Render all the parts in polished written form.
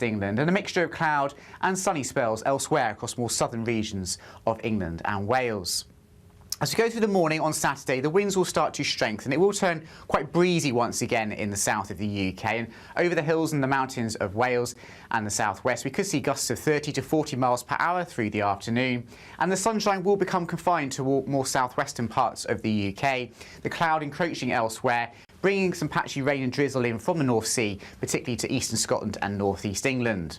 southwest England and a mixture of cloud and sunny spells elsewhere across more southern regions of England and Wales. As we go through the morning on Saturday, the winds will start to strengthen. It will turn quite breezy once again in the south of the UK, and over the hills and the mountains of Wales and the southwest, we could see gusts of 30 to 40 miles per hour through the afternoon, and the sunshine will become confined to more southwestern parts of the UK, the cloud encroaching elsewhere, bringing some patchy rain and drizzle in from the North Sea, particularly to eastern Scotland and northeast England.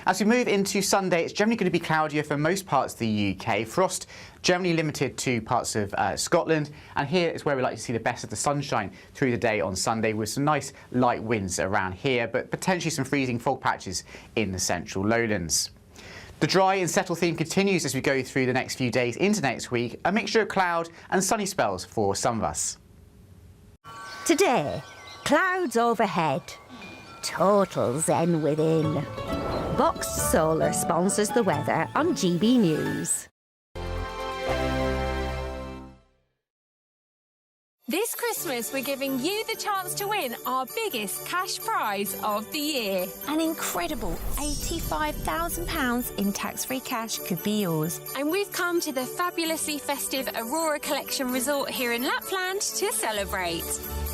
As we move into Sunday, it's generally going to be cloudier for most parts of the UK. Frost generally limited to parts of Scotland, and here is where we like to see the best of the sunshine through the day on Sunday, with some nice light winds around here, but potentially some freezing fog patches in the central lowlands. The dry and settle theme continues as we go through the next few days into next week, a mixture of cloud and sunny spells for some of us. Today, clouds overhead, total zen within. Boxed Solar sponsors the weather on GB News. This Christmas, we're giving you the chance to win our biggest cash prize of the year. An incredible £85,000 in tax-free cash could be yours. And we've come to the fabulously festive Aurora Collection Resort here in Lapland to celebrate.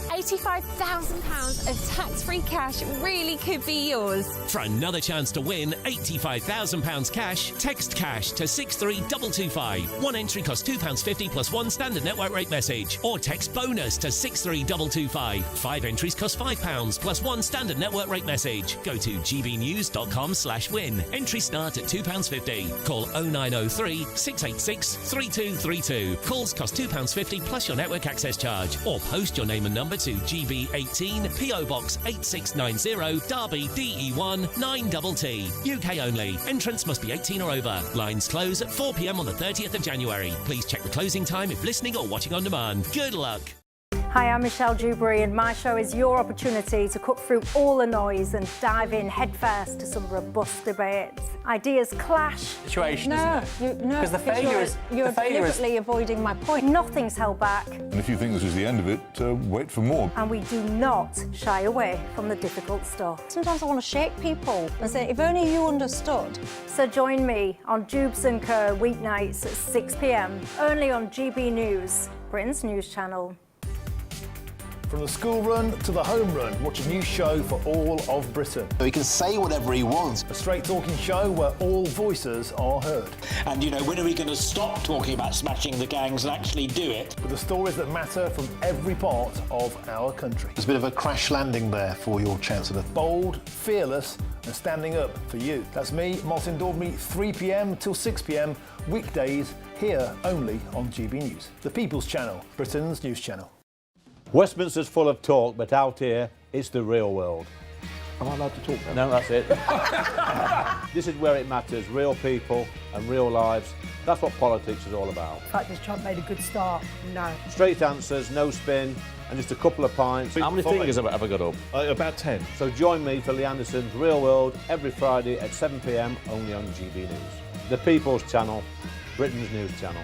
£85,000 of tax-free cash really could be yours. For another chance to win £85,000 cash, text cash to 63225. One entry costs £2.50 plus one standard network rate message. Or text bonus to 63225. 5 entries cost £5 plus one standard network rate message. Go to gbnews.com/win. Entries start at £2.50. Call 0903 686 3232. Calls cost £2.50 plus your network access charge. Or post your name and number to GB18 PO Box 8690 Derby DE1 9TT. UK only. Entrance must be 18 or over. Lines close at 4 p.m. on the 30th of January. Please check the closing time if listening or watching on demand. Good luck. Hi, I'm Michelle Dewberry, and my show is your opportunity to cut through all the noise and dive in headfirst to some robust debates. Ideas clash. Situation, isn't it? Because the failure is you're deliberately avoiding my point. Nothing's held back. And if you think this is the end of it, wait for more. And we do not shy away from the difficult stuff. Sometimes I want to shake people and say, if only you understood. So join me on Dubes & Co. weeknights at 6 p.m, only on GB News, Britain's news channel. From the school run to the home run, watch a new show for all of Britain. He can say whatever he wants. A straight-talking show where all voices are heard. And, you know, when are we going to stop talking about smashing the gangs and actually do it? With the stories that matter from every part of our country. There's a bit of a crash landing there for your Chancellor. Bold, fearless and standing up for you. That's me, Martin Daubney, 3 p.m. till 6 p.m, weekdays, here only on GB News. The People's Channel, Britain's news channel. Westminster's full of talk, but out here, it's the real world. Am I allowed to talk now? No, that's it. This is where it matters, real people and real lives. That's what politics is all about. In fact, has Trump made a good start? No. Straight answers, no spin, and just a couple of pints. How many fingers have I ever got up? About 10. So join me for Lee Anderson's Real World every Friday at 7 p.m, only on GB News. The People's Channel, Britain's news channel.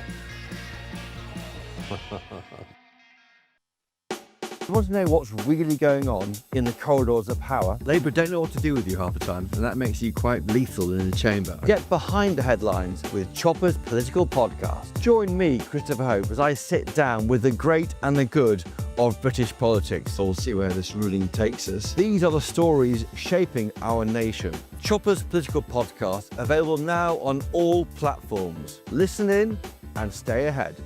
You want to know what's really going on in the corridors of power? Labour don't know what to do with you half the time, and that makes you quite lethal in the chamber. Get behind the headlines with Chopper's political podcast. Join me, Christopher Hope, as I sit down with the great and the good of British politics. We'll see where this ruling takes us. These are the stories shaping our nation. Chopper's political podcast, available now on all platforms. Listen in and stay ahead.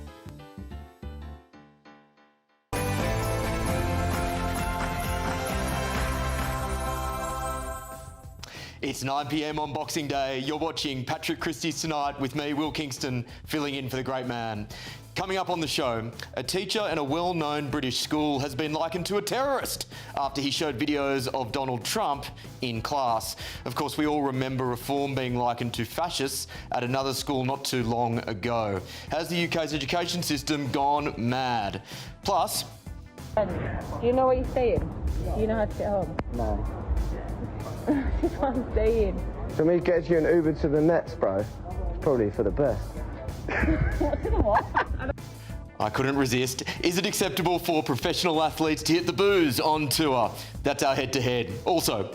It's 9 p.m. on Boxing Day. You're watching Christys Tonight with me, Will Kingston, filling in for the great man. Coming up on the show, a teacher in a well-known British school has been likened to a terrorist after he showed videos of Donald Trump in class. Of course, we all remember Reform being likened to fascists at another school not too long ago. Has the UK's education system gone mad? Plus... Do you know what you're saying? Do you know how to get home? No. That's what I'm saying. For me, get you an Uber to the Nets, bro. It's probably for the best. What to the what? I couldn't resist. Is it acceptable for professional athletes to hit the booze on tour? That's our head-to-head. Also,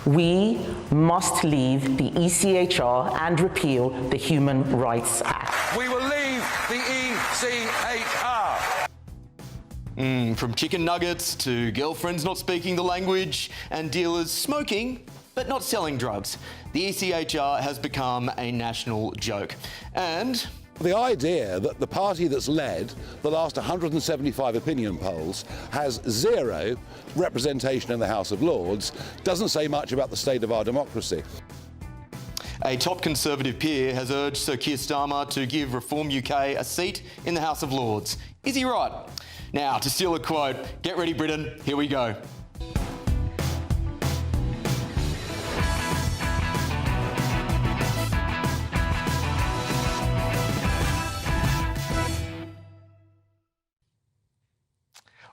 We must leave the ECHR and repeal the Human Rights Act. We will leave the ECHR. From chicken nuggets to girlfriends not speaking the language and dealers smoking but not selling drugs, the ECHR has become a national joke. And the idea that the party that's led the last 175 opinion polls has zero representation in the House of Lords doesn't say much about the state of our democracy. A top Conservative peer has urged Sir Keir Starmer to give Reform UK a seat in the House of Lords. Is he right? Now, to steal a quote, get ready, Britain, here we go.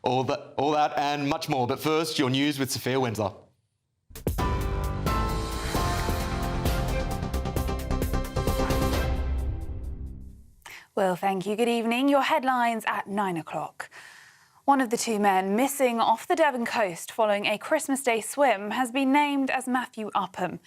All that and much more. But first, your news with Sophia Wensler. Well, thank you. Good evening. Your headlines at 9 o'clock. One of the two men missing off the Devon coast following a Christmas Day swim has been named as Matthew Upham.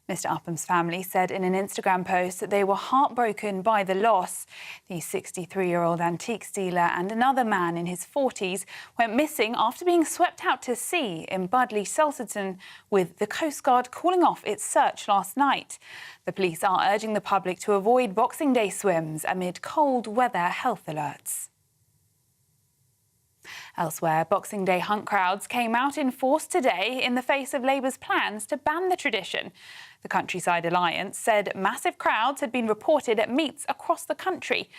Mr Upham's family said in an Instagram post that they were heartbroken by the loss. The 63-year-old antiques dealer and another man in his 40s went missing after being swept out to sea in Budleigh, Salterton, with the Coast Guard calling off its search last night. The police are urging the public to avoid Boxing Day swims amid cold weather health alerts. Elsewhere, Boxing Day hunt crowds came out in force today in the face of Labour's plans to ban the tradition. The Countryside Alliance said massive crowds had been reported at meets across the country.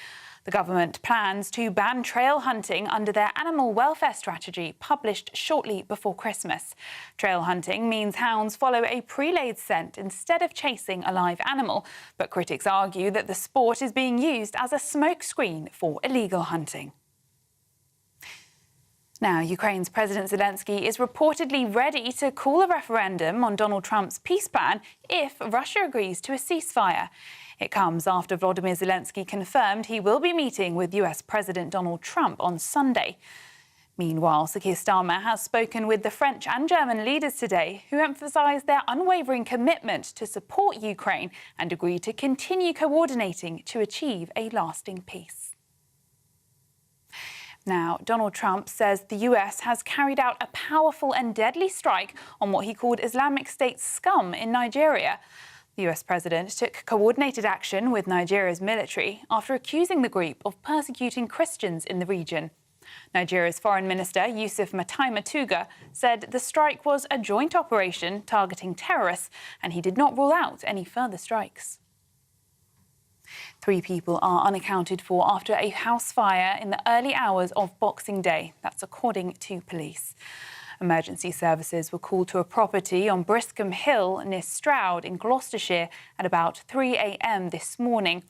The government plans to ban trail hunting under their animal welfare strategy published shortly before Christmas. Trail hunting means hounds follow a pre-laid scent instead of chasing a live animal, but critics argue that the sport is being used as a smokescreen for illegal hunting. Now, Ukraine's President Zelensky is reportedly ready to call a referendum on Donald Trump's peace plan if Russia agrees to a ceasefire. It comes after Volodymyr Zelensky confirmed he will be meeting with US President Donald Trump on Sunday. Meanwhile, Sir Keir Starmer has spoken with the French and German leaders today, who emphasised their unwavering commitment to support Ukraine and agreed to continue coordinating to achieve a lasting peace. Now, Donald Trump says the US has carried out a powerful and deadly strike on what he called Islamic State scum in Nigeria. The US president took coordinated action with Nigeria's military after accusing the group of persecuting Christians in the region. Nigeria's Foreign Minister Yusuf Matai Matuga said the strike was a joint operation targeting terrorists, and he did not rule out any further strikes. 3 people are unaccounted for after a house fire in the early hours of Boxing Day. That's according to police. Emergency services were called to a property on Briscombe Hill near Stroud in Gloucestershire at about 3 a.m. this morning.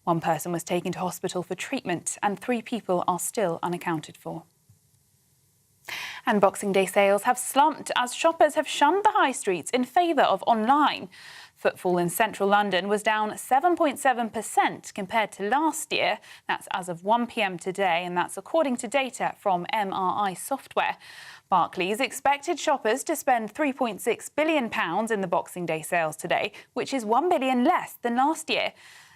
1 person was taken to hospital for treatment and 3 people are still unaccounted for. And Boxing Day sales have slumped as shoppers have shunned the high streets in favour of online. Footfall in central London was down 7.7% compared to last year. That's as of 1 p.m. today, and that's according to data from MRI Software. Barclays expected shoppers to spend £3.6 billion in the Boxing Day sales today, which is £1 billion less than last year.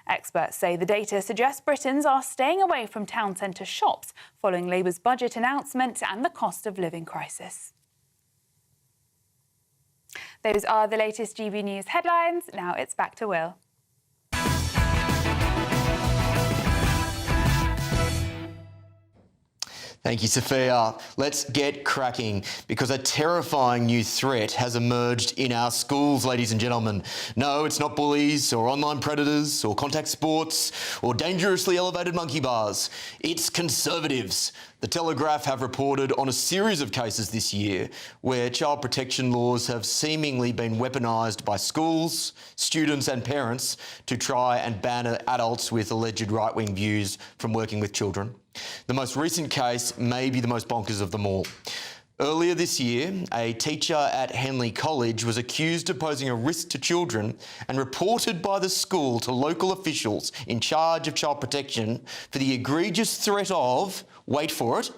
Experts say the data suggests Britons are staying away from town centre shops following Labour's budget announcement and the cost of living crisis. Those are the latest GB News headlines. Now it's back to Will. Thank you, Sophia. Let's get cracking, because a terrifying new threat has emerged in our schools, ladies and gentlemen. No, it's not bullies or online predators or contact sports or dangerously elevated monkey bars. It's Conservatives. The Telegraph have reported on a series of cases this year where child protection laws have seemingly been weaponised by schools, students and parents to try and ban adults with alleged right-wing views from working with children. The most recent case may be the most bonkers of them all. Earlier this year, a teacher at Henley College was accused of posing a risk to children and reported by the school to local officials in charge of child protection for the egregious threat of, wait for it,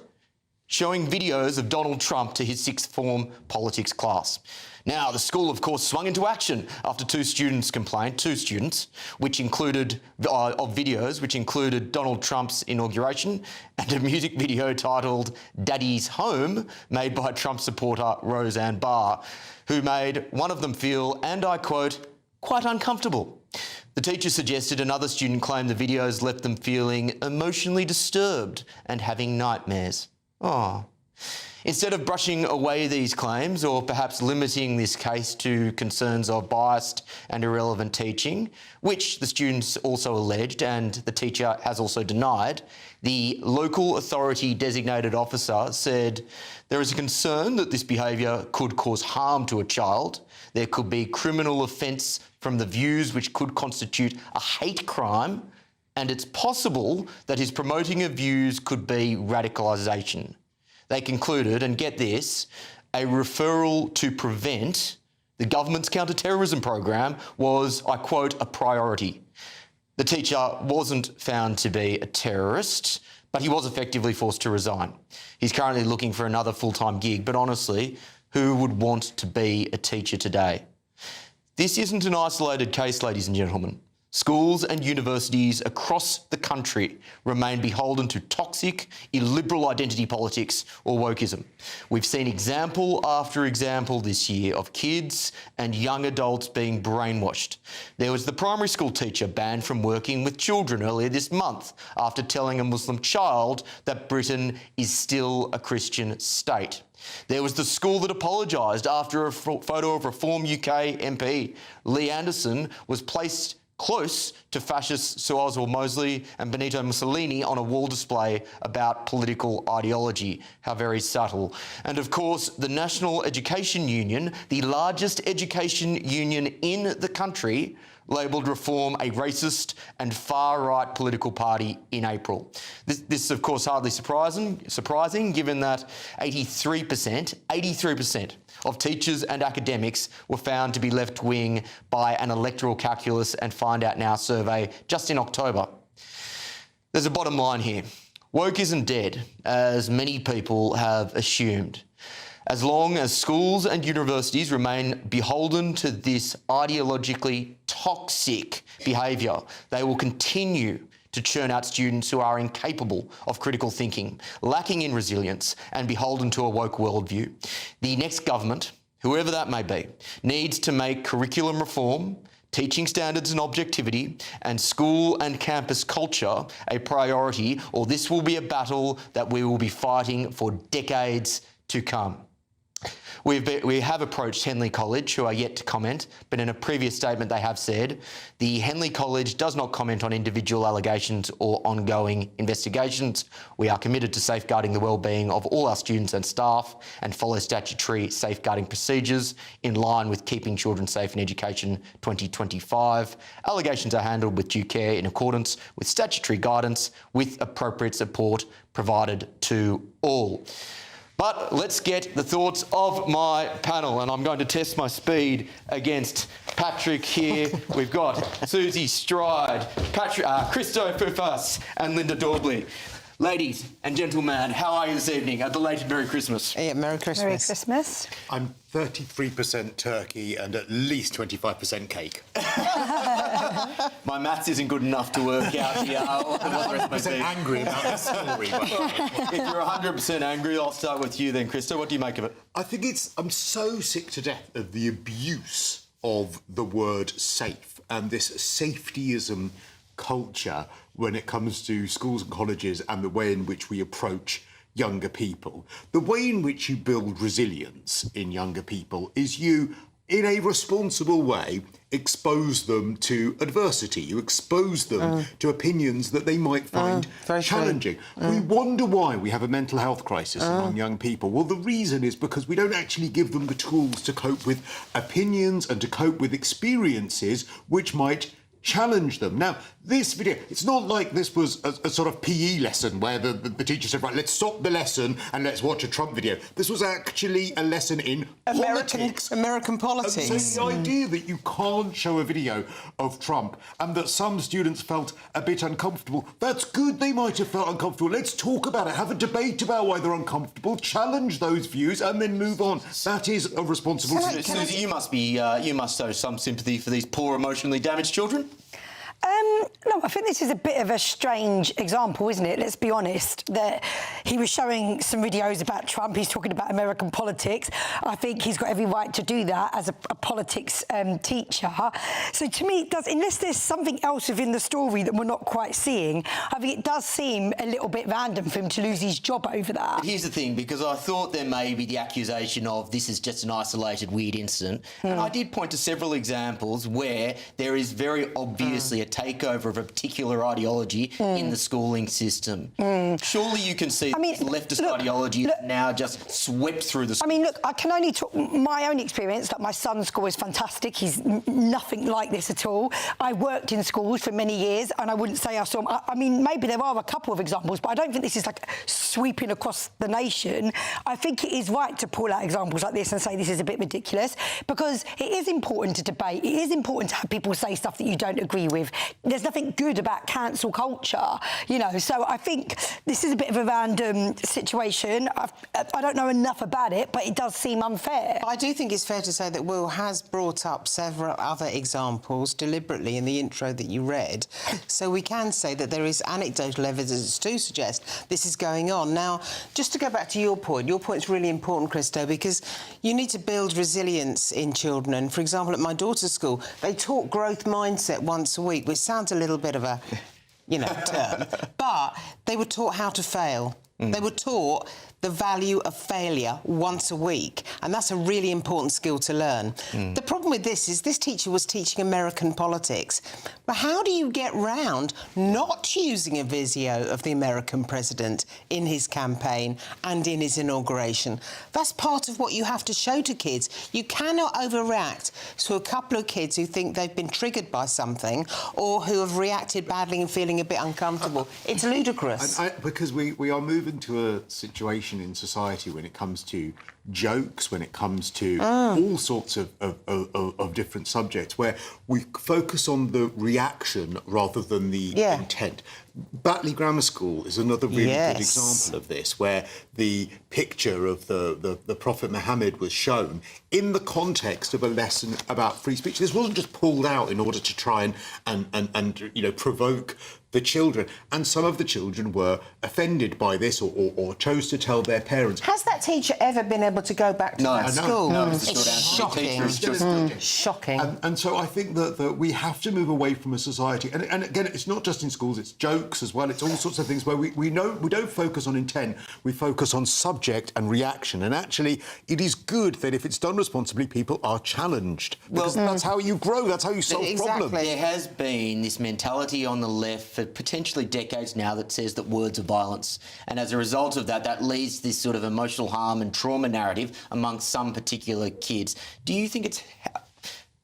showing videos of Donald Trump to his sixth form politics class. Now, the school, of course, swung into action after two students, which included videos which included Donald Trump's inauguration and a music video titled Daddy's Home, made by Trump supporter Roseanne Barr, who made one of them feel, and I quote, quite uncomfortable. The teacher suggested another student claimed the videos left them feeling emotionally disturbed and having nightmares. Oh. Instead of brushing away these claims or perhaps limiting this case to concerns of biased and irrelevant teaching, which the students also alleged and the teacher has also denied, the local authority designated officer said there is a concern that this behaviour could cause harm to a child. There could be criminal offence from the views which could constitute a hate crime, and it's possible that his promoting of views could be radicalisation. They concluded, and get this, a referral to prevent the government's counter-terrorism program was, I quote, a priority. The teacher wasn't found to be a terrorist, but he was effectively forced to resign. He's currently looking for another full-time gig, but honestly, who would want to be a teacher today? This isn't an isolated case, ladies and gentlemen. Schools and universities across the country remain beholden to toxic, illiberal identity politics or wokeism. We've seen example after example this year of kids and young adults being brainwashed. There was the primary school teacher banned from working with children earlier this month after telling a Muslim child that Britain is still a Christian state. There was the school that apologised after a photo of Reform UK MP Lee Anderson was placed close to fascists Sir Oswald Mosley and Benito Mussolini on a wall display about political ideology. How very subtle. And of course, the National Education Union, the largest education union in the country, labelled Reform a racist and far-right political party in April. This is, of course, hardly surprising given that 83% of teachers and academics were found to be left-wing by an electoral calculus and Find Out Now survey just in October. There's a bottom line here. Woke isn't dead, as many people have assumed. As long as schools and universities remain beholden to this ideologically toxic behaviour, they will continue to churn out students who are incapable of critical thinking, lacking in resilience and beholden to a woke worldview. The next government, whoever that may be, needs to make curriculum reform, teaching standards and objectivity, and school and campus culture a priority, or this will be a battle that we will be fighting for decades to come. We have approached Henley College, who are yet to comment, but in a previous statement they have said the Henley College does not comment on individual allegations or ongoing investigations. We are committed to safeguarding the well-being of all our students and staff and follow statutory safeguarding procedures in line with Keeping Children Safe in Education 2025. Allegations are handled with due care in accordance with statutory guidance, with appropriate support provided to all. But let's get the thoughts of my panel, and I'm going to test my speed against Patrick here. We've got Susie Stride, Christo Fufas and Linda Daubly. Ladies and gentlemen, how are you this evening? A belated Merry Christmas. Yeah, Merry Christmas. Merry Christmas. I'm 33% turkey and at least 25% cake. My maths isn't good enough to work out here. I'm 100% angry about this story. If you're 100% angry, I'll start with you then, Christo. What do you make of it? I think I'm so sick to death of the abuse of the word safe and this safetyism culture when it comes to schools and colleges and the way in which we approach younger people. The way in which you build resilience in younger people is you, in a responsible way, expose them to adversity. You expose them to opinions that they might find challenging. We wonder why we have a mental health crisis among young people. Well, the reason is because we don't actually give them the tools to cope with opinions and to cope with experiences which might challenge them. Now, this video, it's not like this was a sort of PE lesson where the teacher said, right, let's stop the lesson and let's watch a Trump video. This was actually a lesson in politics. American politics. And so the idea that you can't show a video of Trump and that some students felt a bit uncomfortable, that's good. They might have felt uncomfortable. Let's talk about it, have a debate about why they're uncomfortable, challenge those views and then move on. That is a responsible... Susie, you must show some sympathy for these poor, emotionally damaged children. No, I think this is a bit of a strange example, isn't it? Let's be honest, that he was showing some videos about Trump. He's talking about American politics. I think he's got every right to do that as a politics teacher. So to me, it does, unless there's something else within the story that we're not quite seeing, I think it does seem a little bit random for him to lose his job over that. But here's the thing, because I thought there may be the accusation of this is just an isolated weird incident, and I did point to several examples where there is very obviously a takeover of a particular ideology in the schooling system. Surely you can see leftist ideology is now just swept through the school. I mean, look, I can only talk my own experience. Like, my son's school is fantastic. He's nothing like this at all. I worked in schools for many years, and I wouldn't say I saw... I mean, maybe there are a couple of examples, but I don't think this is, like, sweeping across the nation. I think it is right to pull out examples like this and say this is a bit ridiculous, because it is important to debate. It is important to have people say stuff that you don't agree with. There's nothing good about cancel culture, you know, so I think this is a bit of a random situation. I don't know enough about it, but it does seem unfair. I do think it's fair to say that Will has brought up several other examples deliberately in the intro that you read, so we can say that there is anecdotal evidence to suggest this is going on. Now, just to go back to your point's really important, Christo, because you need to build resilience in children. And, for example, at my daughter's school, they taught growth mindset once a week, which sounds a little bit of a, you know, term, but they were taught how to fail. They were taught the value of failure once a week, and that's a really important skill to learn. The problem with this is this teacher was teaching American politics, but how do you get round not using a video of the American president in his campaign and in his inauguration? That's part of what you have to show to kids. You cannot overreact to a couple of kids who think they've been triggered by something or who have reacted badly and feeling a bit uncomfortable. It's ludicrous. Because we are moving to a situation in society when it comes to jokes, when it comes to all sorts of different subjects, where we focus on the reaction rather than the intent. Batley Grammar School is another really good example of this, where the picture of the Prophet Muhammad was shown in the context of a lesson about free speech. This wasn't just pulled out in order to try and you know, provoke the children, and some of the children were offended by this or chose to tell their parents. Has that teacher ever been able to go back to that school? No, it's shocking. Shocking. And so I think that we have to move away from a society, and again, it's not just in schools, it's jokes as well, it's all sorts of things where we don't focus on intent, we focus on subject and reaction, and actually it is good that if it's done responsibly, people are challenged, because that's how you grow, that's how you solve problems. There has been this mentality on the left for potentially decades now that says that words are violence, and as a result of that, that leads to this sort of emotional harm and trauma narrative amongst some particular kids. Do you think it's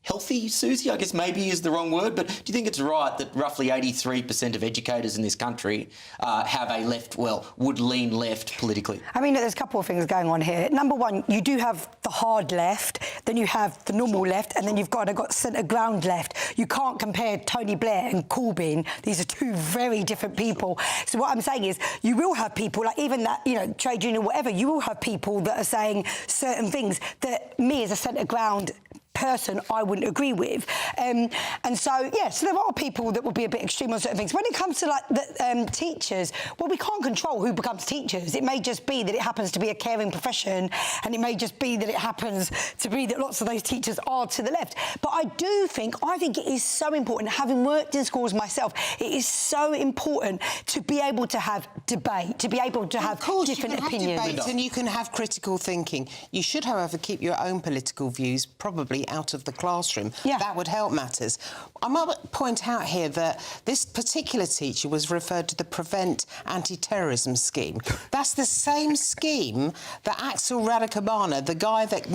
healthy, Susie, I guess maybe is the wrong word, but do you think it's right that roughly 83% of educators in this country have a left, would lean left politically? I mean, there's a couple of things going on here. Number one, you do have the hard left, then you have the normal left, and then you've got centre ground left. You can't compare Tony Blair and Corbyn. These are two very different people. So what I'm saying is, you will have people, like even that, you know, trade union, whatever, you will have people that are saying certain things that me as a centre ground person I wouldn't agree with, and so so there are people that will be a bit extreme on certain things. When it comes to like the teachers, well, we can't control who becomes teachers. It may just be that it happens to be a caring profession, and it may just be that it happens to be that lots of those teachers are to the left. But I think it is so important, having worked in schools myself, it is so important to be able to have debate, to be able to have different opinions. Have debate and you can have critical thinking. You should, however, keep your own political views probably out of the classroom. That would help matters. I might point out here that this particular teacher was referred to the Prevent Anti-Terrorism Scheme. That's the same scheme that Axel Radicabana, the guy that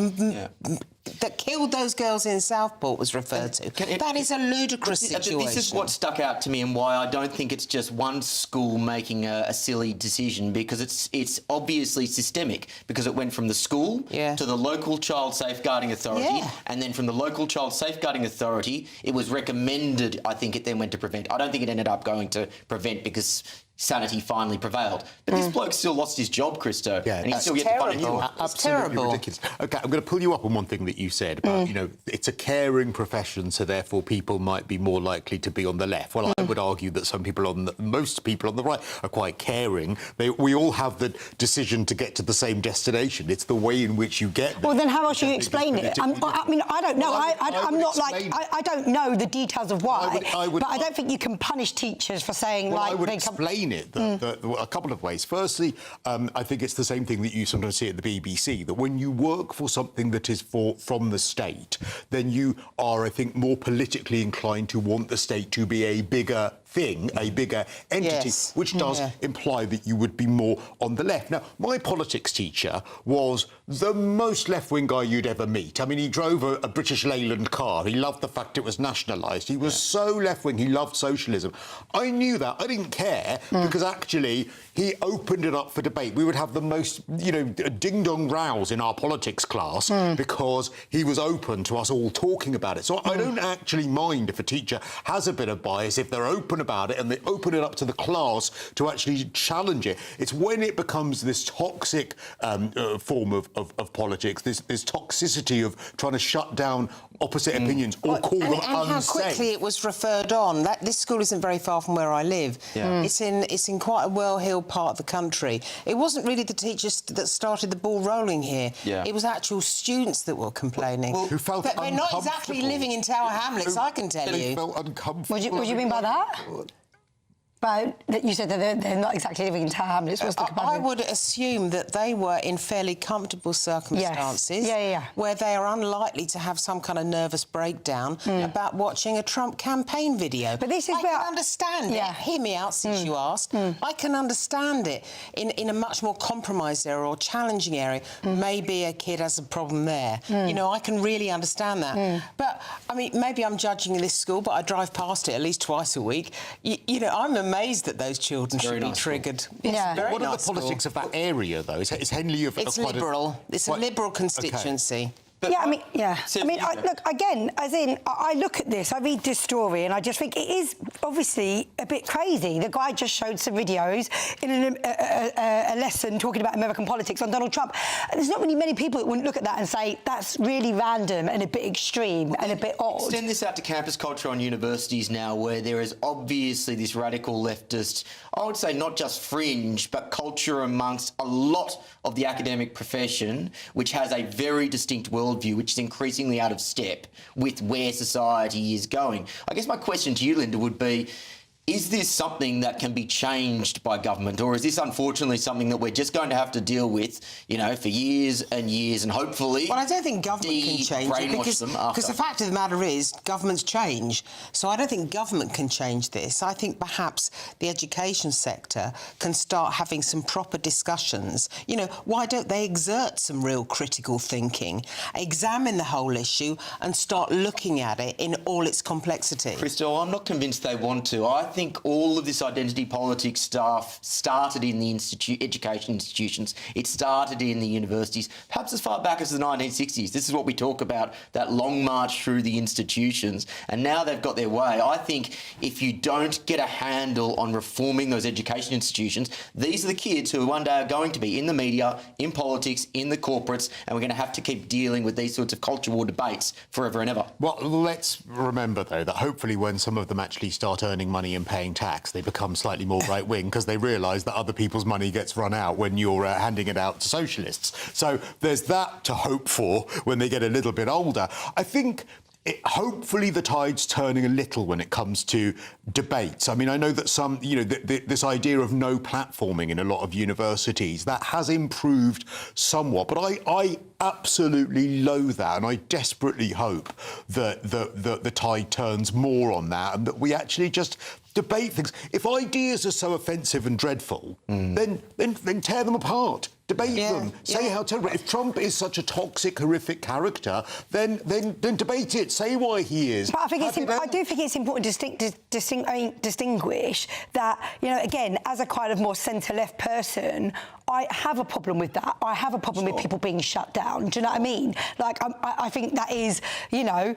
that killed those girls in Southport was referred to. That is a ludicrous situation. This is what stuck out to me and why I don't think it's just one school making a silly decision, because it's obviously systemic, because it went from the school to the local child safeguarding authority, and then from the local child safeguarding authority, it was recommended, I think it then went to prevent. I don't think it ended up going to prevent because sanity finally prevailed. But this bloke still lost his job, Christo, and he still gets to find a new one. Absolutely ridiculous. OK, I'm going to pull you up on one thing that you said about, you know, it's a caring profession, so therefore people might be more likely to be on the left. Well, I would argue that most people on the right are quite caring. We all have the decision to get to the same destination. It's the way in which you get there. Well, then how else do you explain it? I mean, I don't know. I'm not like... I don't know the details of why, but I don't think you can punish teachers for saying, well, like... I would explain it a couple of ways. Firstly, I think it's the same thing that you sometimes see at the BBC, that when you work for something that is from the state, then you are, I think, more politically inclined to want the state to be a bigger thing, a bigger entity, which does imply that you would be more on the left. Now, my politics teacher was the most left-wing guy you'd ever meet. I mean, he drove a British Leyland car. He loved the fact it was nationalised. He was so left-wing. He loved socialism. I knew that. I didn't care because actually he opened it up for debate. We would have the most, you know, ding-dong rows in our politics class because he was open to us all talking about it. So I don't actually mind if a teacher has a bit of bias, if they're open about it and they open it up to the class to actually challenge it. It's when it becomes this toxic form of politics, this toxicity of trying to shut down opposite opinions or call them unsafe. And how quickly it was referred on. This school isn't very far from where I live. It's in quite a well-heeled part of the country. It wasn't really the teachers that started the ball rolling here. It was actual students that were complaining. Who felt But they're not exactly living in Tower Hamlets, I can tell you. They felt uncomfortable. What do you mean by that? But you said that they're not exactly living in Tower Hamlets. What's the comparison? I would assume that they were in fairly comfortable circumstances where they are unlikely to have some kind of nervous breakdown about watching a Trump campaign video. But this is I can understand it. Hear me out since you asked. I can understand it in a much more compromised area or challenging area. Maybe a kid has a problem there. You know, I can really understand that. But, I mean, maybe I'm judging this school, but I drive past it at least twice a week. You know, I'm amazed that those children should be triggered. What are the politics of that area, though? Is Henley of It's liberal. It's a liberal constituency. Look, again, as in, I look at this, I read this story, and I just think it is obviously a bit crazy. The guy just showed some videos in a lesson talking about American politics on Donald Trump. And there's not really many people that wouldn't look at that and say, that's really random and a bit extreme and a bit odd. Extend this out to campus culture on universities now, where there is obviously this radical leftist, I would say not just fringe, but culture amongst a lot of the academic profession, which has a very distinct worldview, which is increasingly out of step with where society is going. I guess my question to you, Linda, would be, is this something that can be changed by government, or is this unfortunately something that we're just going to have to deal with, you know, for years and years, and hopefully... Well, I don't think government can change it because the fact of the matter is governments change. So I don't think government can change this. I think perhaps the education sector can start having some proper discussions. You know, why don't they exert some real critical thinking, examine the whole issue and start looking at it in all its complexity? Christo, I'm not convinced they want to. I think all of this identity politics stuff started in the education institutions. It started in the universities, perhaps as far back as the 1960s. This is what we talk about, that long march through the institutions. And now they've got their way. I think if you don't get a handle on reforming those education institutions, these are the kids who one day are going to be in the media, in politics, in the corporates, and we're going to have to keep dealing with these sorts of culture war debates forever and ever. Well, let's remember, though, that hopefully when some of them actually start earning money and paying tax, they become slightly more right-wing because they realise that other people's money gets run out when you're handing it out to socialists. So there's that to hope for when they get a little bit older. I think... hopefully the tide's turning a little when it comes to debates. I mean, I know that some, you know, this idea of no platforming in a lot of universities, that has improved somewhat. But I absolutely loathe that, and I desperately hope that the tide turns more on that and that we actually just Debate things. If ideas are so offensive and dreadful, then tear them apart. Debate them. Say how terrible. If Trump is such a toxic, horrific character, then debate it. Say why he is. But I do think it's important to distinguish that, you know, again, as a kind of more centre-left person, I have a problem with that. I have a problem with people being shut down. Do you know what I mean? Like, I think that is, you know,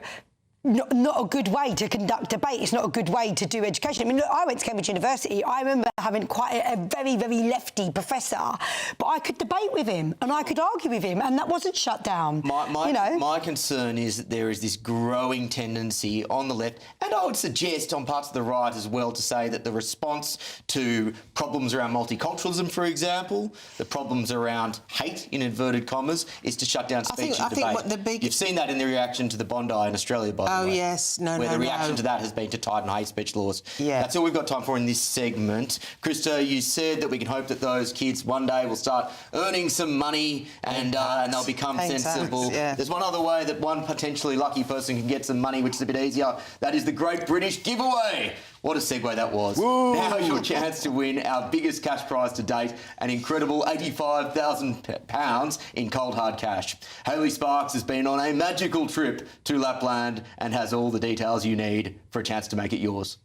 not a good way to conduct debate. It's not a good way to do education. I mean, look, I went to Cambridge University. I remember having quite a very, very lefty professor, but I could debate with him and I could argue with him, and that wasn't shut down. My concern is that there is this growing tendency on the left, and I would suggest on parts of the right as well, to say that the response to problems around multiculturalism, for example, the problems around hate, in inverted commas, is to shut down speech and debate. You've seen that in the reaction to the Bondi in Australia, by the way. Oh, yes. Where the reaction to that has been to tighten hate speech laws. Yeah. That's all we've got time for in this segment. Krista, you said that we can hope that those kids one day will start earning some money and they'll become sensible. There's one other way that one potentially lucky person can get some money, which is a bit easier. That is the Great British Giveaway. What a segue that was. Woo. Now your chance to win our biggest cash prize to date, an incredible £85,000 in cold hard cash. Hayley Sparks has been on a magical trip to Lapland and has all the details you need for a chance to make it yours.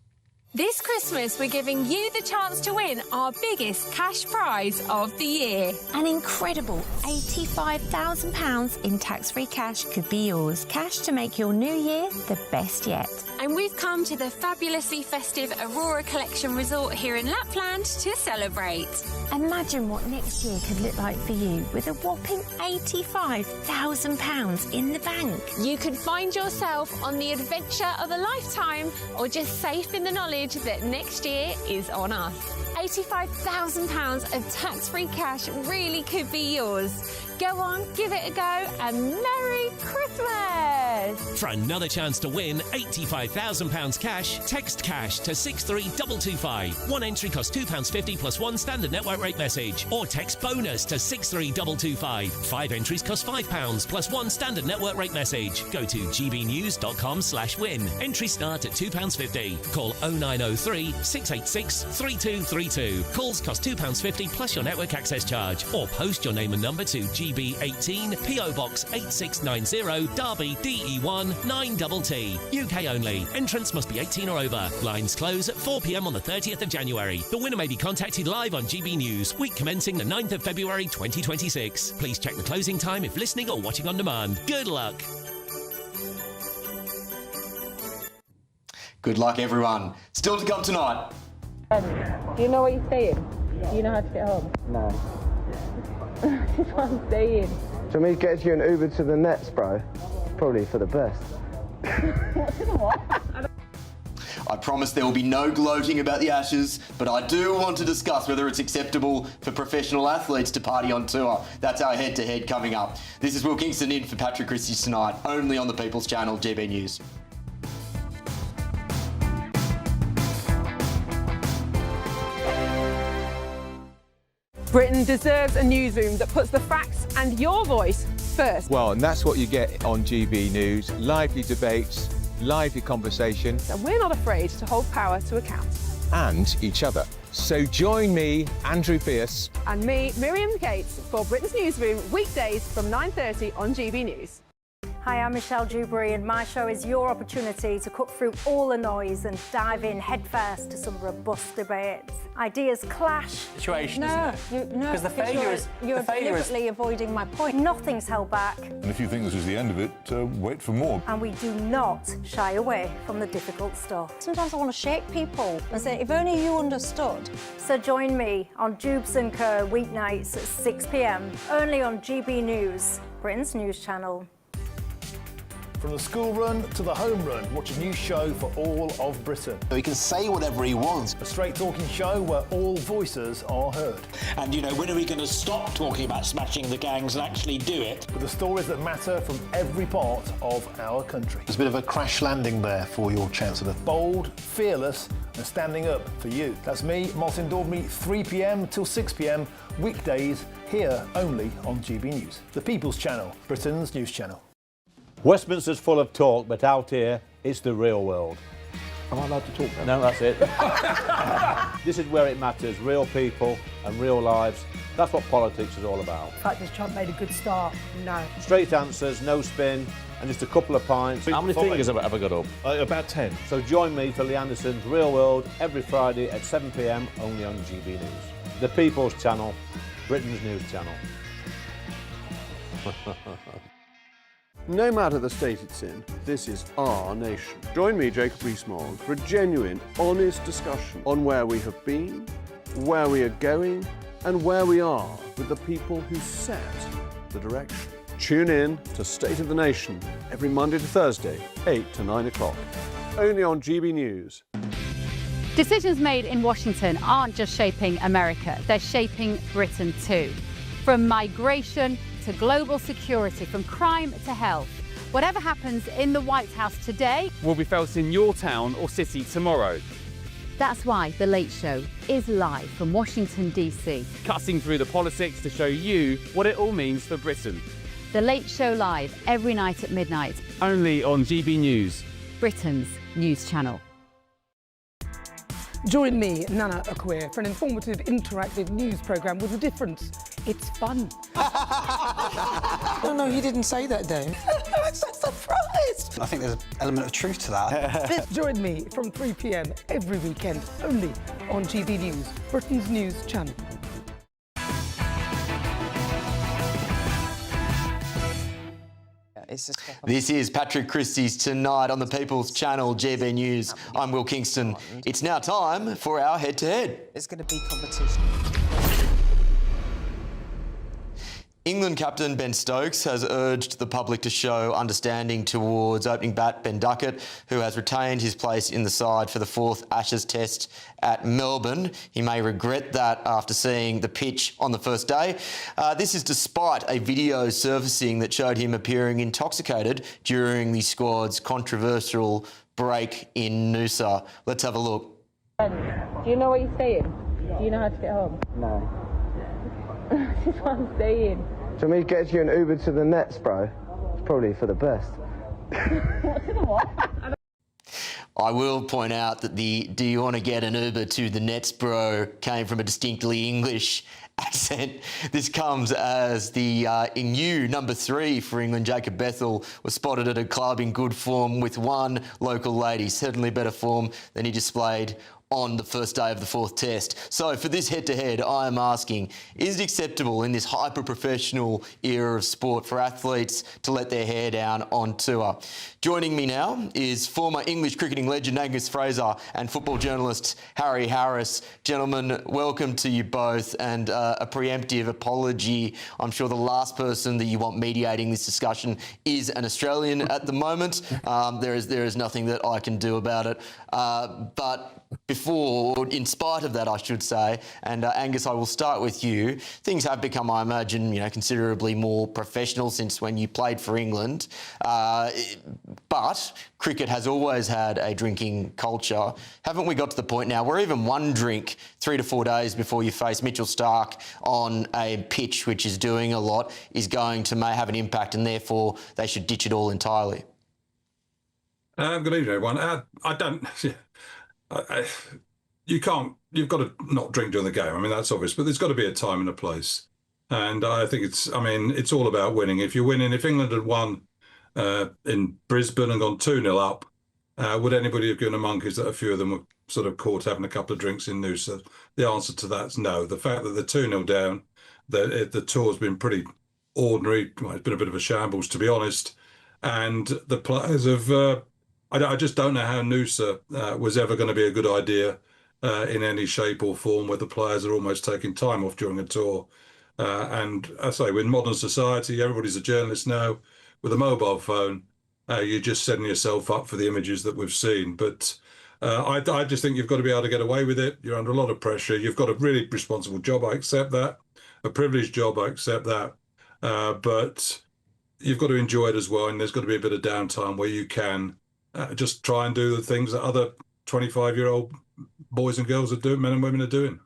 This Christmas, we're giving you the chance to win our biggest cash prize of the year. An incredible £85,000 in tax-free cash could be yours. Cash to make your new year the best yet. And we've come to the fabulously festive Aurora Collection Resort here in Lapland to celebrate. Imagine what next year could look like for you with a whopping £85,000 in the bank. You could find yourself on the adventure of a lifetime or just safe in the knowledge that next year is on us. £85,000 of tax-free cash really could be yours. Go on, give it a go, and Merry Christmas! For another chance to win £85,000 cash, text cash to 63225. One entry costs £2.50 plus one standard network rate message. Or text bonus to 63225. 5 entries cost £5 plus one standard network rate message. Go to gbnews.com/win. Entries start at £2.50. Call 0903 686 3232. Calls cost £2.50 plus your network access charge. Or post your name and number to GB18 PO Box 8690 Derby DE1 9TT. UK only. Entrance must be 18 or over. Lines close at 4 p.m. on the 30th of January. The winner may be contacted live on GB News, week commencing the 9th of February 2026. Please check the closing time if listening or watching on demand. Good luck. Good luck, everyone. Still to come tonight. Do you know what you're saying? Do you know how to get home? No. That's what I'm saying. Do you want me to get you an Uber to the Nets, bro? Probably for the best. What? I promise there will be no gloating about the Ashes, but I do want to discuss whether it's acceptable for professional athletes to party on tour. That's our head-to-head coming up. This is Will Kingston in for Patrick Christys Tonight, only on the People's Channel, GB News. Britain deserves a newsroom that puts the facts and your voice first. Well, and that's what you get on GB News. Lively debates, lively conversation. And we're not afraid to hold power to account. And each other. So join me, Andrew Pearce. And me, Miriam Gates, for Britain's Newsroom, weekdays from 9:30 on GB News. Hi, I'm Michelle Dewberry, and my show is your opportunity to cut through all the noise and dive in headfirst to some robust debates. Ideas clash. Situation, no, because the failure is you're deliberately avoiding my point. Nothing's held back. And if you think this is the end of it, wait for more. And we do not shy away from the difficult stuff. Sometimes I want to shake people and say, if only you understood. So join me on Jubes & Co. weeknights at 6 p.m, only on GB News, Britain's news channel. From the school run to the home run, watch a new show for all of Britain. So he can say whatever he wants. A straight talking show where all voices are heard. And, you know, when are we going to stop talking about smashing the gangs and actually do it? With the stories that matter from every part of our country. There's a bit of a crash landing there for your Chancellor. Bold, fearless and standing up for you. That's me, Martin Daubney, 3 p.m. till 6 p.m, weekdays, here only on GB News. The People's Channel, Britain's news channel. Westminster's full of talk, but out here, it's the real world. Am I allowed to talk now? No, that's it. This is where it matters, real people and real lives. That's what politics is all about. In fact, this Trump made a good start. No. Straight answers, no spin, and just a couple of pints. How many fingers have I got up? About 10. So join me for Lee Anderson's Real World every Friday at 7 p.m. only on GB News. The People's Channel, Britain's news channel. No matter the state it's in, this is our nation. Join me, Jacob Rees-Mogg, for a genuine, honest discussion on where we have been, where we are going, and where we are with the people who set the direction. Tune in to State of the Nation every Monday to Thursday, 8 to 9 o'clock. Only on GB News. Decisions made in Washington aren't just shaping America, they're shaping Britain too. From migration to global security, from crime to health. Whatever happens in the White House today will be felt in your town or city tomorrow. That's why The Late Show is live from Washington, D.C. Cutting through the politics to show you what it all means for Britain. The Late Show live every night at midnight. Only on GB News, Britain's news channel. Join me, Nana Okoye, for an informative, interactive news programme with a difference. It's fun. No, he didn't say that, Dave. I'm so surprised. I think there's an element of truth to that. Join me from 3 p.m. every weekend, only on GB News, Britain's news channel. This is Patrick Christys tonight on the People's Channel, GB News. I'm Will Kingston. It's now time for our head-to-head. There's going to be competition. England captain Ben Stokes has urged the public to show understanding towards opening bat Ben Duckett, who has retained his place in the side for the fourth Ashes Test at Melbourne. He may regret that after seeing the pitch on the first day. This is despite a video surfacing that showed him appearing intoxicated during the squad's controversial break in Noosa. Let's have a look. Do you know what you're saying? Do you know how to get home? No. That's what I'm saying. Do you want me to get you an Uber to the Nets, bro? It's probably for the best. What to the what? I will point out that the "do you want to get an Uber to the Nets, bro" came from a distinctly English accent. This comes as the new number 3 for England, Jacob Bethel, was spotted at a club in good form with one local lady, certainly better form than he displayed on the first day of the fourth test. So for this head-to-head, I am asking, is it acceptable in this hyper-professional era of sport for athletes to let their hair down on tour? Joining me now is former English cricketing legend Angus Fraser and football journalist Harry Harris. Gentlemen, welcome to you both, and a preemptive apology. I'm sure the last person that you want mediating this discussion is an Australian at the moment. There is nothing that I can do about it. But before, in spite of that, I should say, and Angus, I will start with you. Things have become, I imagine, considerably more professional since when you played for England. But cricket has always had a drinking culture. Haven't we got to the point now where even one drink 3 to 4 days before you face Mitchell Starc on a pitch which is doing a lot is going to have an impact, and therefore they should ditch it all entirely? Good evening, everyone. I don't... you've got to not drink during the game. I mean, that's obvious, but there's got to be a time and a place. And I think it's all about winning. If you're winning, if England had won in Brisbane and gone 2-0 up, would anybody have given a monkeys that a few of them were sort of caught having a couple of drinks in Noosa? The answer to that's no. The fact that they're 2-0 down, the tour's been pretty ordinary. Well, it's been a bit of a shambles, to be honest. And the players have... I just don't know how Noosa was ever going to be a good idea in any shape or form, where the players are almost taking time off during a tour. And I say, in modern society, everybody's a journalist now. With a mobile phone, you're just setting yourself up for the images that we've seen. But I just think you've got to be able to get away with it. You're under a lot of pressure. You've got a really responsible job. I accept that. A privileged job. I accept that. But you've got to enjoy it as well. And there's got to be a bit of downtime where you can just try and do the things that other 25-year-old boys and girls are doing, men and women are doing.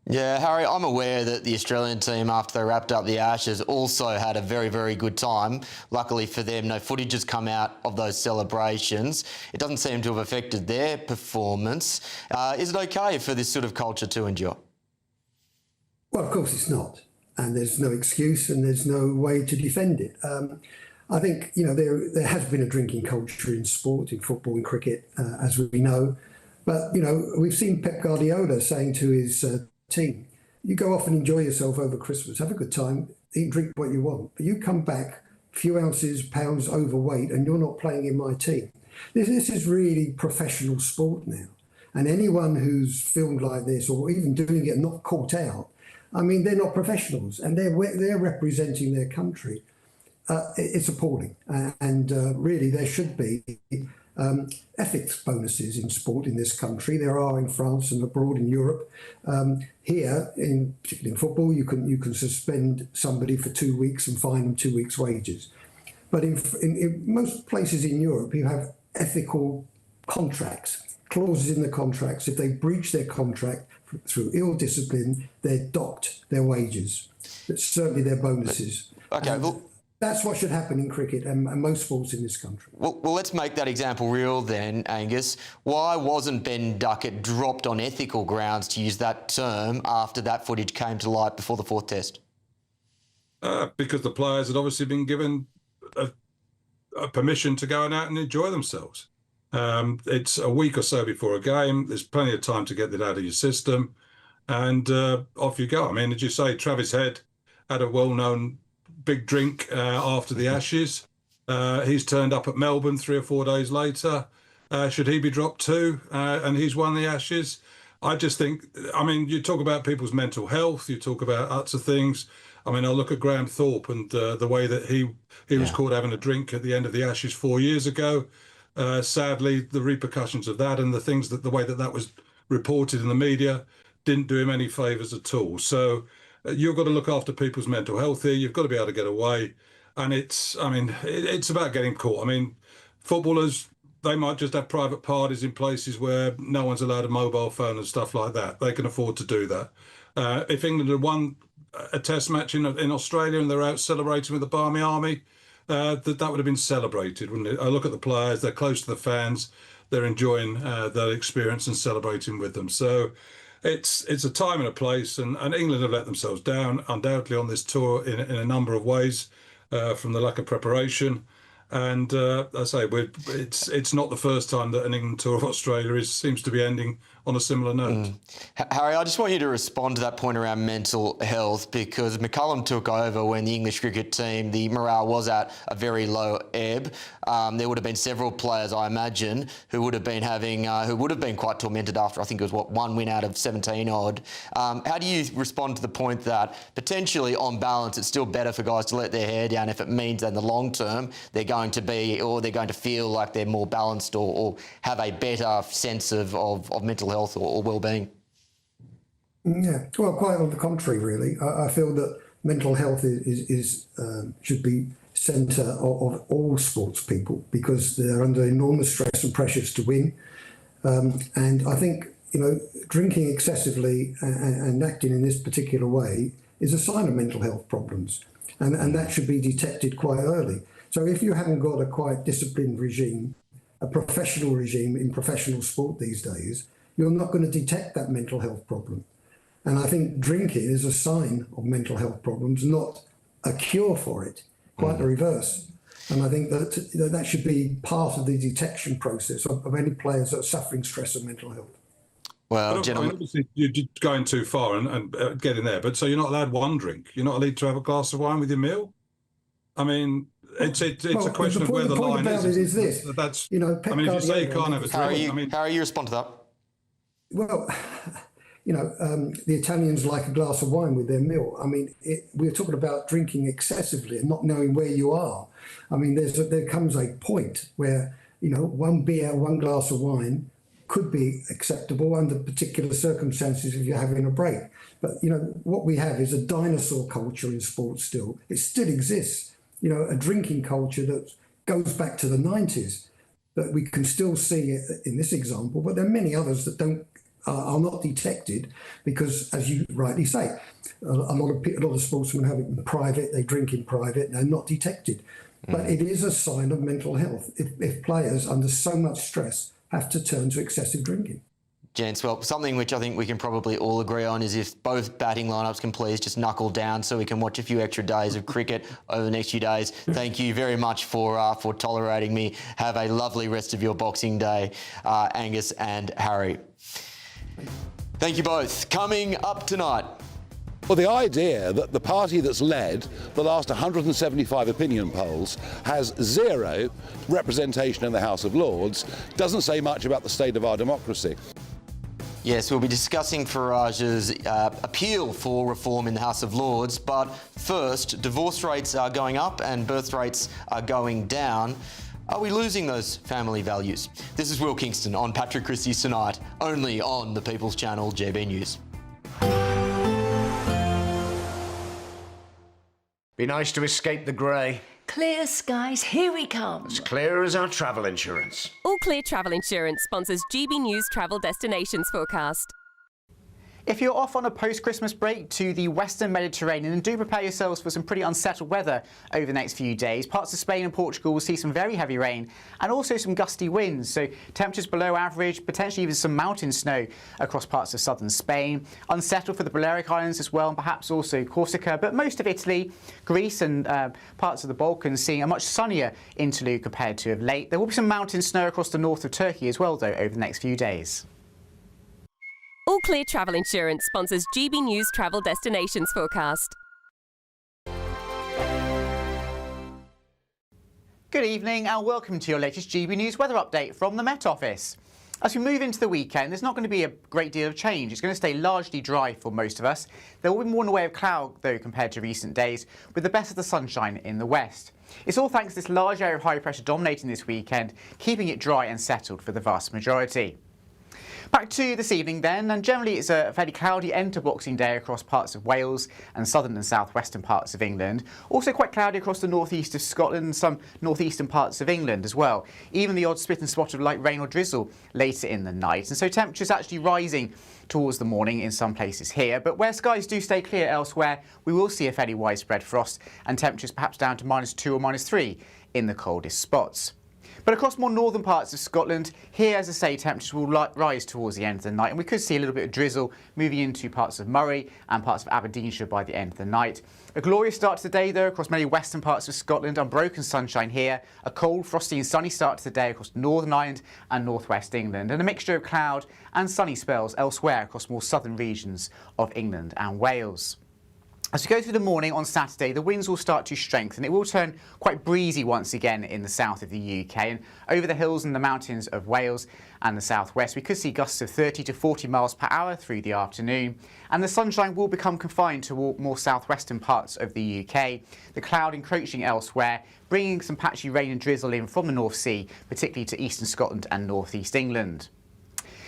Yeah, Harry, I'm aware that the Australian team, after they wrapped up the Ashes, also had a very, very good time. Luckily for them, no footage has come out of those celebrations. It doesn't seem to have affected their performance. Is it okay for this sort of culture to endure? Well, of course it's not. And there's no excuse and there's no way to defend it. I think, there has been a drinking culture in sport, in football, in cricket, as we know. But, we've seen Pep Guardiola saying to his team, you go off and enjoy yourself over Christmas, have a good time, eat and drink what you want. But you come back a few pounds overweight and you're not playing in my team. This is really professional sport now. And anyone who's filmed like this or even doing it and not caught out, I mean, they're not professionals and they're representing their country. It's appalling. And really, there should be ethics bonuses in sport in this country. There are in France and abroad in Europe. Here, particularly in football, you can suspend somebody for 2 weeks and fine them 2 weeks' wages. But in most places in Europe, you have ethical contracts, clauses in the contracts. If they breach their contract through ill discipline, they're docked their wages. But certainly their bonuses. Okay, well, that's what should happen in cricket and most sports in this country. Well, let's make that example real then, Angus. Why wasn't Ben Duckett dropped on ethical grounds, to use that term, after that footage came to light before the fourth test? Because the players had obviously been given a permission to go out and enjoy themselves. It's a week or so before a game. There's plenty of time to get that out of your system. And off you go. I mean, as you say, Travis Head had a well-known big drink after the Ashes. He's turned up at Melbourne 3 or 4 days later. Should he be dropped too? And he's won the Ashes. I just think, I mean, you talk about people's mental health, you talk about lots of things. I mean, I look at Graham Thorpe and the way that he was caught having a drink at the end of the Ashes 4 years ago. Sadly, the repercussions of that and the way that was reported in the media didn't do him any favours at all. So you've got to look after people's mental health here. You've got to be able to get away. And it's about getting caught. I mean, footballers, they might just have private parties in places where no one's allowed a mobile phone and stuff like that. They can afford to do that. If England had won a test match in Australia and they're out celebrating with the Barmy Army, that would have been celebrated, wouldn't it? I look at the players, they're close to the fans, they're enjoying that experience and celebrating with them. So it's a time and a place, and England have let themselves down, undoubtedly, on this tour in a number of ways, from the lack of preparation. And I say, it's not the first time that an England tour of Australia seems to be ending on a similar note. Harry, I just want you to respond to that point around mental health, because McCullum took over when the English cricket team, the morale was at a very low ebb. There would have been several players, I imagine, who would have been quite tormented after, I think it was, one win out of 17 odd. How do you respond to the point that potentially, on balance, it's still better for guys to let their hair down if it means that in the long term they're going to feel like they're more balanced or have a better sense of mental health or well-being? Yeah, well, quite on the contrary, really. I feel that mental health should be centre of all sports people, because they're under enormous stress and pressures to win. And I think, drinking excessively and acting in this particular way is a sign of mental health problems. And that should be detected quite early. So if you haven't got a quite disciplined regime, a professional regime in professional sport these days, you're not going to detect that mental health problem. And I think drinking is a sign of mental health problems, not a cure for it, quite the reverse. And I think that should be part of the detection process of any players that are suffering stress and mental health. Well, gentlemen, obviously you're going too far and getting there. But so you're not allowed one drink. You're not allowed to have a glass of wine with your meal. I mean, it's a question of where the line is. The point about it is this. That's, Pep I mean, if you say you can't have a drink, Harry, you respond to that. Well, the Italians like a glass of wine with their meal. I mean, we're talking about drinking excessively and not knowing where you are. I mean, there comes a point where, one beer, one glass of wine could be acceptable under particular circumstances if you're having a break. But, what we have is a dinosaur culture in sports still. It still exists. A drinking culture that goes back to the 90s that we can still see in this example, but there are many others that don't are not detected because, as you rightly say, a lot of sportsmen have it in private, they drink in private, and they're not detected. But it is a sign of mental health if players under so much stress have to turn to excessive drinking. Gents, well, something which I think we can probably all agree on is if both batting lineups can please just knuckle down so we can watch a few extra days of cricket over the next few days. Thank you very much for tolerating me. Have a lovely rest of your Boxing Day, Angus and Harry. Thank you both. Coming up tonight. Well, the idea that the party that's led the last 175 opinion polls has zero representation in the House of Lords doesn't say much about the state of our democracy. Yes, we'll be discussing Farage's appeal for reform in the House of Lords, but first, divorce rates are going up and birth rates are going down. Are we losing those family values? This is Will Kingston on Patrick Christys Tonight, only on the People's Channel, GB News. Be nice to escape the grey. Clear skies, here we come. As clear as our travel insurance. All Clear Travel Insurance sponsors GB News Travel Destinations Forecast. If you're off on a post-Christmas break to the Western Mediterranean, then do prepare yourselves for some pretty unsettled weather over the next few days. Parts of Spain and Portugal will see some very heavy rain and also some gusty winds, so temperatures below average, potentially even some mountain snow across parts of southern Spain. Unsettled for the Balearic Islands as well, and perhaps also Corsica, but most of Italy, Greece and parts of the Balkans seeing a much sunnier interlude compared to of late. There will be some mountain snow across the north of Turkey as well, though, over the next few days. All Clear Travel Insurance sponsors GB News Travel Destinations Forecast. Good evening and welcome to your latest GB News weather update from the Met Office. As we move into the weekend, there's not going to be a great deal of change. It's going to stay largely dry for most of us. There will be more in the way of cloud, though, compared to recent days, with the best of the sunshine in the west. It's all thanks to this large area of high pressure dominating this weekend, keeping it dry and settled for the vast majority. Back to this evening then, and generally it's a fairly cloudy end to Boxing Day across parts of Wales and southern and southwestern parts of England. Also quite cloudy across the northeast of Scotland and some northeastern parts of England as well. Even the odd spit and spot of light rain or drizzle later in the night. And so temperatures actually rising towards the morning in some places here, but where skies do stay clear elsewhere, we will see a fairly widespread frost and temperatures perhaps down to -2 or -3 in the coldest spots. But across more northern parts of Scotland, here, as I say, temperatures will rise towards the end of the night, and we could see a little bit of drizzle moving into parts of Moray and parts of Aberdeenshire by the end of the night. A glorious start to the day, though, across many western parts of Scotland. Unbroken sunshine here. A cold, frosty and sunny start to the day across Northern Ireland and northwest England, and a mixture of cloud and sunny spells elsewhere across more southern regions of England and Wales. As we go through the morning on Saturday, the winds will start to strengthen. It will turn quite breezy once again in the south of the UK, and over the hills and the mountains of Wales and the southwest, we could see gusts of 30 to 40 miles per hour through the afternoon, and the sunshine will become confined to more southwestern parts of the UK, the cloud encroaching elsewhere, bringing some patchy rain and drizzle in from the North Sea, particularly to eastern Scotland and northeast England.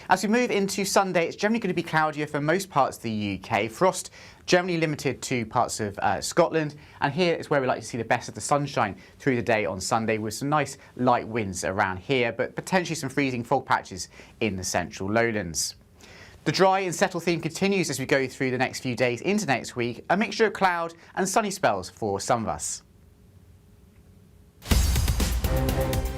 As we move into Sunday, it's generally going to be cloudier for most parts of the UK. Frost generally limited to parts of Scotland, and here is where we like to see the best of the sunshine through the day on Sunday, with some nice light winds around here, but potentially some freezing fog patches in the central lowlands. The dry and settle theme continues as we go through the next few days into next week, a mixture of cloud and sunny spells for some of us.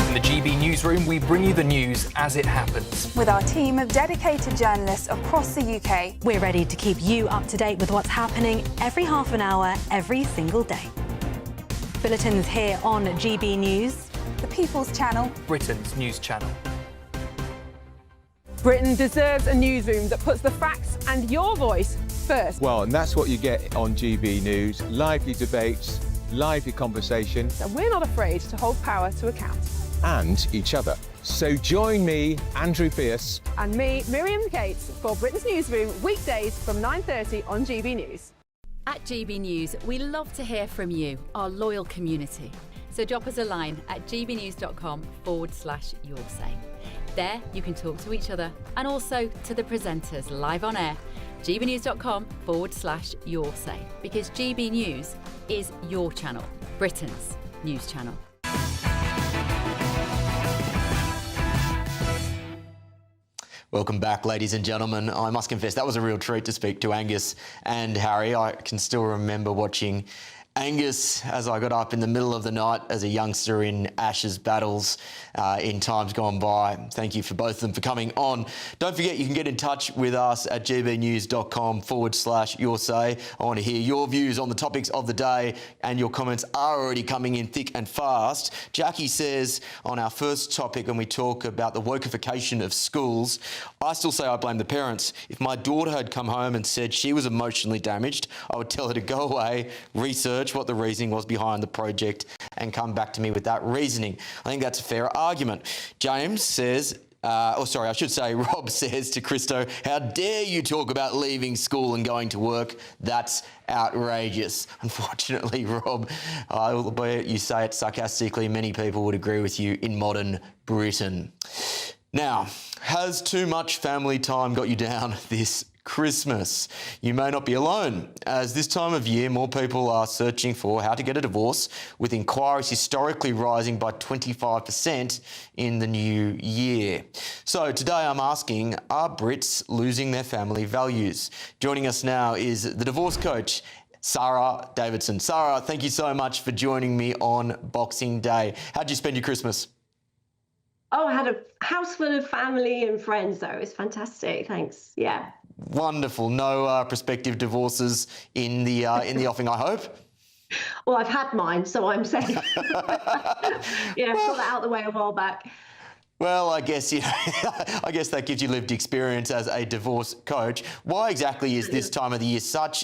In the GB Newsroom, we bring you the news as it happens. With our team of dedicated journalists across the UK, we're ready to keep you up to date with what's happening every half an hour, every single day. Bulletins here on GB News, the People's Channel, Britain's news channel. Britain deserves a newsroom that puts the facts and your voice first. Well, and that's what you get on GB News. Lively debates, lively conversation. And we're not afraid to hold power to account. And each other. So join me, Andrew Pierce. And me, Miriam Gates, for Britain's Newsroom, weekdays from 9:30 on GB News. At GB News, we love to hear from you, our loyal community. So drop us a line at gbnews.com/yoursay. There you can talk to each other and also to the presenters live on air. gbnews.com/yoursay, because GB News is your channel, Britain's news channel. Welcome back, ladies and gentlemen. I must confess, that was a real treat to speak to Angus and Harry. I can still remember watching Angus as I got up in the middle of the night as a youngster in Ashes battles in times gone by. Thank you for both of them for coming on. Don't forget you can get in touch with us at gbnews.com/your say. I want to hear your views on the topics of the day, and your comments are already coming in thick and fast. Jackie says on our first topic, when we talk about the wokeification of schools, I still say I blame the parents. If my daughter had come home and said she was emotionally damaged, I would tell her to go away, research what the reasoning was behind the project and come back to me with that reasoning. I think that's a fair argument. James says, Rob says to Christo, how dare you talk about leaving school and going to work? That's outrageous. Unfortunately, Rob, albeit you say it sarcastically, many people would agree with you in modern Britain. Now, has too much family time got you down this Christmas? You may not be alone, as this time of year more people are searching for how to get a divorce, with inquiries historically rising by 25% in the new year. So today I'm asking, are Brits losing their family values? Joining us now is the divorce coach, Sarah Davidson. Sarah, thank you so much for joining me on Boxing Day. How'd you spend your Christmas? Oh, I had a house full of family and friends, though. It was fantastic. Thanks. Yeah. Wonderful. No prospective divorces in the offing, I hope. Well, I've had mine, so I'm safe. Yeah, got that out of the way a while back. Well, I guess I guess that gives you lived experience as a divorce coach. Why exactly is this time of the year such?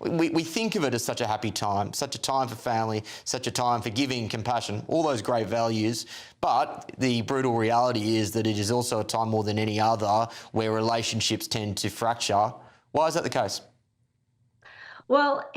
We think of it as such a happy time, such a time for family, such a time for giving, compassion, all those great values. But the brutal reality is that it is also a time more than any other where relationships tend to fracture. Why is that the case? Well,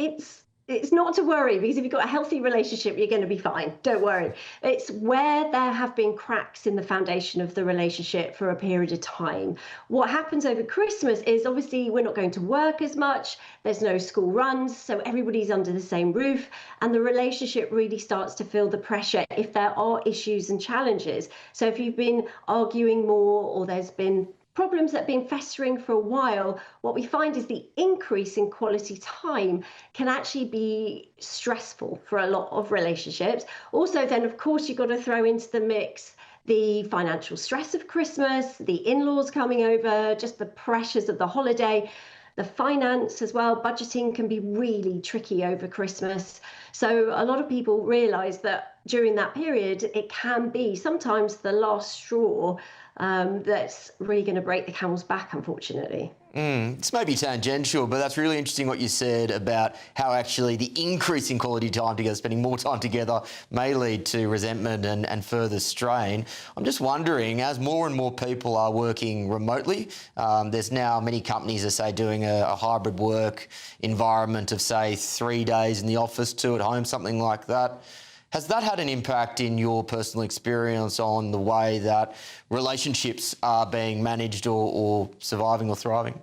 it's not to worry, because if you've got a healthy relationship, you're going to be fine. Don't worry. It's where there have been cracks in the foundation of the relationship for a period of time. What happens over Christmas is obviously we're not going to work as much. There's no school runs, so everybody's under the same roof, and the relationship really starts to feel the pressure if there are issues and challenges. So if you've been arguing more, or there's been problems that have been festering for a while, what we find is the increase in quality time can actually be stressful for a lot of relationships. Also, then, of course, you've got to throw into the mix the financial stress of Christmas, the in-laws coming over, just the pressures of the holiday, the finance as well. Budgeting can be really tricky over Christmas. So a lot of people realise that during that period, it can be sometimes the last straw that's really going to break the camel's back, unfortunately. This may be tangential, but that's really interesting what you said about how actually the increase in quality time together, spending more time together, may lead to resentment and further strain. I'm just wondering, as more and more people are working remotely, there's now many companies that say doing a hybrid work environment of, say, 3 days in the office, 2 at home, something like that. Has that had an impact in your personal experience on the way that relationships are being managed or surviving or thriving?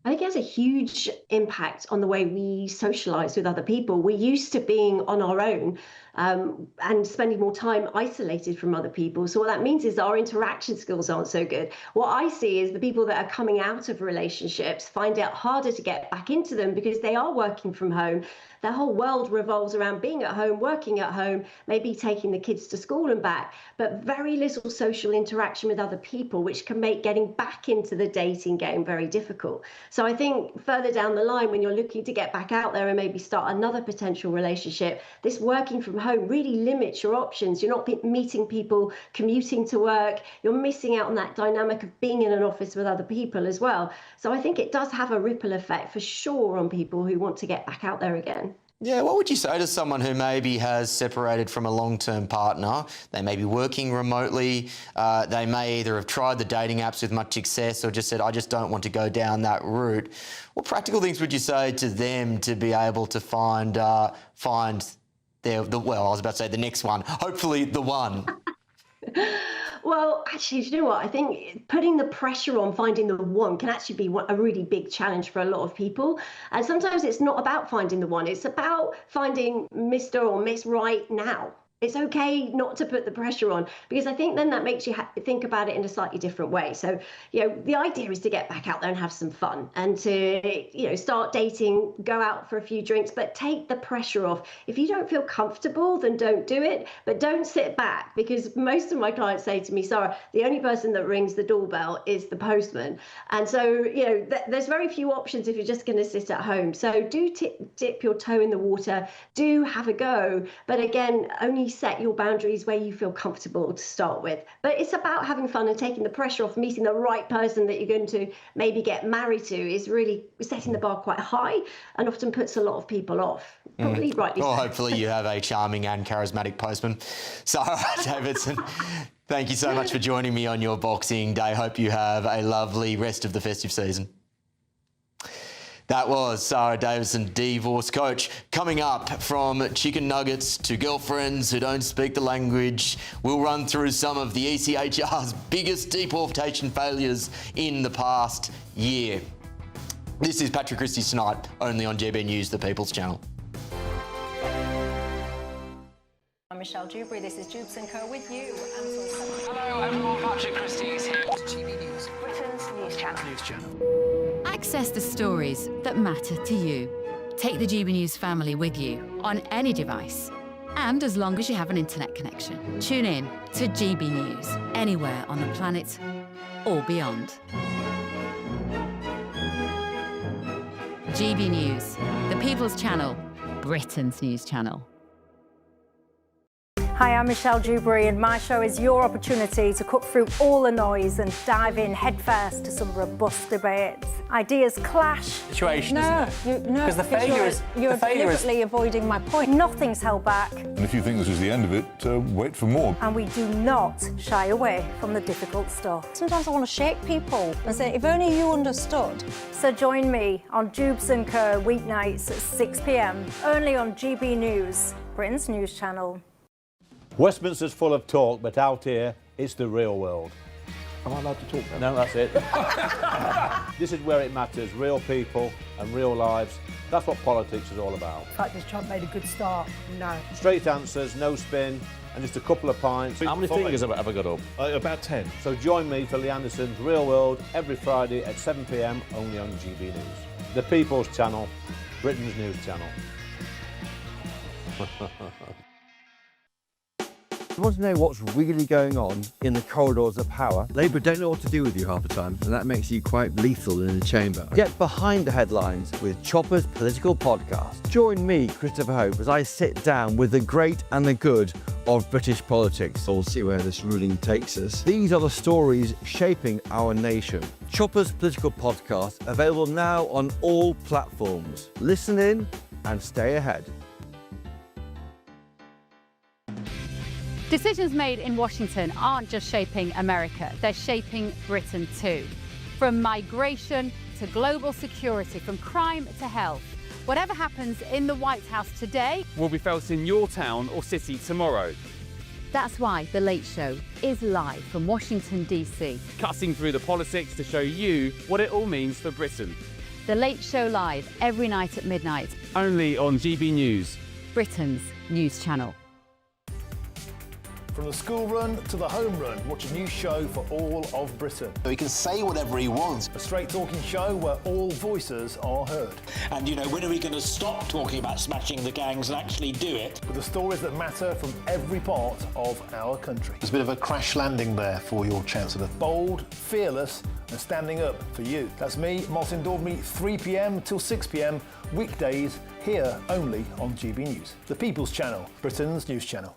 I think it has a huge impact on the way we socialise with other people. We're used to being on our own and spending more time isolated from other people. So what that means is our interaction skills aren't so good. What I see is the people that are coming out of relationships find it harder to get back into them because they are working from home. Their whole world revolves around being at home, working at home, maybe taking the kids to school and back, but very little social interaction with other people, which can make getting back into the dating game very difficult. So I think further down the line, when you're looking to get back out there and maybe start another potential relationship, this working from home really limits your options. You're not meeting people, commuting to work. You're missing out on that dynamic of being in an office with other people as well. So I think it does have a ripple effect for sure on people who want to get back out there again. Yeah, what would you say to someone who maybe has separated from a long-term partner? They may be working remotely. They may either have tried the dating apps with much success or just said, I just don't want to go down that route. What practical things would you say to them to be able to find I was about to say the next one, hopefully the one? Well, actually, do you know what? I think putting the pressure on finding the one can actually be a really big challenge for a lot of people. And sometimes it's not about finding the one. It's about finding Mr. or Miss Right now. It's okay not to put the pressure on, because I think then that makes you think about it in a slightly different way. So, the idea is to get back out there and have some fun and to, start dating, go out for a few drinks, but take the pressure off. If you don't feel comfortable, then don't do it, but don't sit back, because most of my clients say to me, Sarah, the only person that rings the doorbell is the postman. And so, there's very few options if you're just going to sit at home. So do dip your toe in the water, do have a go, but again, only set your boundaries where you feel comfortable to start with. But it's about having fun and taking the pressure off. Meeting the right person that you're going to maybe get married to is really setting the bar quite high and often puts a lot of people off. Probably rightly so. Well, hopefully you have a charming and charismatic postman. Sarah Davidson, thank you so much for joining me on your Boxing Day. Hope you have a lovely rest of the festive season. That was Sarah Davidson, divorce coach. Coming up, from chicken nuggets to girlfriends who don't speak the language, we'll run through some of the ECHR's biggest deportation failures in the past year. This is Patrick Christys Tonight, only on GBNews, the People's Channel. I'm Michelle Dewberry. This is Jubes & Co with you. Hello everyone, Patrick Christys here. GB News, Britain's news channel. Access the stories that matter to you. Take the GB News family with you on any device. And as long as you have an internet connection, tune in to GB News anywhere on the planet or beyond. GB News, the People's Channel, Britain's news channel. Hi, I'm Michelle Dewberry, and my show is your opportunity to cut through all the noise and dive in headfirst to some robust debates. Ideas clash. Situation, isn't it? Because the failure is... You're deliberately avoiding my point. Nothing's held back. And if you think this is the end of it, wait for more. And we do not shy away from the difficult stuff. Sometimes I want to shake people and say, if only you understood. So join me on Jubes & Co weeknights at 6 p.m, only on GB News, Britain's news channel. Westminster's full of talk, but out here, it's the real world. Am I allowed to talk now? No, that's it. This is where it matters, real people and real lives. That's what politics is all about. In fact, this Trump made a good start. No. Straight answers, no spin, and just a couple of pints. How many fingers have I got up? About 10. So join me for Lee Anderson's Real World every Friday at 7 p.m, only on GB News. The People's Channel, Britain's news channel. You want to know what's really going on in the corridors of power? Labour don't know what to do with you half the time, and that makes you quite lethal in the chamber. Get behind the headlines with Chopper's Political Podcast. Join me, Christopher Hope, as I sit down with the great and the good of British politics. We'll see where this ruling takes us. These are the stories shaping our nation. Chopper's Political Podcast, available now on all platforms. Listen in and stay ahead. Decisions made in Washington aren't just shaping America, they're shaping Britain too. From migration to global security, from crime to health. Whatever happens in the White House today will be felt in your town or city tomorrow. That's why The Late Show is live from Washington, D.C. Cutting through the politics to show you what it all means for Britain. The Late Show live every night at midnight. Only on GB News, Britain's news channel. From the school run to the home run, watch a new show for all of Britain. So he can say whatever he wants. A straight talking show where all voices are heard. And when are we going to stop talking about smashing the gangs and actually do it? With the stories that matter from every part of our country. There's a bit of a crash landing there for your Chancellor. Bold, fearless and standing up for you. That's me, Martin Dawdney, 3 p.m. till 6 p.m, weekdays, here only on GB News. The People's Channel, Britain's news channel.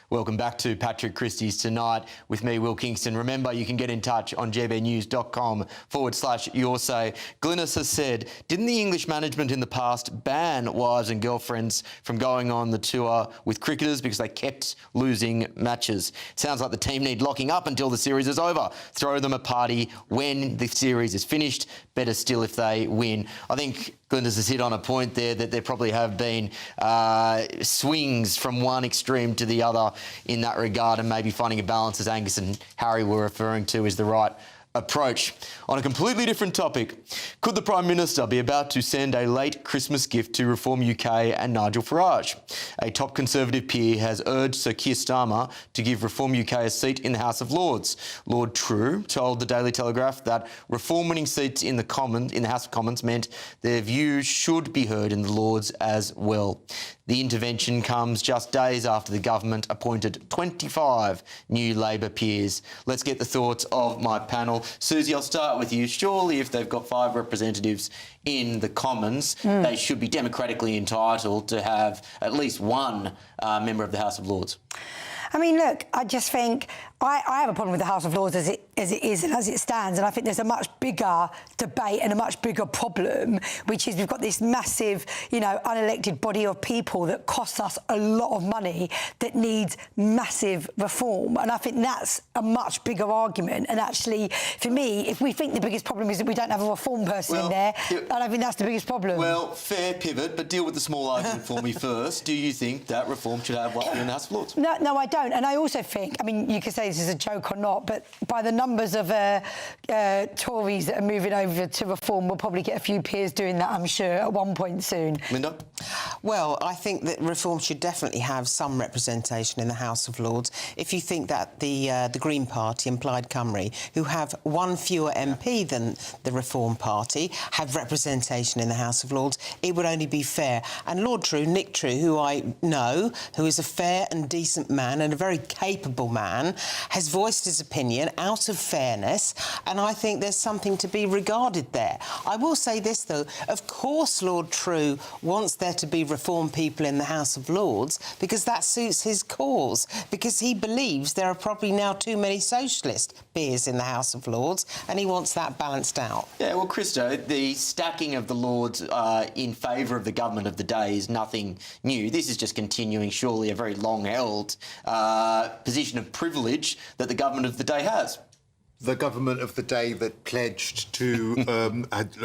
Welcome back to Patrick Christys Tonight with me, Will Kingston. Remember, you can get in touch on gbnews.com/your say. Glynis has said, didn't the English management in the past ban wives and girlfriends from going on the tour with cricketers because they kept losing matches? Sounds like the team need locking up until the series is over. Throw them a party when the series is finished. Better still if they win. I think Glynis has hit on a point there that there probably have been swings from one extreme to the other in that regard, and maybe finding a balance, as Angus and Harry were referring to, is the right approach. On a completely different topic, could the Prime Minister be about to send a late Christmas gift to Reform UK and Nigel Farage? A top Conservative peer has urged Sir Keir Starmer to give Reform UK a seat in the House of Lords. Lord True told the Daily Telegraph that Reform winning seats in the House of Commons meant their views should be heard in the Lords as well. The intervention comes just days after the government appointed 25 new Labor peers. Let's get the thoughts of my panel. Susie, I'll start with you. Surely if they've got 5 representatives in the Commons, they should be democratically entitled to have at least one member of the House of Lords. I mean, look, I just think I have a problem with the House of Lords as it is and as it stands, and I think there's a much bigger debate and a much bigger problem, which is we've got this massive, unelected body of people that costs us a lot of money that needs massive reform, and I think that's a much bigger argument. And actually, for me, if we think the biggest problem is that we don't have a reform person in there, I don't think that's the biggest problem. Well, fair pivot, but deal with the small argument for me first. Do you think that reform should have one in the House of Lords? No, I don't. And I also think, I mean, you could say this is a joke or not, but by the numbers of Tories that are moving over to reform, we'll probably get a few peers doing that, I'm sure, at one point soon. Linda? Well, I think that reform should definitely have some representation in the House of Lords. If you think that the Green Party and Plaid Cymru, who have one fewer MP than the Reform Party, have representation in the House of Lords, it would only be fair. And Lord True, Nick True, who I know, who is a fair and decent man and a very capable man, has voiced his opinion out of fairness, and I think there's something to be regarded there. I will say this, though. Of course Lord True wants there to be reform people in the House of Lords because that suits his cause, because he believes there are probably now too many socialist peers in the House of Lords, and he wants that balanced out. Yeah, well, Christo, the stacking of the Lords in favour of the government of the day is nothing new. This is just continuing, surely, a very long-held position of privilege that the government of the day has. The government of the day that pledged to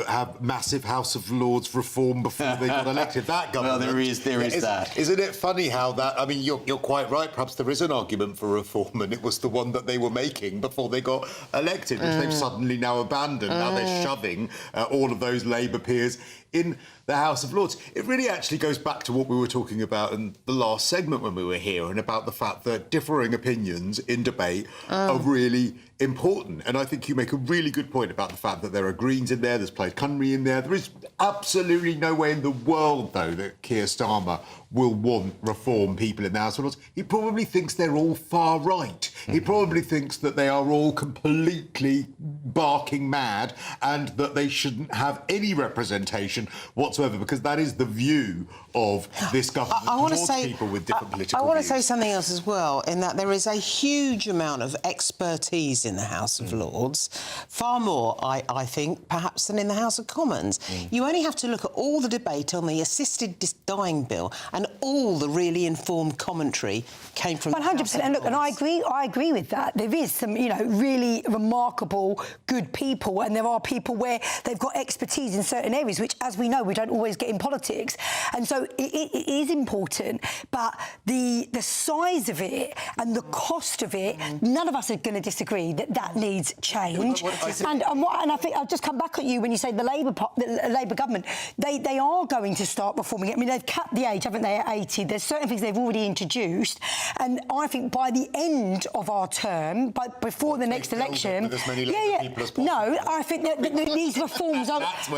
have massive House of Lords reform before they got elected. That government. Well, there is that. Isn't it funny how that? I mean, you're quite right. Perhaps there is an argument for reform, and it was the one that they were making before they got elected, which they've suddenly now abandoned. Now they're shoving all of those Labour peers in the House of Lords. It really actually goes back to what we were talking about in the last segment when we were here, and about the fact that differing opinions in debate are really important. And I think you make a really good point about the fact that there are Greens in there, there's Plaid Cymru in there. There is absolutely no way in the world, though, that Keir Starmer will want reform people in the House of Lords. He probably thinks they're all far right. He probably thinks that they are all completely barking mad and that they shouldn't have any representation whatsoever, because that is the view of this government towards people with different political views. I want to say something else as well, in that there is a huge amount of expertise in the House of Lords, far more, I think, perhaps than in the House of Commons. You only have to look at all the debate on the assisted dying bill, and all the really informed commentary came from 100%. And look, and I agree with that. There is some, really remarkable, good people, and there are people where they've got expertise in certain areas, which, as we know, we don't always get in politics. And so it is important, but the size of it and the cost of it, none of us are going to disagree that needs change. And I think I'll just come back at you when you say the Labour government, they are going to start reforming it. I mean, they've capped the age, haven't they, at 80. There's certain things they've already introduced, and I think by the end of our term, before the next election, no, I think that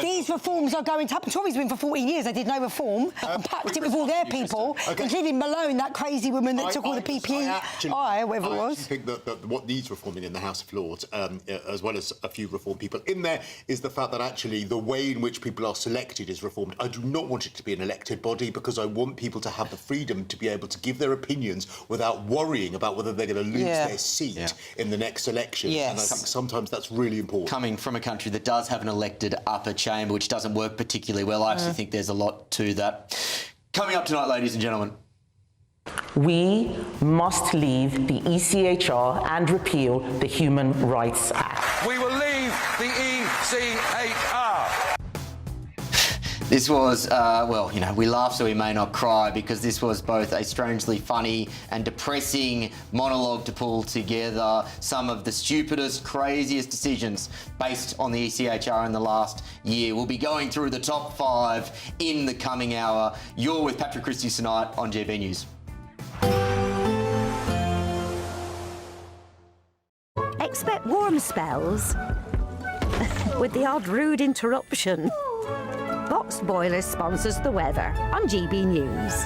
these reforms are going to happen. Tories been for 14 years. They did no reform and packed it with all their people, including Malone, that crazy woman that took all the PPE, whatever it was. I actually think that what needs reforming in the House of Lords, as well as a few reform people in there, is the fact that actually the way in which people are selected is reformed. I do not want it to be an elected body, because I want people to have the freedom to be able to give their opinions without worrying about whether they're going to lose their seat in the next election. And I think sometimes that's really important. Coming from a country that does have an elected upper chamber, which doesn't work particularly well, I actually think there's a lot to that. Coming up tonight, ladies and gentlemen. We must leave the ECHR and repeal the Human Rights Act. We will leave the ECHR. This was, well, you know, we laugh so we may not cry, because this was both a strangely funny and depressing monologue to pull together some of the stupidest, craziest decisions based on the ECHR in the last year. We'll be going through the top 5 in the coming hour. You're with Patrick Christys tonight on GB News. Expect warm spells with the odd rude interruption. Box Boilers sponsors the weather on GB News.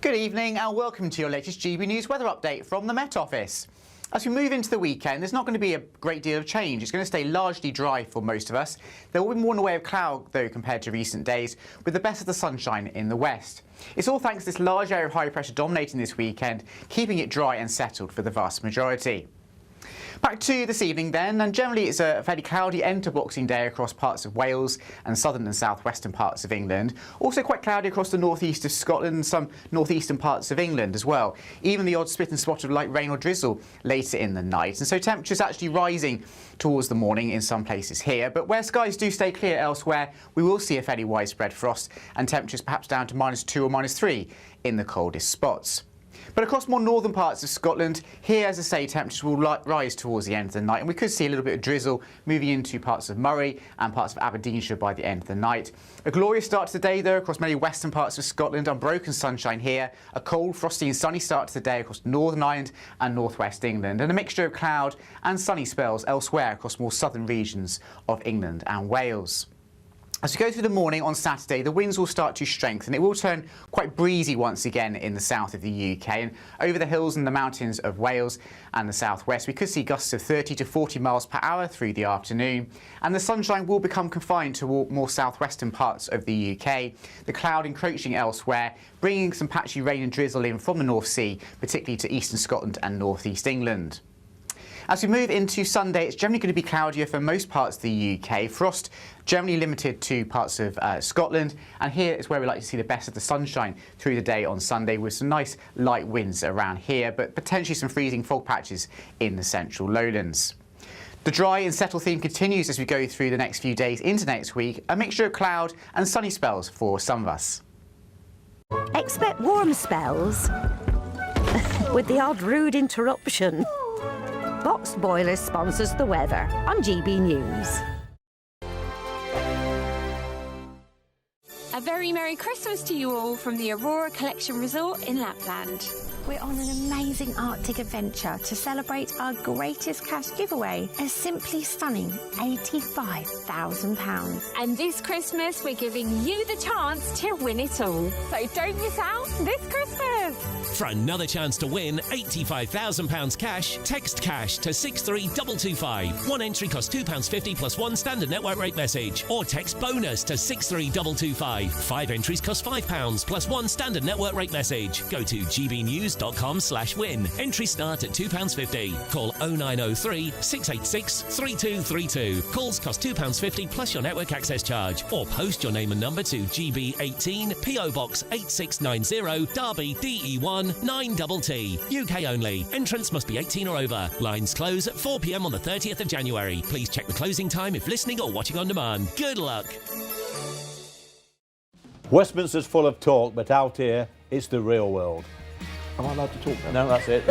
Good evening and welcome to your latest GB News weather update from the Met Office. As we move into the weekend, there's not going to be a great deal of change. It's going to stay largely dry for most of us. There will be more in the way of cloud, though, compared to recent days, with the best of the sunshine in the west. It's all thanks to this large area of high pressure dominating this weekend, keeping it dry and settled for the vast majority. Back to this evening then, and generally it's a fairly cloudy end to Boxing Day across parts of Wales and southern and southwestern parts of England. Also quite cloudy across the northeast of Scotland and some northeastern parts of England as well. Even the odd spit and spot of light rain or drizzle later in the night. And so temperatures actually rising towards the morning in some places here, but where skies do stay clear elsewhere, we will see a fairly widespread frost and temperatures perhaps down to -2 or -3 in the coldest spots. But across more northern parts of Scotland, here, as I say, temperatures will rise towards the end of the night, and we could see a little bit of drizzle moving into parts of Moray and parts of Aberdeenshire by the end of the night. A glorious start to the day, though, across many western parts of Scotland. Unbroken sunshine here. A cold, frosty and sunny start to the day across Northern Ireland and northwest England, and a mixture of cloud and sunny spells elsewhere across more southern regions of England and Wales. As we go through the morning on Saturday, the winds will start to strengthen. It will turn quite breezy once again in the south of the UK, and over the hills and the mountains of Wales and the southwest we could see gusts of 30 to 40 miles per hour through the afternoon, and the sunshine will become confined to more southwestern parts of the UK, the cloud encroaching elsewhere, bringing some patchy rain and drizzle in from the North Sea, particularly to eastern Scotland and northeast England. As we move into Sunday, it's generally going to be cloudier for most parts of the UK. Frost generally limited to parts of Scotland, and here is where we like to see the best of the sunshine through the day on Sunday, with some nice light winds around here, but potentially some freezing fog patches in the central lowlands. The dry and settle theme continues as we go through the next few days into next week, a mixture of cloud and sunny spells for some of us. Expect warm spells with the odd rude interruption. Box Boilers sponsors the weather on GB News. A very Merry Christmas to you all from the Aurora Collection Resort in Lapland. We're on an amazing Arctic adventure to celebrate our greatest cash giveaway, a simply stunning £85,000. And this Christmas, we're giving you the chance to win it all. So don't miss out this Christmas. For another chance to win £85,000 cash, text cash to 63225. One entry costs £2.50 plus one standard network rate message, or text bonus to 63225. 5 entries cost £5 plus one standard network rate message. Go to gbnews.com/win. Entries start at £2.50. Call 0903 686 3232. Calls cost £2.50 plus your network access charge, or post your name and number to GB18 PO Box 8690 Derby DE1 9TT. UK only. Entrance must be 18 or over. Lines close at 4 p.m. on the 30th of January. Please check the closing time if listening or watching on demand. Good luck. Westminster's full of talk, but out here, it's the real world. Am I allowed to talk now? No, that's it.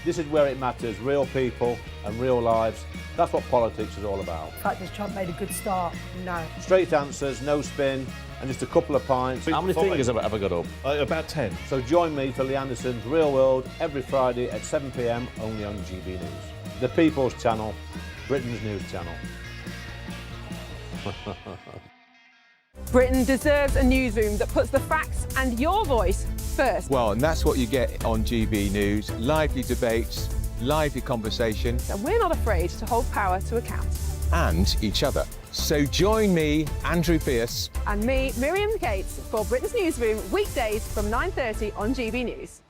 This is where it matters. Real people and real lives. That's what politics is all about. In fact, this Trump made a good start. No. Straight answers, no spin, and just a couple of pints. How many fingers have I got up? About 10. So join me for Lee Anderson's Real World every Friday at 7 p.m. only on GB News. The People's Channel, Britain's news channel. Britain deserves a newsroom that puts the facts and your voice first. Well, and that's what you get on GB News. Lively debates, lively conversation. And we're not afraid to hold power to account. And each other. So join me, Andrew Pierce. And me, Miriam Cates, for Britain's Newsroom, weekdays from 9:30 on GB News.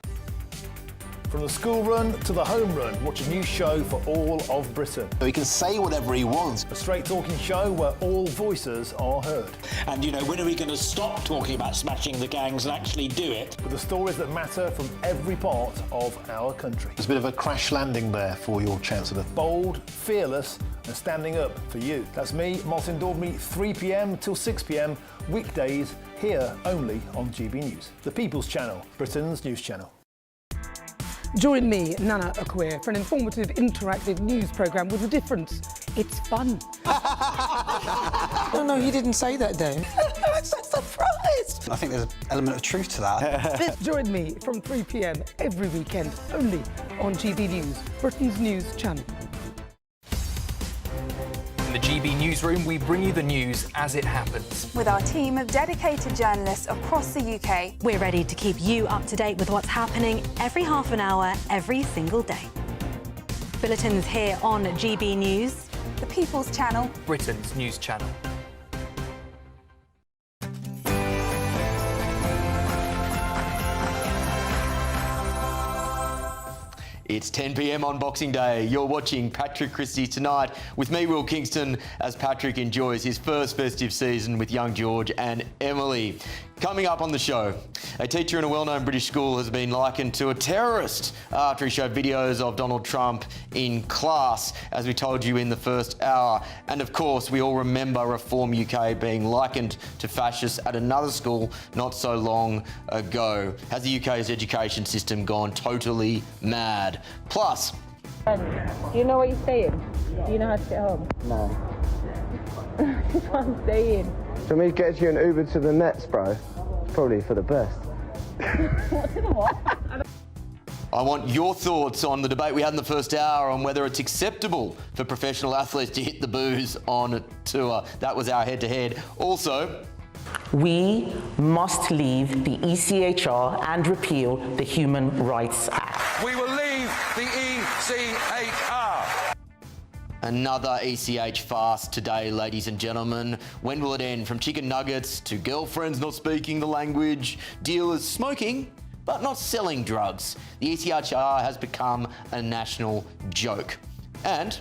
From the school run to the home run, watch a new show for all of Britain. So he can say whatever he wants. A straight-talking show where all voices are heard. And, you know, when are we going to stop talking about smashing the gangs and actually do it? With the stories that matter from every part of our country. There's a bit of a crash landing there for your Chancellor. Bold, fearless and standing up for you. That's me, Martin Daubney, 3 p.m. till 6 p.m. weekdays here only on GB News. The People's Channel, Britain's news channel. Join me, Nana Okoye, for an informative, interactive news programme with a difference. It's fun. No, he didn't say that, though. I'm so surprised. I think there's an element of truth to that. Join me from 3 p.m. every weekend, only on GB News, Britain's news channel. In the GB Newsroom, we bring you the news as it happens. With our team of dedicated journalists across the UK, we're ready to keep you up to date with what's happening every half an hour, every single day. Bulletins here on GB News. The People's Channel, Britain's news channel. It's 10 p.m. on Boxing Day. You're watching Patrick Christys Tonight with me, Will Kingston, as Patrick enjoys his first festive season with young George and Emily. Coming up on the show, a teacher in a well-known British school has been likened to a terrorist after he showed videos of Donald Trump in class, as we told you in the first hour. And of course, we all remember Reform UK being likened to fascists at another school not so long ago. Has the UK's education system gone totally mad? Plus, do you know what you're saying? Do you know how to get home? No. That's what I'm saying. For me, get you an Uber to the Nets, bro. Probably for the best. What to the what? I want your thoughts on the debate we had in the first hour on whether it's acceptable for professional athletes to hit the booze on a tour. That was our head-to-head. Also, we must leave the ECHR and repeal the Human Rights Act. We will leave the ECHR. Another ECH fast today, ladies and gentlemen. When will it end? From chicken nuggets to girlfriends not speaking the language, dealers smoking but not selling drugs. The ECHR has become a national joke. And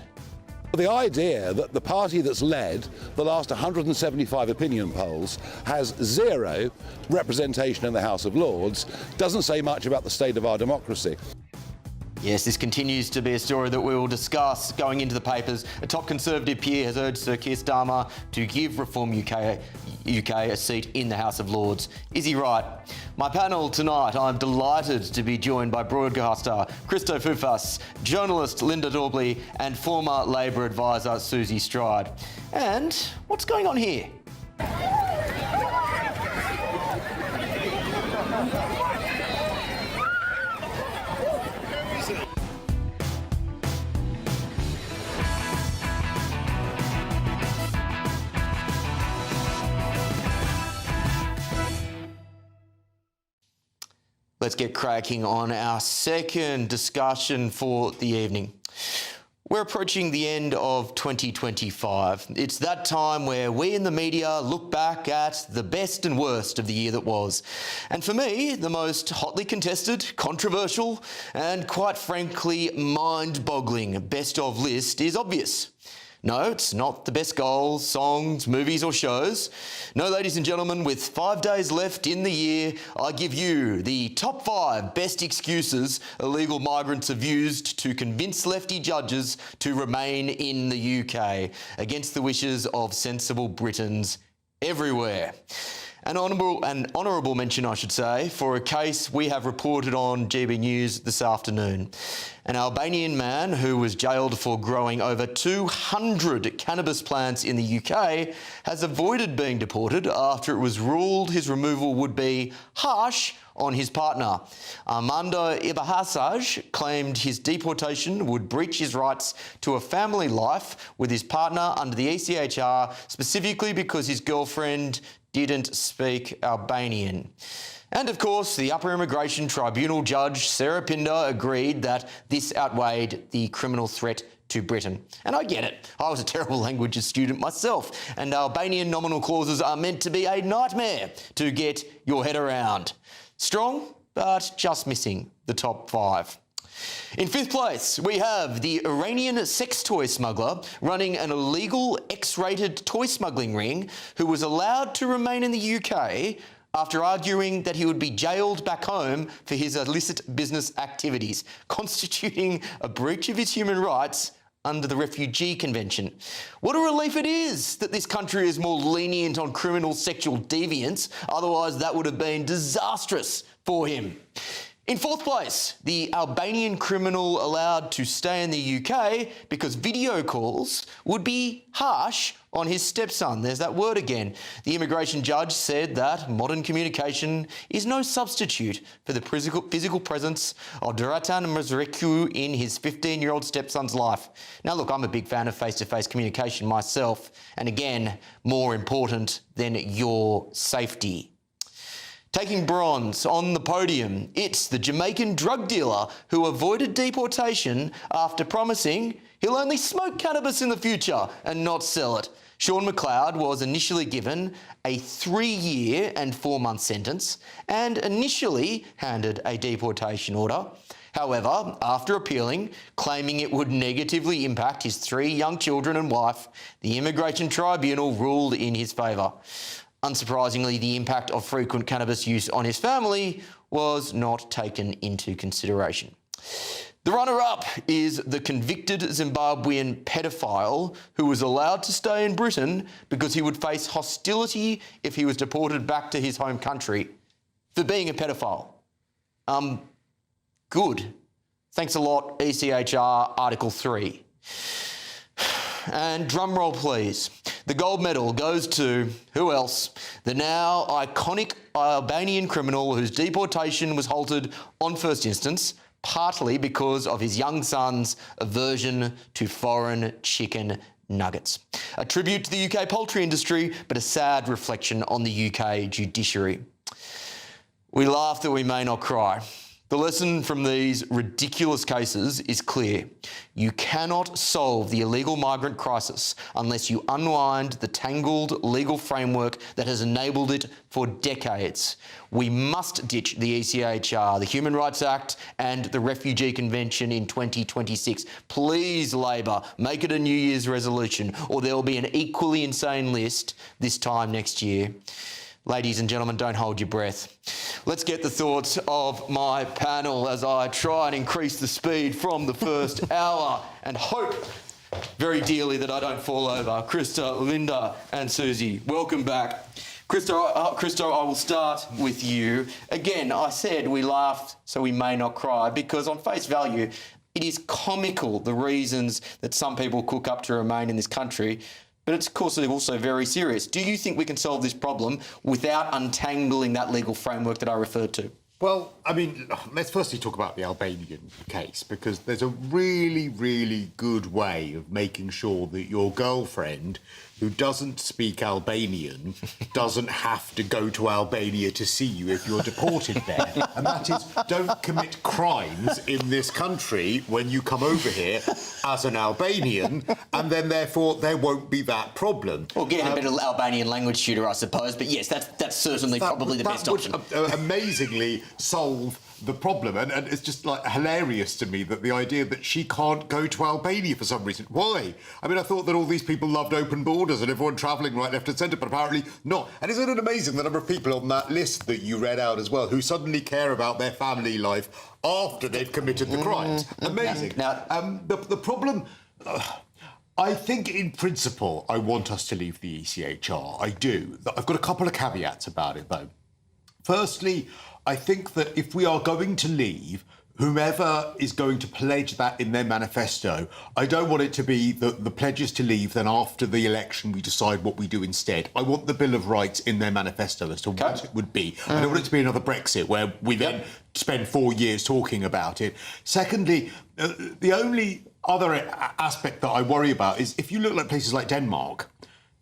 the idea that the party that's led the last 175 opinion polls has zero representation in the House of Lords doesn't say much about the state of our democracy. Yes, this continues to be a story that we will discuss going into the papers. A top Conservative peer has urged Sir Keir Starmer to give Reform UK a seat in the House of Lords. Is he right? My panel tonight, I'm delighted to be joined by broadcaster Christo Fufas, journalist Linda Daubney and former Labor advisor Susie Stride. And what's going on here? Let's get cracking on our second discussion for the evening. We're approaching the end of 2025. It's that time where we in the media look back at the best and worst of the year that was. And for me, the most hotly contested, controversial, and quite frankly, mind-boggling best of list is obvious. No, it's not the best goals, songs, movies or shows. No, ladies and gentlemen, with 5 days left in the year, I give you the top 5 best excuses illegal migrants have used to convince lefty judges to remain in the UK against the wishes of sensible Britons everywhere. An honourable mention, I should say, for a case we have reported on GB News this afternoon. An Albanian man who was jailed for growing over 200 cannabis plants in the UK has avoided being deported after it was ruled his removal would be harsh on his partner. Armando Ibarhasaj claimed his deportation would breach his rights to a family life with his partner under the ECHR, specifically because his girlfriend didn't speak Albanian. And of course, the Upper Immigration Tribunal judge, Sarah Pinder, agreed that this outweighed the criminal threat to Britain. And I get it. I was a terrible languages student myself, and Albanian nominal clauses are meant to be a nightmare to get your head around. Strong, but just missing the top 5. In fifth place, we have the Iranian sex toy smuggler running an illegal X-rated toy smuggling ring who was allowed to remain in the UK after arguing that he would be jailed back home for his illicit business activities, constituting a breach of his human rights under the Refugee Convention. What a relief it is that this country is more lenient on criminal sexual deviance, otherwise that would have been disastrous for him. In fourth place, the Albanian criminal allowed to stay in the UK because video calls would be harsh on his stepson. There's that word again. The immigration judge said that modern communication is no substitute for the physical presence of Duratan Mazreku in his 15-year-old stepson's life. Now, look, I'm a big fan of face-to-face communication myself, and again, more important than your safety. Taking bronze on the podium, it's the Jamaican drug dealer who avoided deportation after promising he'll only smoke cannabis in the future and not sell it. Sean McLeod was initially given a 3-year and 4-month sentence and initially handed a deportation order. However, after appealing, claiming it would negatively impact his 3 young children and wife, the Immigration Tribunal ruled in his favour. Unsurprisingly, the impact of frequent cannabis use on his family was not taken into consideration. The runner-up is the convicted Zimbabwean pedophile who was allowed to stay in Britain because he would face hostility if he was deported back to his home country for being a pedophile. Good. Thanks a lot, ECHR Article 3. And drum roll, please. The gold medal goes to, who else? The now iconic Albanian criminal whose deportation was halted on first instance, partly because of his young son's aversion to foreign chicken nuggets. A tribute to the UK poultry industry, but a sad reflection on the UK judiciary. We laugh that we may not cry. The lesson from these ridiculous cases is clear. You cannot solve the illegal migrant crisis unless you unwind the tangled legal framework that has enabled it for decades. We must ditch the ECHR, the Human Rights Act and the Refugee Convention in 2026. Please, Labor, make it a New Year's resolution or there will be an equally insane list this time next year. Ladies and gentlemen, don't hold your breath. Let's get the thoughts of my panel as I try and increase the speed from the first hour and hope very dearly that I don't fall over. Krista, Linda and Susie, welcome back. Krista, I will start with you. Again, I said we laughed so we may not cry because on face value, it is comical the reasons that some people cook up to remain in this country. But it's, of course, also very serious. Do you think we can solve this problem without untangling that legal framework that I referred to? Well, I mean, let's firstly talk about the Albanian case, because there's a really, really good way of making sure that your girlfriend, who doesn't speak Albanian, doesn't have to go to Albania to see you if you're deported there. And that is, don't commit crimes in this country when you come over here as an Albanian, and then, therefore, there won't be that problem. Well, get a better Albanian language tutor, I suppose, but yes, that's certainly probably the best option. Amazingly solve the problem, and it's just like hilarious to me that the idea that she can't go to Albania for some reason. Why? I mean, I thought that all these people loved open borders and everyone travelling right, left and centre, but apparently not. And isn't it amazing the number of people on that list that you read out as well who suddenly care about their family life after they've committed the crimes? Amazing. Now, the problem... I think, in principle, I want us to leave the ECHR. I do. I've got a couple of caveats about it, though. Firstly, I think that if we are going to leave, whomever is going to pledge that in their manifesto, I don't want it to be the pledge is to leave, then after the election we decide what we do instead. I want the Bill of Rights in their manifesto as to what it would be. I don't want it to be another Brexit where we then spend 4 years talking about it. Secondly, the only other aspect that I worry about is if you look at places like Denmark,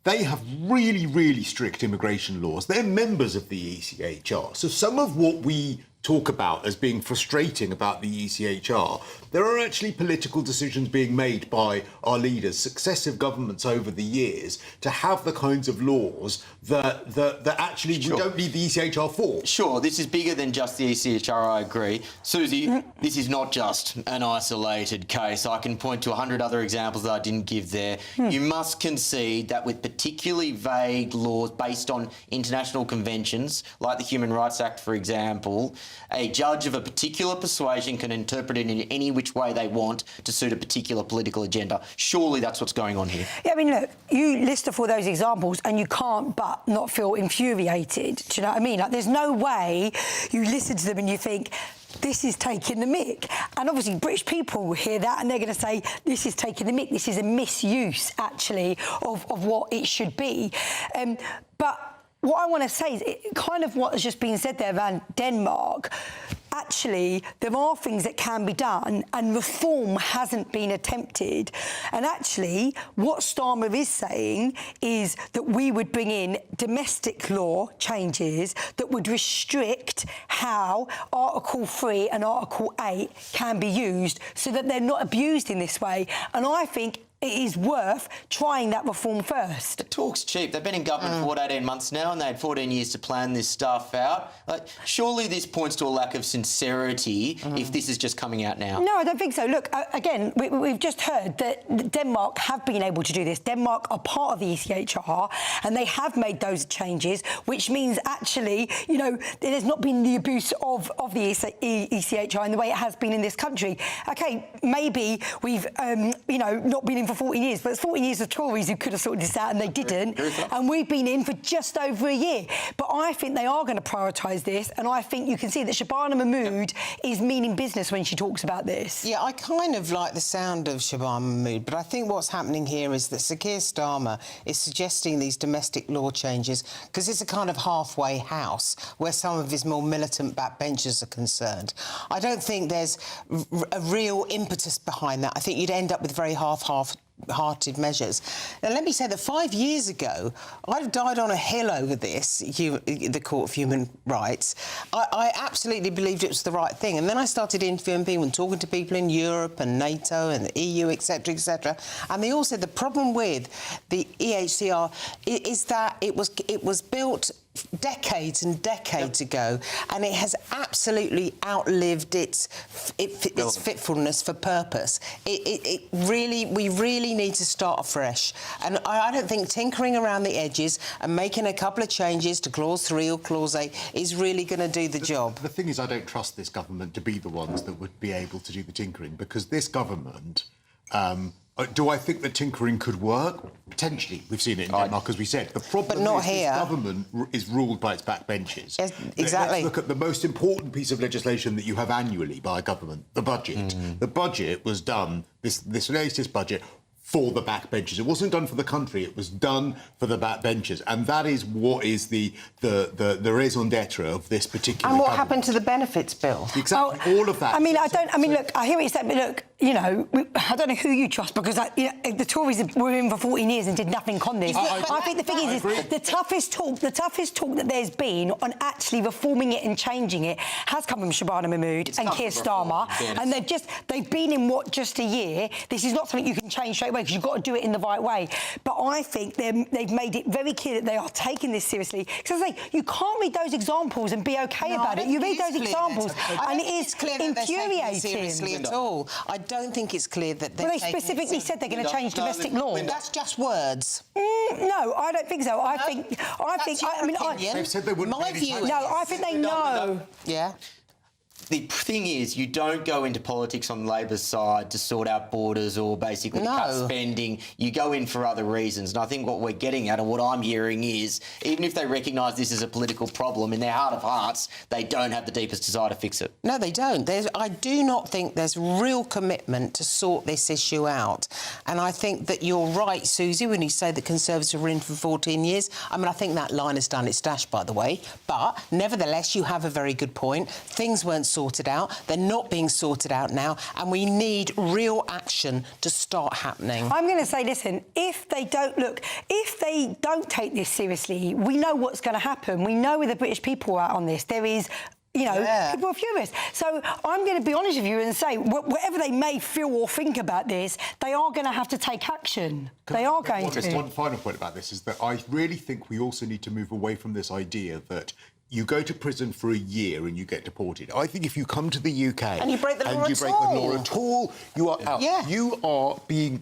they have really, really strict immigration laws. They're members of the ECHR. So some of what we talk about as being frustrating about the ECHR, there are actually political decisions being made by our leaders, successive governments over the years, to have the kinds of laws that actually we don't need the ECHR for. Sure, this is bigger than just the ECHR, I agree. Susie, this is not just an isolated case. I can point to 100 other examples that I didn't give there. You must concede that with particularly vague laws based on international conventions, like the Human Rights Act, for example, a judge of a particular persuasion can interpret it in any which way they want to suit a particular political agenda. Surely that's what's going on here. Yeah, I mean, look, you list off all those examples and you can't but not feel infuriated. Do you know what I mean? Like, there's no way you listen to them and you think, this is taking the mick. And obviously British people hear that and they're going to say, this is taking the mick. This is a misuse, actually, of what it should be. But what I want to say is kind of what has just been said there around Denmark. Actually, there are things that can be done and reform hasn't been attempted. And actually, what Starmer is saying is that we would bring in domestic law changes that would restrict how Article 3 and Article 8 can be used so that they're not abused in this way. And I think it is worth trying that reform first. The talk's cheap. They've been in government for 18 months now and they had 14 years to plan this stuff out. Like, surely this points to a lack of sincerity if this is just coming out now. No, I don't think so. Look, again, we've just heard that Denmark have been able to do this. Denmark are part of the ECHR and they have made those changes, which means actually, you know, there's not been the abuse of the ECHR in the way it has been in this country. OK, maybe we've, you know, not been in for 14 years, but it's 14 years of Tories who could have sorted this out and they didn't. And we've been in for just over a year. But I think they are going to prioritise this, and I think you can see that Shabana Mahmood is meaning business when she talks about this. Yeah, I kind of like the sound of Shabana Mahmood, but I think what's happening here is that Sir Keir Starmer is suggesting these domestic law changes because it's a kind of halfway house where some of his more militant backbenchers are concerned. I don't think there's a real impetus behind that. I think you'd end up with very half-hearted measures. Now, let me say that 5 years ago, I'd have died on a hill over this, the Court of Human Rights. I absolutely believed it was the right thing. And then I started interviewing people and talking to people in Europe and NATO and the EU, etc., etc. And they all said the problem with the EHCR is that it was built decades and decades ago, and it has absolutely outlived its fitfulness for purpose. We really need to start afresh. And I don't think tinkering around the edges and making a couple of changes to Clause 3 or Clause 8 is really going to do the job. The thing is, I don't trust this government to be the ones that would be able to do the tinkering, because this government... do I think that tinkering could work? Potentially. We've seen it in Denmark, as we said. The problem is this government is ruled by its backbenchers. Yes, exactly. Let's look at the most important piece of legislation that you have annually by a government, the budget. The budget was done, this latest budget, for the backbenchers. It wasn't done for the country, it was done for the backbenchers. And that is what is the raison d'etre of this particular And what government. happened to the benefits bill? Exactly, all of that. I mean, look, I hear what you said, but look, you know, I don't know who you trust, because the Tories were in for 14 years and did nothing on this. I think the thing is the toughest talk that there's been on actually reforming it and changing it has come from Shabana Mahmood and Keir Starmer, and they've been in just a year. This is not something you can change straight away, because you've got to do it in the right way. But I think they've made it very clear that they are taking this seriously. Because I say, you can't read those examples and be OK about it. You read those examples and it is infuriating. Seriously at all. I don't think it's clear that they specifically said they're going to change domestic law. That's just words. No, I don't think so. I think. They've said they wouldn't. My view. No, I think they know. Yeah. The thing is, you don't go into politics on Labor's side to sort out borders or basically cut spending. You go in for other reasons. And I think what we're getting at, and what I'm hearing is, even if they recognise this as a political problem, in their heart of hearts, they don't have the deepest desire to fix it. No, they don't. I do not think there's real commitment to sort this issue out. And I think that you're right, Susie, when you say that Conservatives were in for 14 years. I mean, I think that line has done its dash, by the way. But nevertheless, you have a very good point. Things weren't sorted out. They're not being sorted out now, and we need real action to start happening. I'm going to say, listen, if they don't take this seriously, we know what's going to happen. We know where the British people are on this. There is You know, people are furious. So I'm going to be honest with you and say, whatever they may feel or think about this, they are going to have to take action. They are going to. Just one final point about this is that I really think we also need to move away from this idea that you go to prison for a year and you get deported. I think if you come to the UK and you break the law at all, you are out. Yeah. You are being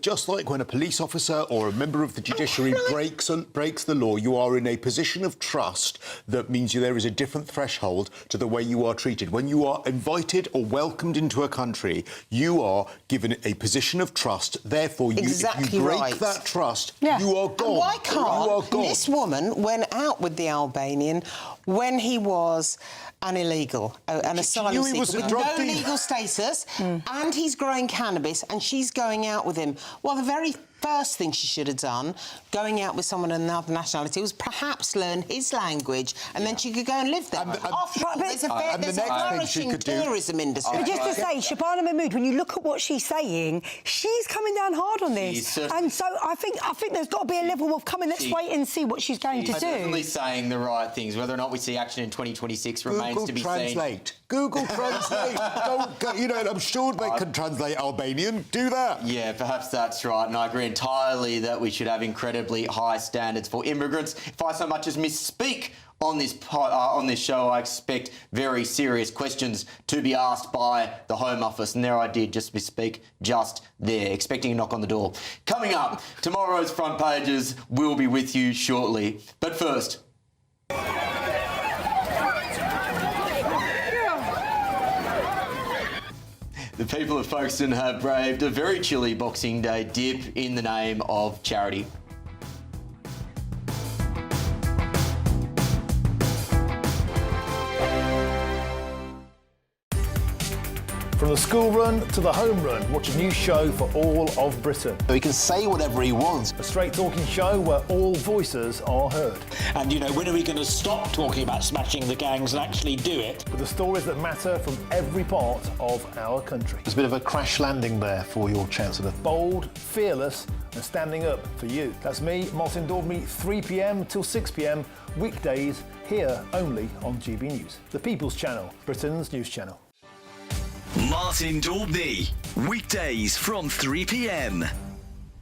just like when a police officer or a member of the judiciary breaks the law. You are in a position of trust that means there is a different threshold to the way you are treated. When you are invited or welcomed into a country, you are given a position of trust. Therefore, if you break that trust, you are gone. And why can't you are gone. This woman went out with the Albanian when he was an illegal, an asylum seeker with no legal status, and he's growing cannabis, and she's going out with him. Well, the very first thing she should have done, going out with someone of another nationality, was perhaps learn his language, and then she could go and live there. After all, there's a flourishing tourism industry. But just to say, Shabana Mahmood, when you look at what she's saying, she's coming down hard on this. And so I think there's got to be a level of coming, let's wait and see what she's going to do. Definitely saying the right things. Whether or not we see action in 2026 remains to be seen. Google Translate. Don't go, you know, I'm sure they can translate Albanian. Do that. Yeah, perhaps that's right. And I agree entirely that we should have incredibly high standards for immigrants. If I so much as misspeak on this show, I expect very serious questions to be asked by the Home Office. And there I did just misspeak just there, expecting a knock on the door. Coming up, tomorrow's front pages will be with you shortly. But first... The people of Folkestone have braved a very chilly Boxing Day dip in the name of charity. From the school run to the home run, watch a new show for all of Britain. So he can say whatever he wants. A straight-talking show where all voices are heard. And, you know, when are we going to stop talking about smashing the gangs and actually do it? With the stories that matter from every part of our country. There's a bit of a crash landing there for your Chancellor. Bold, fearless and standing up for you. That's me, Martin Daubney, 3 p.m. till 6 p.m, weekdays, here only on GB News. The People's Channel, Britain's news channel. Martin Daubney, weekdays from 3 p.m.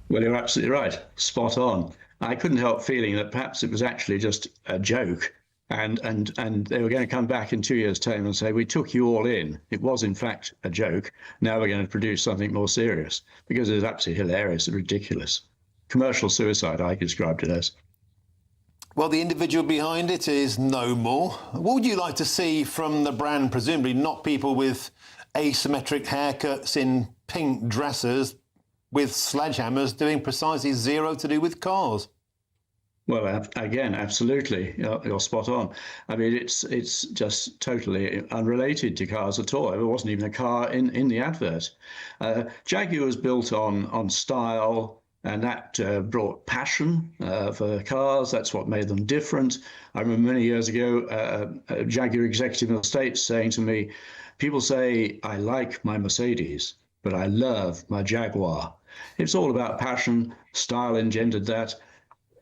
Well, you're absolutely right. Spot on. I couldn't help feeling that perhaps it was actually just a joke, and they were going to come back in 2 years' time and say, we took you all in. It was, in fact, a joke. Now we're going to produce something more serious, because it's absolutely hilarious and ridiculous. Commercial suicide, I described it as. Well, the individual behind it is no more. What would you like to see from the brand, presumably not people with asymmetric haircuts in pink dresses with sledgehammers doing precisely zero to do with cars? Well, again, absolutely. You're spot on. I mean, it's just totally unrelated to cars at all. There wasn't even a car in the advert. Jaguar was built on style, and that brought passion for cars. That's what made them different. I remember many years ago, a Jaguar executive in the States saying to me, people say, I like my Mercedes, but I love my Jaguar. It's all about passion. Style engendered that.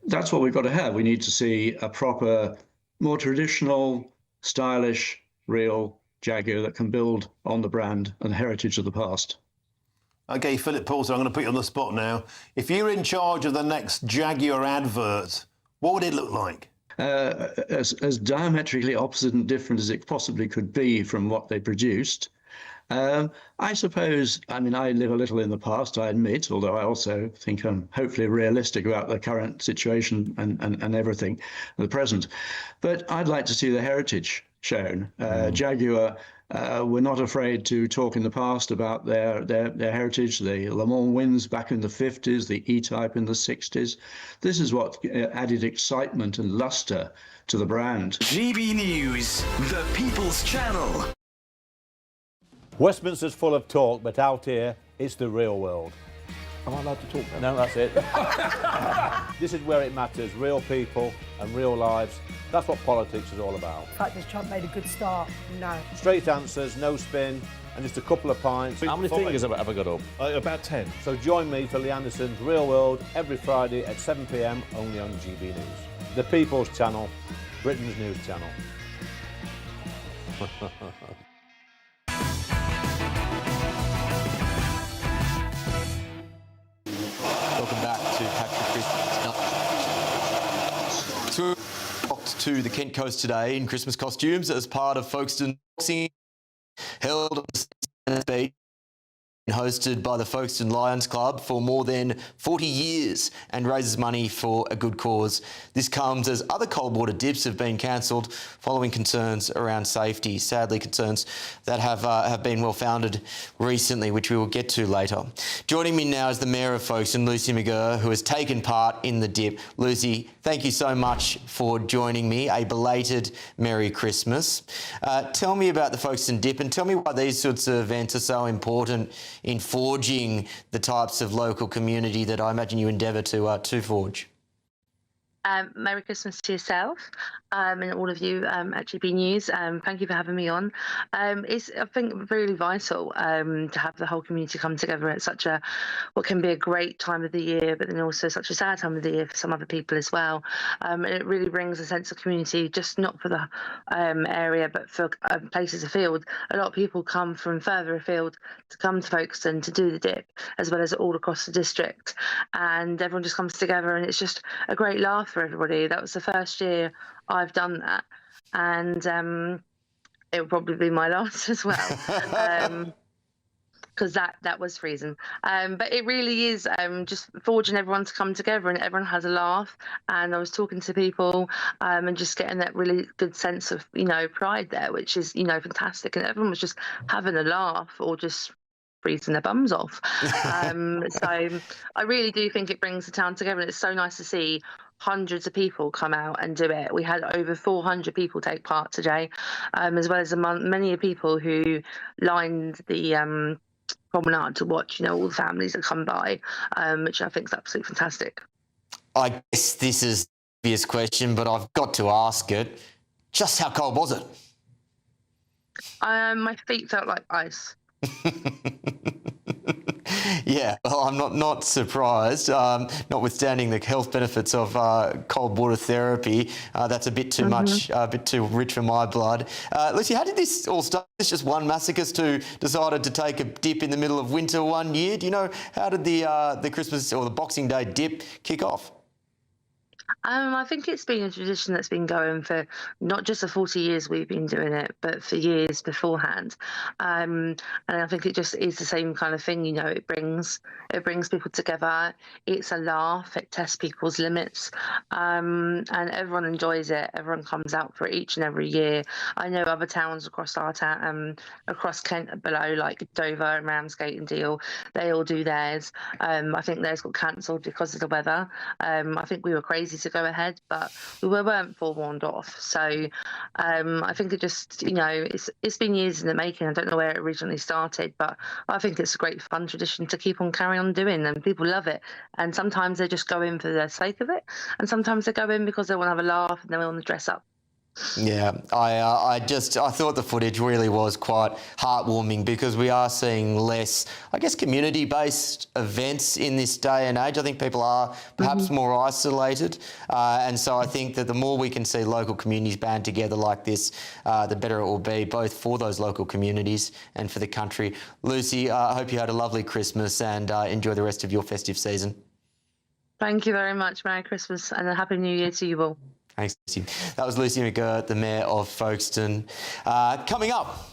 That's what we've got to have. We need to see a proper, more traditional, stylish, real Jaguar that can build on the brand and the heritage of the past. OK, Philip Paulson, I'm going to put you on the spot now. If you're in charge of the next Jaguar advert, what would it look like? As diametrically opposite and different as it possibly could be from what they produced. I suppose, I mean, I live a little in the past, I admit, although I also think I'm hopefully realistic about the current situation and everything, the present. But I'd like to see the heritage shown. Jaguar were not afraid to talk in the past about their heritage, the Le Mans wins back in the 50s, the E-Type in the 60s. This is what added excitement and luster to the brand. GB News, the People's Channel. Westminster's full of talk, but out here, it's the real world. Am I allowed to talk now? No, that's it. This is where it matters, real people and real lives. That's what politics is all about. In fact, has Trump made a good start? No. Straight answers, no spin, and just a couple of pints. How many fingers have I got up? About 10. So join me for Lee Anderson's Real World every Friday at 7 p.m, only on GB News. The People's Channel, Britain's news channel. Welcome back to Patrick Christys. To the Kent Coast today in Christmas costumes as part of Folkestone Boxing held on the beach, hosted by the Folkestone Lions Club for more than 40 years and raises money for a good cause. This comes as other cold water dips have been cancelled following concerns around safety. Sadly, concerns that have been well founded recently, which we will get to later. Joining me now is the Mayor of Folkestone, Lucy McGurr, who has taken part in the dip. Lucy, thank you so much for joining me. A belated Merry Christmas. Tell me about the Folkestone dip and tell me why these sorts of events are so important in forging the types of local community that I imagine you endeavour to forge. Merry Christmas to yourself and all of you at GB News. Thank you for having me on. It's, I think, really vital to have the whole community come together at such a, what can be a great time of the year, but then also such a sad time of the year for some other people as well. It really brings a sense of community, just not for the area, but for places afield. A lot of people come from further afield to come to Folkestone to do the dip, as well as all across the district. And everyone just comes together and it's just a great laugh for everybody. That was the first year I've done that, and it will probably be my last as well, because that was freezing. But it really is just forging everyone to come together and everyone has a laugh. And I was talking to people and just getting that really good sense of, pride there, which is, fantastic. And everyone was just having a laugh or just freezing their bums off. So I really do think it brings the town together, and it's so nice to see hundreds of people come out and do it. We had over 400 people take part today, as well as many people who lined the promenade to watch, all the families that come by, which I think is absolutely fantastic. I guess this is the obvious question, but I've got to ask it. Just how cold was it? My feet felt like ice. Yeah, well, I'm not surprised. Notwithstanding the health benefits of cold water therapy, that's a bit too much, a bit too rich for my blood. Lucy, how did this all start? It's just one masochist who decided to take a dip in the middle of winter one year. Do you know how did the Christmas or the Boxing Day dip kick off? I think it's been a tradition that's been going for not just the 40 years we've been doing it, but for years beforehand. And I think it just is the same kind of thing. It brings people together. It's a laugh. It tests people's limits, and everyone enjoys it. Everyone comes out for it each and every year. I know other towns across our town, across Kent below, like Dover and Ramsgate and Deal, they all do theirs. I think theirs got cancelled because of the weather. I think we were crazy to go ahead, but we weren't forewarned off. So I think it just, it's been years in the making. I don't know where it originally started, but I think it's a great fun tradition to keep on carrying on doing, and people love it. And sometimes they just go in for the sake of it, and sometimes they go in because they want to have a laugh and they want to dress up. Yeah, I thought the footage really was quite heartwarming, because we are seeing less, I guess, community-based events in this day and age. I think people are perhaps more isolated, and so I think that the more we can see local communities band together like this, the better it will be, both for those local communities and for the country. Lucy, I hope you had a lovely Christmas and enjoy the rest of your festive season. Thank you very much. Merry Christmas and a Happy New Year to you all. Thanks, Lucy. That was Lucy McGurr, the Mayor of Folkestone. Coming up.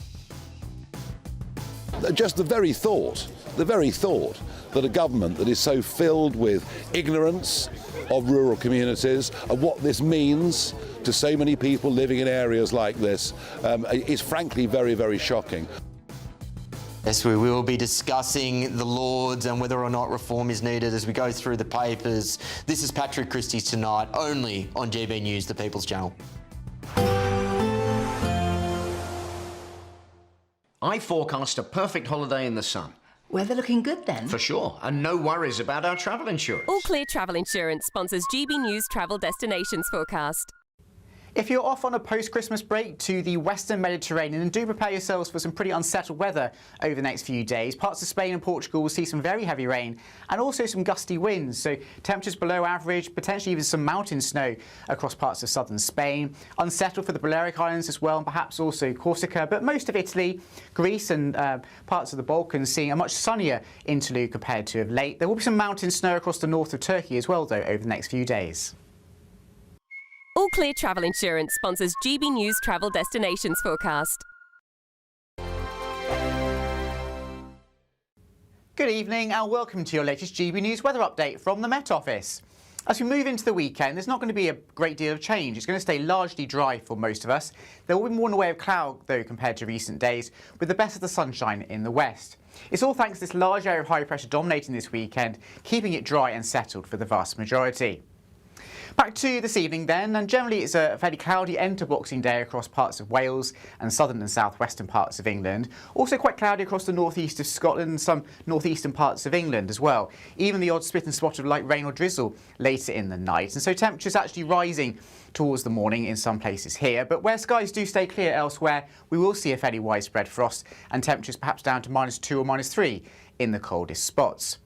Just the very thought that a government that is so filled with ignorance of rural communities, of what this means to so many people living in areas like this, is frankly very, very shocking. Yes, we will be discussing the Lords and whether or not reform is needed as we go through the papers. This is Patrick Christys Tonight, only on GB News, the People's Channel. I forecast a perfect holiday in the sun. Weather looking good then? For sure, and no worries about our travel insurance. All Clear Travel Insurance sponsors GB News Travel Destinations Forecast. If you're off on a post-Christmas break to the Western Mediterranean, then do prepare yourselves for some pretty unsettled weather over the next few days. Parts of Spain and Portugal will see some very heavy rain and also some gusty winds, so temperatures below average, potentially even some mountain snow across parts of southern Spain. Unsettled for the Balearic Islands as well, and perhaps also Corsica, but most of Italy, Greece and parts of the Balkans seeing a much sunnier interlude compared to of late. There will be some mountain snow across the north of Turkey as well, though, over the next few days. All Clear Travel Insurance sponsors GB News Travel Destinations Forecast. Good evening and welcome to your latest GB News weather update from the Met Office. As we move into the weekend, there's not going to be a great deal of change. It's going to stay largely dry for most of us. There will be more in the way of cloud, though, compared to recent days, with the best of the sunshine in the west. It's all thanks to this large area of high pressure dominating this weekend, keeping it dry and settled for the vast majority. Back to this evening then, and generally it's a fairly cloudy end to Boxing Day across parts of Wales and southern and southwestern parts of England. Also quite cloudy across the northeast of Scotland and some northeastern parts of England as well. Even the odd spit and spot of light rain or drizzle later in the night. And so temperatures actually rising towards the morning in some places here, but where skies do stay clear elsewhere, we will see a fairly widespread frost and temperatures perhaps down to -2 or -3 in the coldest spots.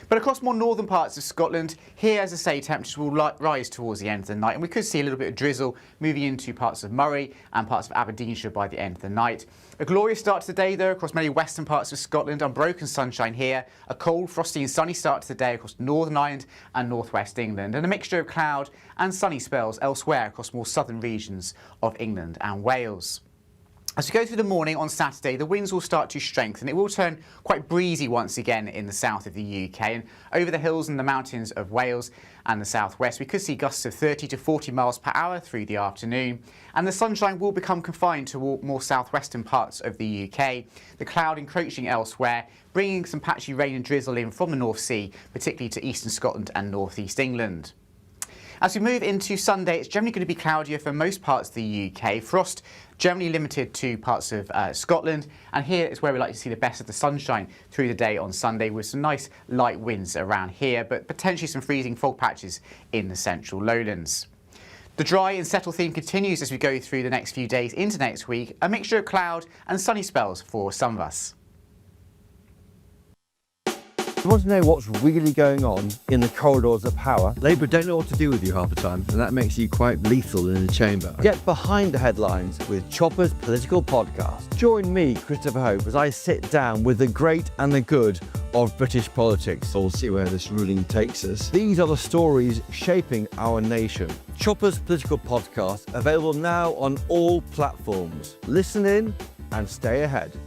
But across more northern parts of Scotland, here, as I say, temperatures will rise towards the end of the night, and we could see a little bit of drizzle moving into parts of Moray and parts of Aberdeenshire by the end of the night. A glorious start to the day, though, across many western parts of Scotland. Unbroken sunshine here. A cold, frosty and sunny start to the day across Northern Ireland and northwest England, and a mixture of cloud and sunny spells elsewhere across more southern regions of England and Wales. As we go through the morning on Saturday, the winds will start to strengthen. It will turn quite breezy once again in the south of the UK, and over the hills and the mountains of Wales and the southwest, we could see gusts of 30 to 40 miles per hour through the afternoon. And the sunshine will become confined to more southwestern parts of the UK. The cloud encroaching elsewhere, bringing some patchy rain and drizzle in from the North Sea, particularly to eastern Scotland and northeast England. As we move into Sunday, it's generally going to be cloudier for most parts of the UK. Frost generally limited to parts of Scotland, and here is where we like to see the best of the sunshine through the day on Sunday, with some nice light winds around here, but potentially some freezing fog patches in the central lowlands. The dry and settled theme continues as we go through the next few days into next week, a mixture of cloud and sunny spells for some of us. You want to know what's really going on in the corridors of power? Labour don't know what to do with you half the time, and that makes you quite lethal in the chamber. Get behind the headlines with Chopper's Political Podcast. Join me, Christopher Hope, as I sit down with the great and the good of British politics. We'll see where this ruling takes us. These are the stories shaping our nation. Chopper's Political Podcast, available now on all platforms. Listen in and stay ahead.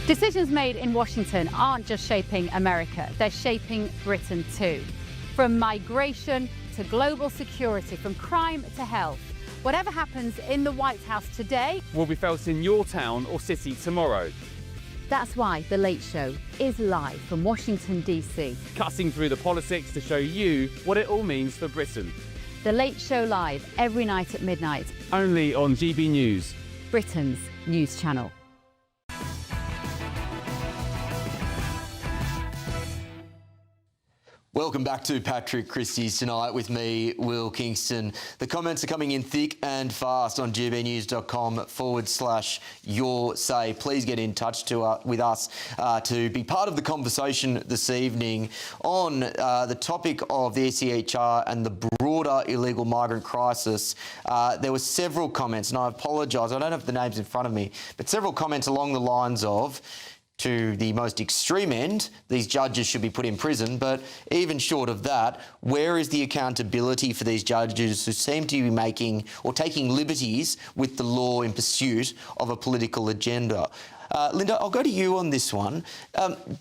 Decisions made in Washington aren't just shaping America, they're shaping Britain too. From migration to global security, from crime to health. Whatever happens in the White House today will be felt in your town or city tomorrow. That's why The Late Show is live from Washington, D.C. Cutting through the politics to show you what it all means for Britain. The Late Show live every night at midnight. Only on GB News, Britain's news channel. Welcome back to Patrick Christys tonight with me, Will Kingston. The comments are coming in thick and fast on gbnews.com/your say. Please get in touch with us to be part of the conversation this evening on the topic of the ECHR and the broader illegal migrant crisis. There were several comments, and I apologise, I don't have the names in front of me, but several comments along the lines of, to the most extreme end, these judges should be put in prison, but even short of that, where is the accountability for these judges who seem to be making or taking liberties with the law in pursuit of a political agenda? Linda, I'll go to you on this one.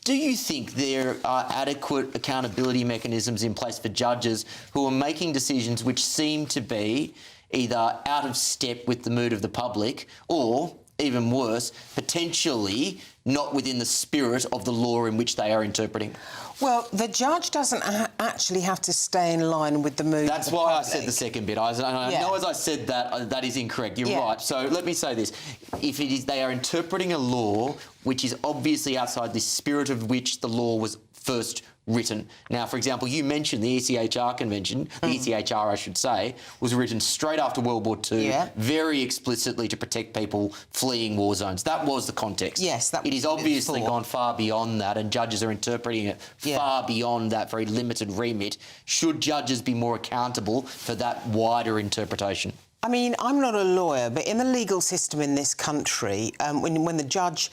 Do you think there are adequate accountability mechanisms in place for judges who are making decisions which seem to be either out of step with the mood of the public or, even worse, potentially not within the spirit of the law in which they are interpreting? Well, the judge doesn't actually have to stay in line with the mood. That's why I said the second bit. I know as I said that is incorrect. You're right. So let me say this. If it is, they are interpreting a law which is obviously outside the spirit of which the law was first written. Now, for example, you mentioned the ECHR convention, the ECHR, I should say, was written straight after World War II, very explicitly to protect people fleeing war zones. That was the context. Yes, that it is obviously gone far beyond that, and judges are interpreting it far beyond that very limited remit. Should judges be more accountable for that wider interpretation? I mean, I'm not a lawyer, but in the legal system in this country, when the judge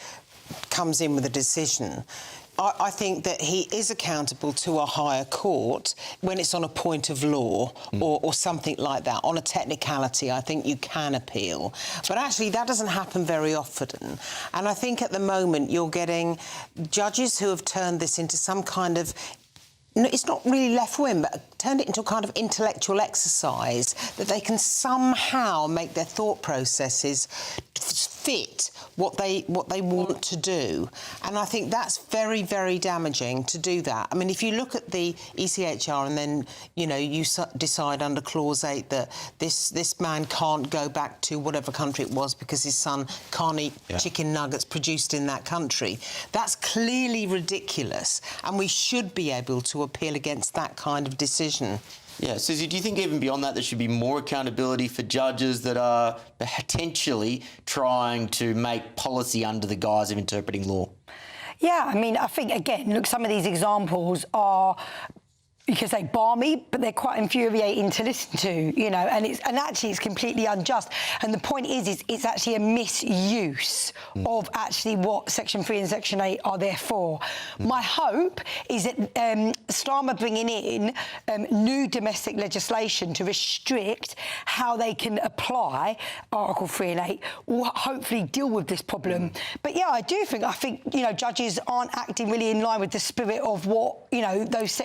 comes in with a decision, I think that he is accountable to a higher court when it's on a point of law or something like that. On a technicality, I think you can appeal. But actually, that doesn't happen very often. And I think at the moment you're getting judges who have turned this into some kind of... It's not really left-wing, but turned it into a kind of intellectual exercise that they can somehow make their thought processes fit what they want to do. And I think that's very, very damaging to do that. I mean, if you look at the ECHR and then, you know, you decide under Clause 8 that this man can't go back to whatever country it was because his son can't eat chicken nuggets produced in that country, that's clearly ridiculous, and we should be able to appeal against that kind of decision. Yeah, Susie, do you think even beyond that there should be more accountability for judges that are potentially trying to make policy under the guise of interpreting law? Yeah, I mean, I think, again, look, some of these examples are... You could say balmy, but they're quite infuriating to listen to, you know, and actually it's completely unjust. And the point is it's actually a misuse of actually what Section 3 and Section 8 are there for. My hope is that Starmer bringing in new domestic legislation to restrict how they can apply Article 3 and 8 will hopefully deal with this problem. But yeah, I think, you know, judges aren't acting really in line with the spirit of what, you know, those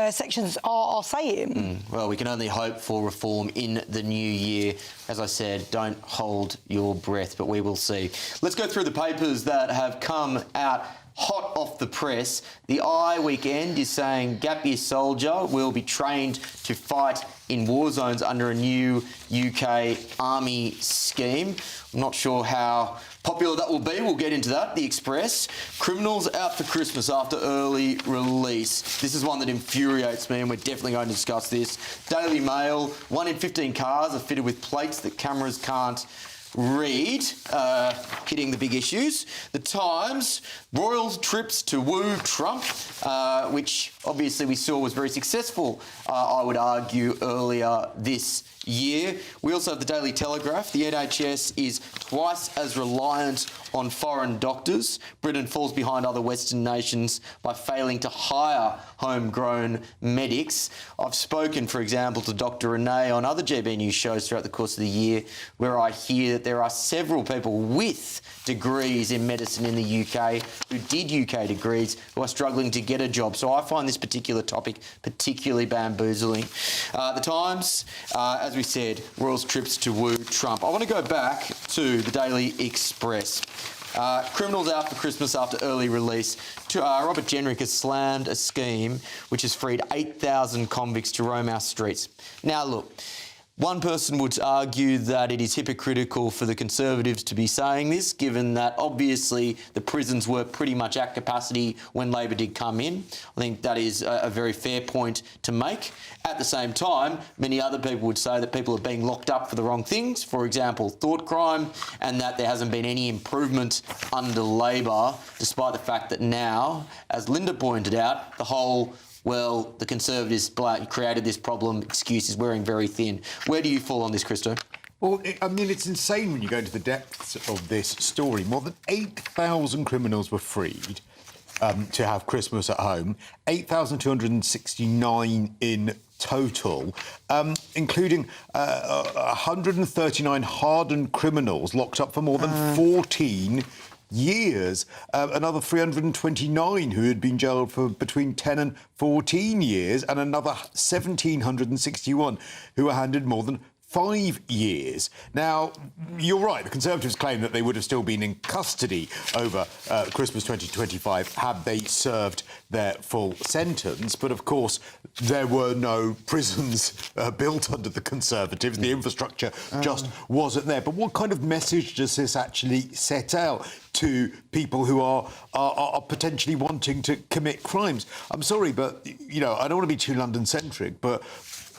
sections are saying. Well, we can only hope for reform in the new year. As I said, don't hold your breath, but we will see. Let's go through the papers that have come out hot off the press. The Eye Weekend is saying Gap Year soldier will be trained to fight in war zones under a new UK Army scheme. I'm not sure how popular that will be. We'll get into that. The Express. Criminals out for Christmas after early release. This is one that infuriates me, and we're definitely going to discuss this. Daily Mail. 1 in 15 cars are fitted with plates that cameras can't read, hitting the big issues. The Times, royal trips to woo Trump, which obviously we saw was very successful, I would argue, earlier this year. We also have the Daily Telegraph. The NHS is twice as reliant on foreign doctors. Britain falls behind other Western nations by failing to hire homegrown medics. I've spoken, for example, to Dr. Renee on other GBNews shows throughout the course of the year, where I hear that there are several people with degrees in medicine in the UK who did UK degrees who are struggling to get a job. So I find this particular topic particularly bamboozling. The Times, as we said, royals trips to woo Trump. I want to go back to the Daily Express. Criminals out for Christmas after early release. Robert Jenrick has slammed a scheme which has freed 8,000 convicts to roam our streets. Now, look, one person would argue that it is hypocritical for the Conservatives to be saying this, given that obviously the prisons were pretty much at capacity when Labor did come in. I think that is a very fair point to make. At the same time, many other people would say that people are being locked up for the wrong things, for example, thought crime, and that there hasn't been any improvement under Labor, despite the fact that now, as Linda pointed out, the whole well, the Conservatives created this problem, excuse is wearing very thin. Where do you fall on this, Christo? Well, I mean, it's insane when you go into the depths of this story. More than 8,000 criminals were freed to have Christmas at home, 8,269 in total, including 139 hardened criminals locked up for more than 14 years, another 329 who had been jailed for between 10 and 14 years, and another 1,761 who were handed more than 5 years. Now, you're right, the Conservatives claim that they would have still been in custody over Christmas 2025 had they served their full sentence. But, of course, there were no prisons built under the Conservatives. The infrastructure just wasn't there. But what kind of message does this actually set out? to people who are potentially wanting to commit crimes. I'm sorry, but, you know, I don't want to be too London-centric, but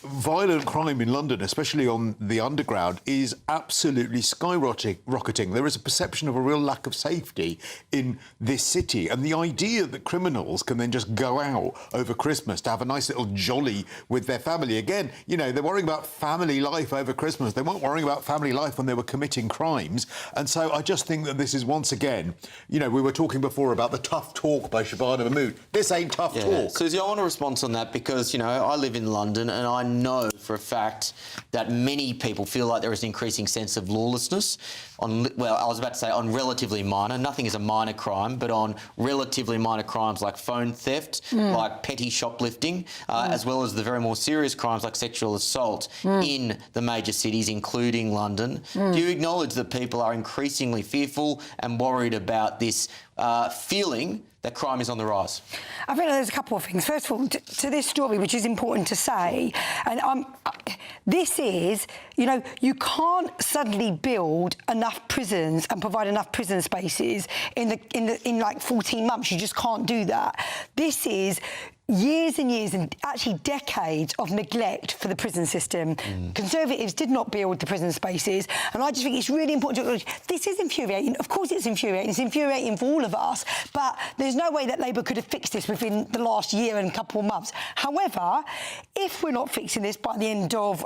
violent crime in London, especially on the underground, is absolutely skyrocketing. There is a perception of a real lack of safety in this city. And the idea that criminals can then just go out over Christmas to have a nice little jolly with their family. Again, you know, they're worrying about family life over Christmas. They weren't worrying about family life when they were committing crimes. And so I just think that this is, once again, you know, we were talking before about the tough talk by Shabana Mahmood. This ain't tough talk. Susie, I want to respond on that because, you know, I live in London and I know for a fact that many people feel like there is an increasing sense of lawlessness on, well, I was about to say on relatively minor, nothing is a minor crime, but on relatively minor crimes like phone theft, like petty shoplifting, as well as the very more serious crimes like sexual assault in the major cities, including London. Do you acknowledge that people are increasingly fearful and worried about this feeling that crime is on the rise? I think there's a couple of things. First of all, to this story, which is important to say, and this is, you know, you can't suddenly build enough prisons and provide enough prison spaces in like 14 months. You just can't do that. This is years and years and actually decades of neglect for the prison system. Conservatives did not build the prison spaces, and I just think it's really important to acknowledge this is infuriating. Of course it's infuriating. It's infuriating for all of us, but there's no way that Labour could have fixed this within the last year and a couple of months. However, if we're not fixing this by the end of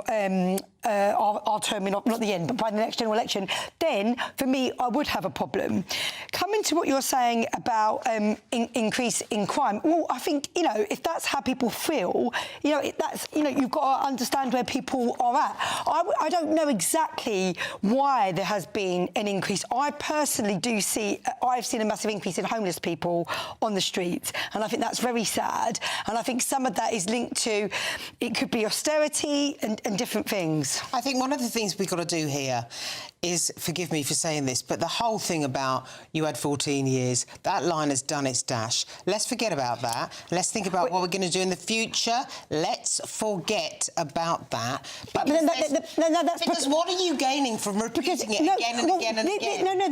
our term, not the end, but by the next general election, then, for me, I would have a problem. Coming to what you're saying about increase in crime, well, I think, you know, if that's how people feel, you know, that's, you know, you've got to understand where people are at. I don't know exactly why there has been an increase. I personally do see, I've seen a massive increase in homeless people on the streets, and I think that's very sad. And I think some of that is linked to, it could be austerity and different things. I think one of the things we've got to do here is, forgive me for saying this, but the whole thing about you had 14 years, that line has done its dash. Let's forget about that. Let's think about what we're going to do in the future. Let's forget about that. Because what are you gaining from repeating it again and again and again? No,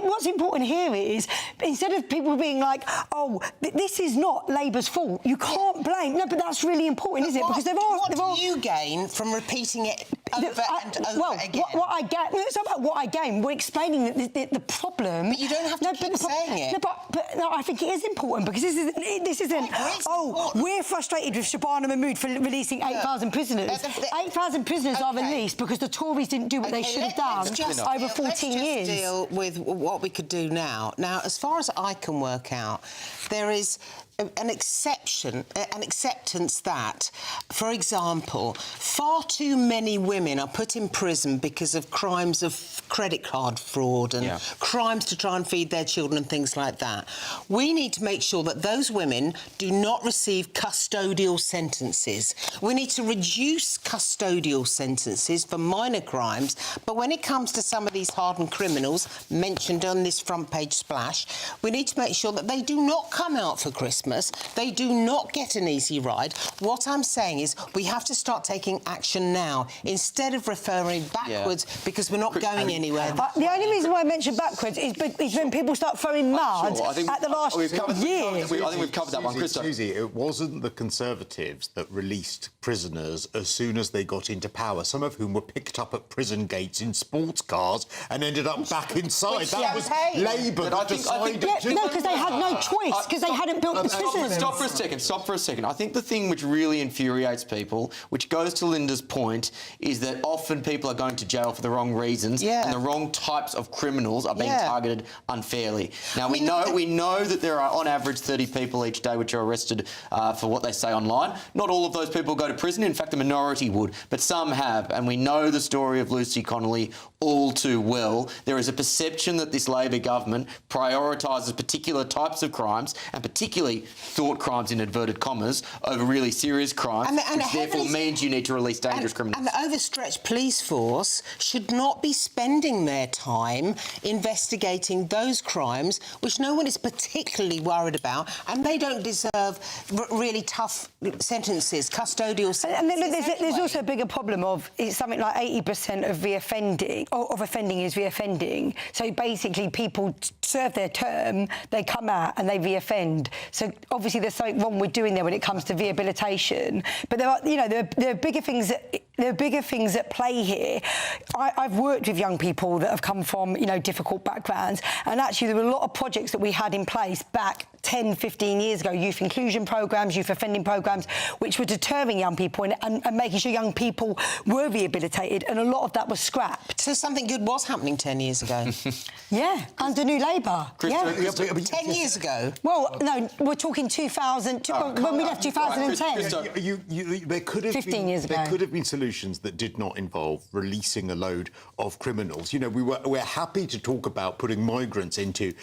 what's important here is, instead of people being like, oh, this is not Labour's fault, you can't blame. No, but that's really important, isn't it? Because what do you gain from repeating it over and over again? What I get, it's not about what I gain. We're explaining the problem. But you don't have to keep saying it. No, I think it is important because this isn't. Oh, we're frustrated with Shabana Mahmood for releasing 8,000 prisoners. 8,000 prisoners are released because the Tories didn't do what they should have done over 14 years. Let's just deal with what we could do now. Now, as far as I can work out, there is an acceptance that, for example, far too many women are put in prison because of crimes of credit card fraud and crimes to try and feed their children and things like that. We need to make sure that those women do not receive custodial sentences. We need to reduce custodial sentences for minor crimes, but when it comes to some of these hardened criminals mentioned on this front page splash, we need to make sure that they do not come out for Christmas. They do not get an easy ride. What I'm saying is we have to start taking action now instead of referring backwards because we're not going anywhere. The only reason why I mention backwards is when people start throwing mud at the last year. I think we've covered that one, Christys. Susie, it wasn't the Conservatives that released prisoners as soon as they got into power, some of whom were picked up at prison gates in sports cars and ended up back inside. That was Labour that decided to... No, because they had no choice, because they hadn't built the prisons. Stop for a second. I think the thing which really infuriates people, which goes to Linda's point, is that often people are going to jail for the wrong reasons and the wrong types of criminals are being targeted unfairly. Now, we know that there are, on average, 30 people each day which are arrested for what they say online. Not all of those people go to prison. In fact, the minority would, but some have. And we know the story of Lucy Connolly all too well. There is a perception that this Labor government prioritises particular types of crimes, and particularly thought crimes in inverted commas, over really serious crimes, which therefore means you need to release dangerous criminals. And the overstretched police force should not be spending their time investigating those crimes which no one is particularly worried about, and they don't deserve really tough sentences, custodial sentences. And there's also a bigger problem of it's something like 80% of offending is reoffending. So basically, people serve their term, they come out and they reoffend. So obviously there's something wrong with doing there when it comes to rehabilitation. But there are bigger things at play here. I've worked with young people that have come from, difficult backgrounds, and actually there were a lot of projects that we had in place back 10, 15 years ago, youth inclusion programmes, youth offending programmes, which were deterring young people and making sure young people were rehabilitated, and a lot of that was scrapped. So something good was happening 10 years ago? Yeah, under New Labour. Yeah. 10 years ago? Well, no, we're talking 2000, when we left 2010. There could have 15 been, years ago. There could have been solutions that did not involve releasing a load of criminals. We're happy to talk about putting migrants into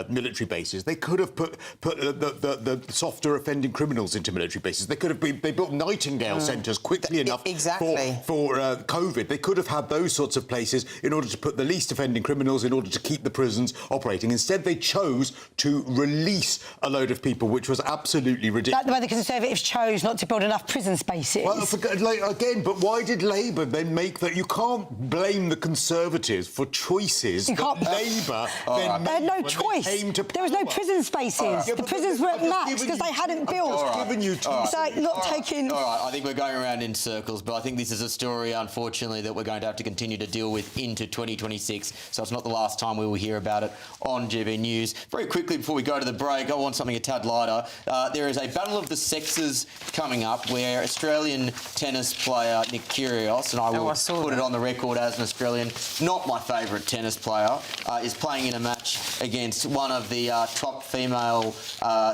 military bases. They could have put the softer offending criminals into military bases. They built Nightingale centres quickly enough for COVID. They could have had those sorts of places in order to put the least offending criminals, in order to keep the prisons operating. Instead, they chose to release a load of people, which was absolutely ridiculous. That's the way the Conservatives chose not to build enough prison spaces. Well, again, but why did Labour then make that? You can't blame the Conservatives for choices that Labour then made. They had no choice. There was no prison spaces. The prisons were at max because they hadn't built. It's like not taking... All right, I think we're going around in circles, but I think this is a story, unfortunately, that we're going to have to continue to deal with into 2026, so it's not the last time we will hear about it on GB News. Very quickly, before we go to the break, I want something a tad lighter. There is a battle of the sexes coming up where Australian tennis player Nick Kyrgios, and I will put it on the record as an Australian, not my favourite tennis player, is playing in a match against one of the top female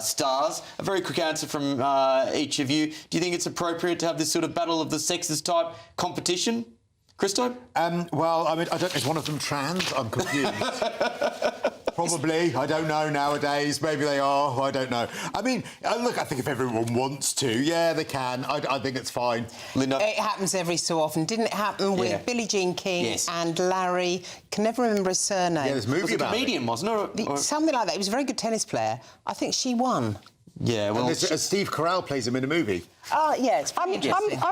stars. A very quick answer from each of you. Do you think it's appropriate to have this sort of battle of the sexes type competition? Christo? Well, I mean, I don't... Is one of them trans? I'm confused. Probably. I don't know nowadays. Maybe they are. I don't know. I mean, look, I think if everyone wants to, yeah, they can. I think it's fine. Linda? It happens every so often. Didn't it happen with Billie Jean King and Larry? Can never remember his surname. Yeah, there's a movie about it. Comedian, wasn't it? Something like that. He was a very good tennis player. I think she won. Yeah, well... And Steve Carell plays him in a movie. Oh, yeah, it's I'm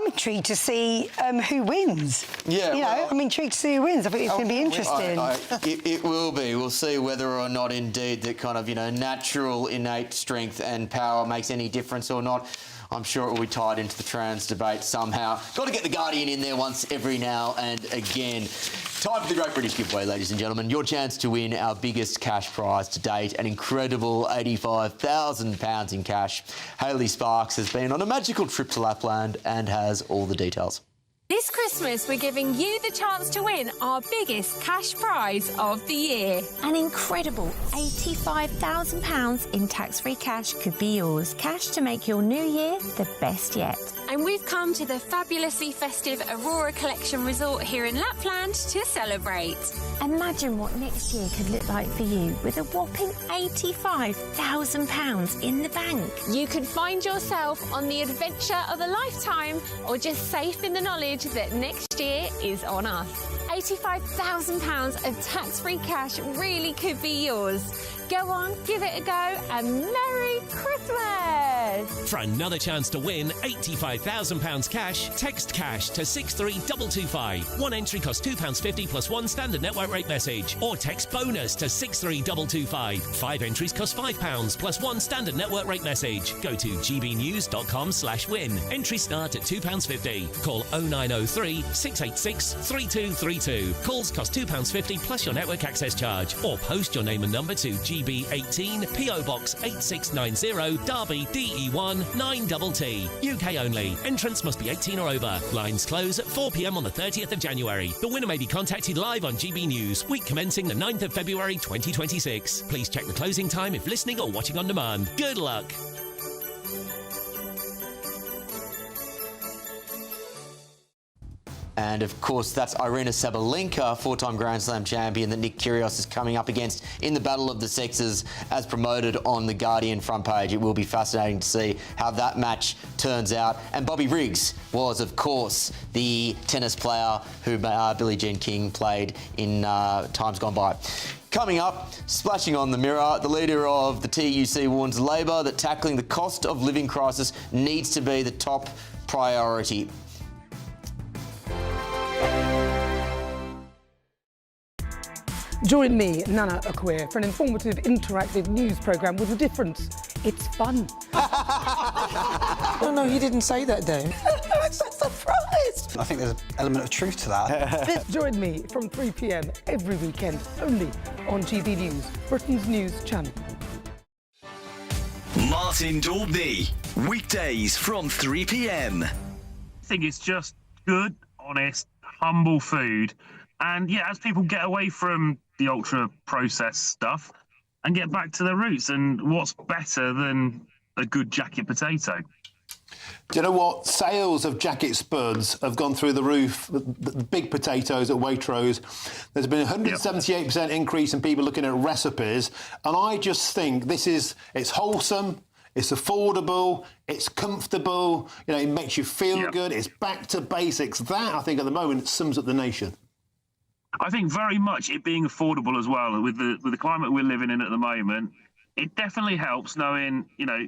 intrigued to see who wins. Yeah, I'm intrigued to see who wins. I think it's going to be interesting. It will be. We'll see whether or not indeed that kind of, natural, innate strength and power makes any difference or not. I'm sure it will be tied into the trans debate somehow. Got to get the Guardian in there once every now and again. Time for the Great British Giveaway, ladies and gentlemen. Your chance to win our biggest cash prize to date, an incredible £85,000 in cash. Hayley Sparks has been on a magical trip to Lapland and has all the details. This Christmas, we're giving you the chance to win our biggest cash prize of the year. An incredible £85,000 in tax-free cash could be yours. Cash to make your new year the best yet. And we've come to the fabulously festive Aurora Collection Resort here in Lapland to celebrate. Imagine what next year could look like for you with a whopping £85,000 in the bank. You could find yourself on the adventure of a lifetime or just safe in the knowledge that next year is on us. £85,000 of tax-free cash really could be yours. Go on, give it a go, and Merry Christmas! For another chance to win £85,000 cash, text cash to 63225. One entry costs £2.50 plus one standard network rate message. Or text bonus to 63225. 5 entries cost £5 plus one standard network rate message. Go to gbnews.com/win. Entries start at £2.50. Call 0903 686 3232. Calls cost £2.50 plus your network access charge. Or post your name and number to GB18 PO Box 8690 Derby DE1 9TT. UK only. Entrance must be 18 or over. Lines close at 4 p.m. on the 30th of January. The winner may be contacted live on GB News, week commencing the 9th of February 2026. Please check the closing time if listening or watching on demand. Good luck. And, of course, that's Irina Sabalenka, four-time Grand Slam champion that Nick Kyrgios is coming up against in the Battle of the Sexes as promoted on the Guardian front page. It will be fascinating to see how that match turns out. And Bobby Riggs was, of course, the tennis player who Billie Jean King played in times gone by. Coming up, splashing on the mirror, the leader of the TUC warns Labor that tackling the cost of living crisis needs to be the top priority. Join me, Nana Akweer, for an informative, interactive news programme with a difference. It's fun. No, he didn't say that, Dave. I'm so surprised. I think there's an element of truth to that. Join me from 3 p.m. every weekend, only on GB News, Britain's news channel. Martin Daubney, weekdays from 3 p.m. I think it's just good, honest, humble food. And yeah, as people get away from the ultra-processed stuff and get back to their roots, and what's better than a good jacket potato? Do you know what? Sales of jacket spuds have gone through the roof. The big potatoes at Waitrose. There's been a 178% increase in people looking at recipes. And I just think it's wholesome, it's affordable, it's comfortable, you know, it makes you feel good, it's back to basics. That, I think, at the moment, sums up the nation. I think very much it being affordable as well. With the climate we're living in at the moment, it definitely helps knowing, you know,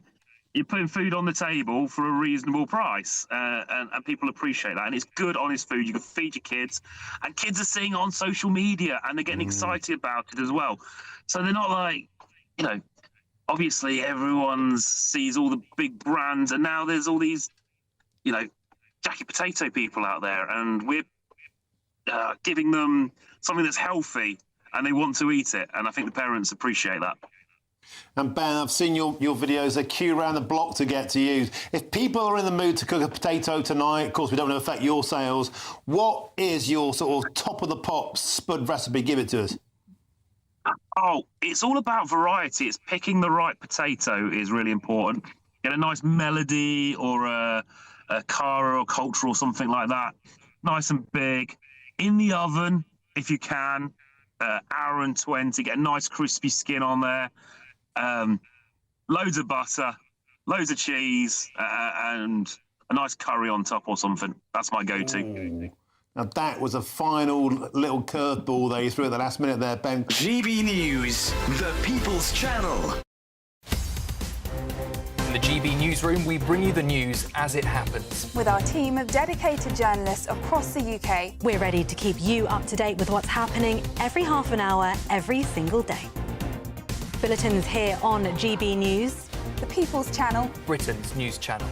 you're putting food on the table for a reasonable price, and people appreciate that. And it's good, honest food. You can feed your kids, and kids are seeing it on social media, and they're getting excited about it as well. So they're not like, you know, obviously everyone sees all the big brands, and now there's all these, you know, jacket potato people out there, and we're giving them something that's healthy, and they want to eat it. And I think the parents appreciate that. And Ben, I've seen your videos. They queue around the block to get to you. If people are in the mood to cook a potato tonight, of course, we don't want to affect your sales. What is your sort of top of the pops spud recipe? Give it to us. Oh, it's all about variety. It's picking the right potato is really important. Get a nice melody or a cara or culture or something like that. Nice and big. In the oven, if you can. Hour and 20. Get a nice crispy skin on there. Loads of butter, loads of cheese, and a nice curry on top or something. That's my go-to. Ooh. Now that was a final little curveball there you threw at the last minute there, Ben. GB News, the People's Channel. In the GB Newsroom, we bring you the news as it happens. With our team of dedicated journalists across the UK, we're ready to keep you up to date with what's happening every half an hour, every single day. Bulletins here on GB News. The People's Channel. Britain's news channel.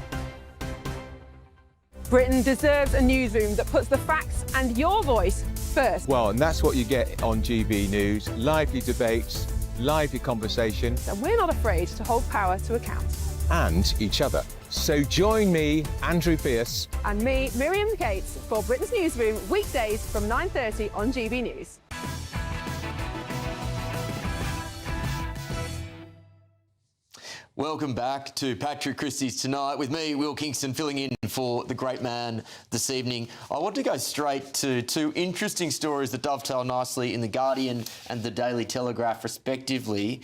Britain deserves a newsroom that puts the facts and your voice first. Well, and that's what you get on GB News. Lively debates, lively conversation. And we're not afraid to hold power to account. And each other. So join me, Andrew Pearce. And me, Miriam Gates, for Britain's Newsroom, weekdays from 9:30 on GB News. Welcome back to Patrick Christys Tonight with me, Will Kingston, filling in for the great man this evening. I want to go straight to two interesting stories that dovetail nicely in The Guardian and The Daily Telegraph, respectively.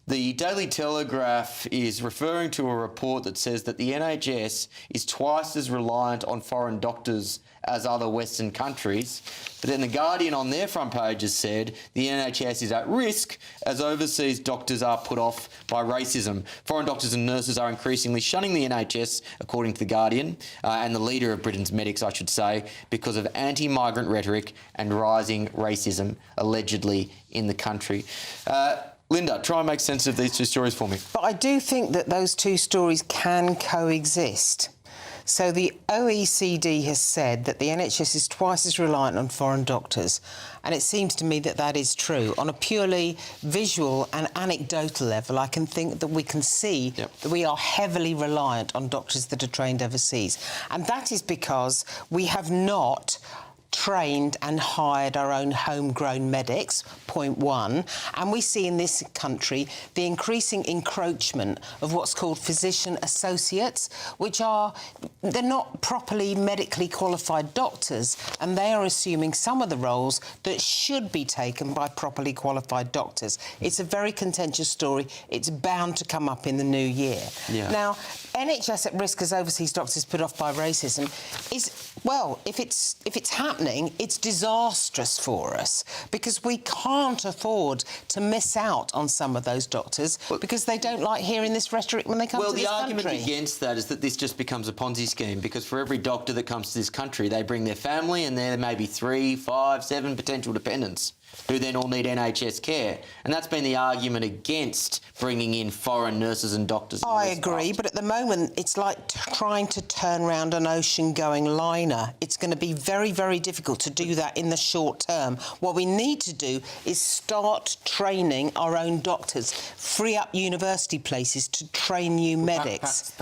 The Daily Telegraph is referring to a report that says that the NHS is twice as reliant on foreign doctors as other Western countries. But then The Guardian on their front page has said the NHS is at risk as overseas doctors are put off by racism. Foreign doctors and nurses are increasingly shunning the NHS, according to The Guardian, and the leader of Britain's medics, I should say, because of anti-migrant rhetoric and rising racism, allegedly, in the country. Linda, try and make sense of these two stories for me. But I do think that those two stories can coexist. So the OECD has said that the NHS is twice as reliant on foreign doctors, and it seems to me that that is true. On a purely visual and anecdotal level, I can think that we can see that we are heavily reliant on doctors that are trained overseas. And that is because we have not trained and hired our own homegrown medics, point one, and we see in this country the increasing encroachment of what's called physician associates, which are, they're not properly medically qualified doctors, and they are assuming some of the roles that should be taken by properly qualified doctors. It's a very contentious story. It's bound to come up in the new year. Yeah. Now, NHS at risk as overseas doctors put off by racism is, well, if it's happening, happening, it's disastrous for us because we can't afford to miss out on some of those doctors because they don't like hearing this rhetoric when they come to this country. Well, the argument against that is that this just becomes a Ponzi scheme because for every doctor that comes to this country, they bring their family and there may be 3, 5, 7 potential dependents who then all need NHS care. And that's been the argument against bringing in foreign nurses and doctors. I agree, but at the moment, it's like trying to turn around an ocean-going liner. It's going to be very, very difficult to do that in the short term. What we need to do is start training our own doctors, free up university places to train new medics.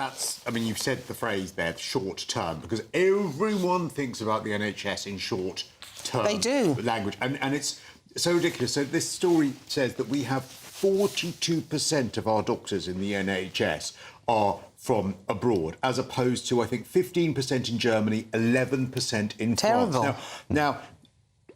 I mean, you've said the phrase there, short term, because everyone thinks about the NHS in short term. They do. Language. And it's so ridiculous. So this story says that we have 42% of our doctors in the NHS are from abroad, as opposed to, I think, 15% in Germany, 11% in France. Now,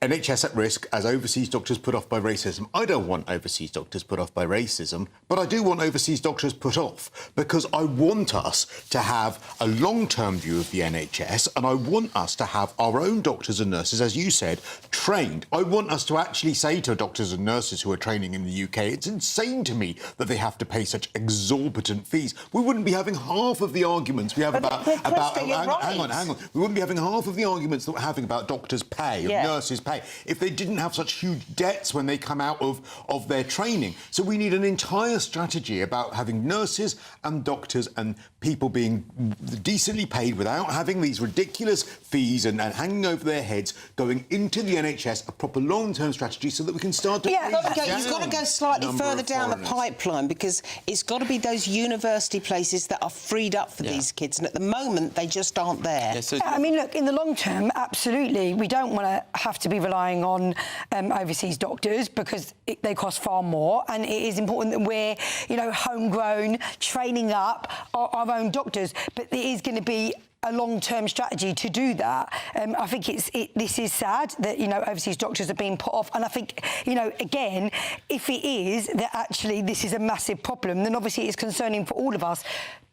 NHS at risk as overseas doctors put off by racism. I don't want overseas doctors put off by racism, but I do want overseas doctors put off because I want us to have a long-term view of the NHS and I want us to have our own doctors and nurses, as you said, trained. I want us to actually say to doctors and nurses who are training in the UK, it's insane to me that they have to pay such exorbitant fees. We wouldn't be having half of the arguments we have about hang on. We wouldn't be having half of the arguments that we're having about doctors' pay, of nurses' pay, if they didn't have such huge debts when they come out of their training. So we need an entire strategy about having nurses and doctors and people being decently paid without having these ridiculous fees and hanging over their heads, going into the NHS, a proper long-term strategy so that we can start to... You've got to go slightly further down the pipeline because it's got to be those university places that are freed up for these kids, and at the moment they just aren't there. I mean, look, in the long term, absolutely, we don't want to have to be relying on overseas doctors because they cost far more, and it is important that we're, homegrown, training up our own doctors, but there is going to be a long-term strategy to do that. I think this is sad that, overseas doctors are being put off. And I think, again, if it is that actually this is a massive problem, then obviously it's concerning for all of us.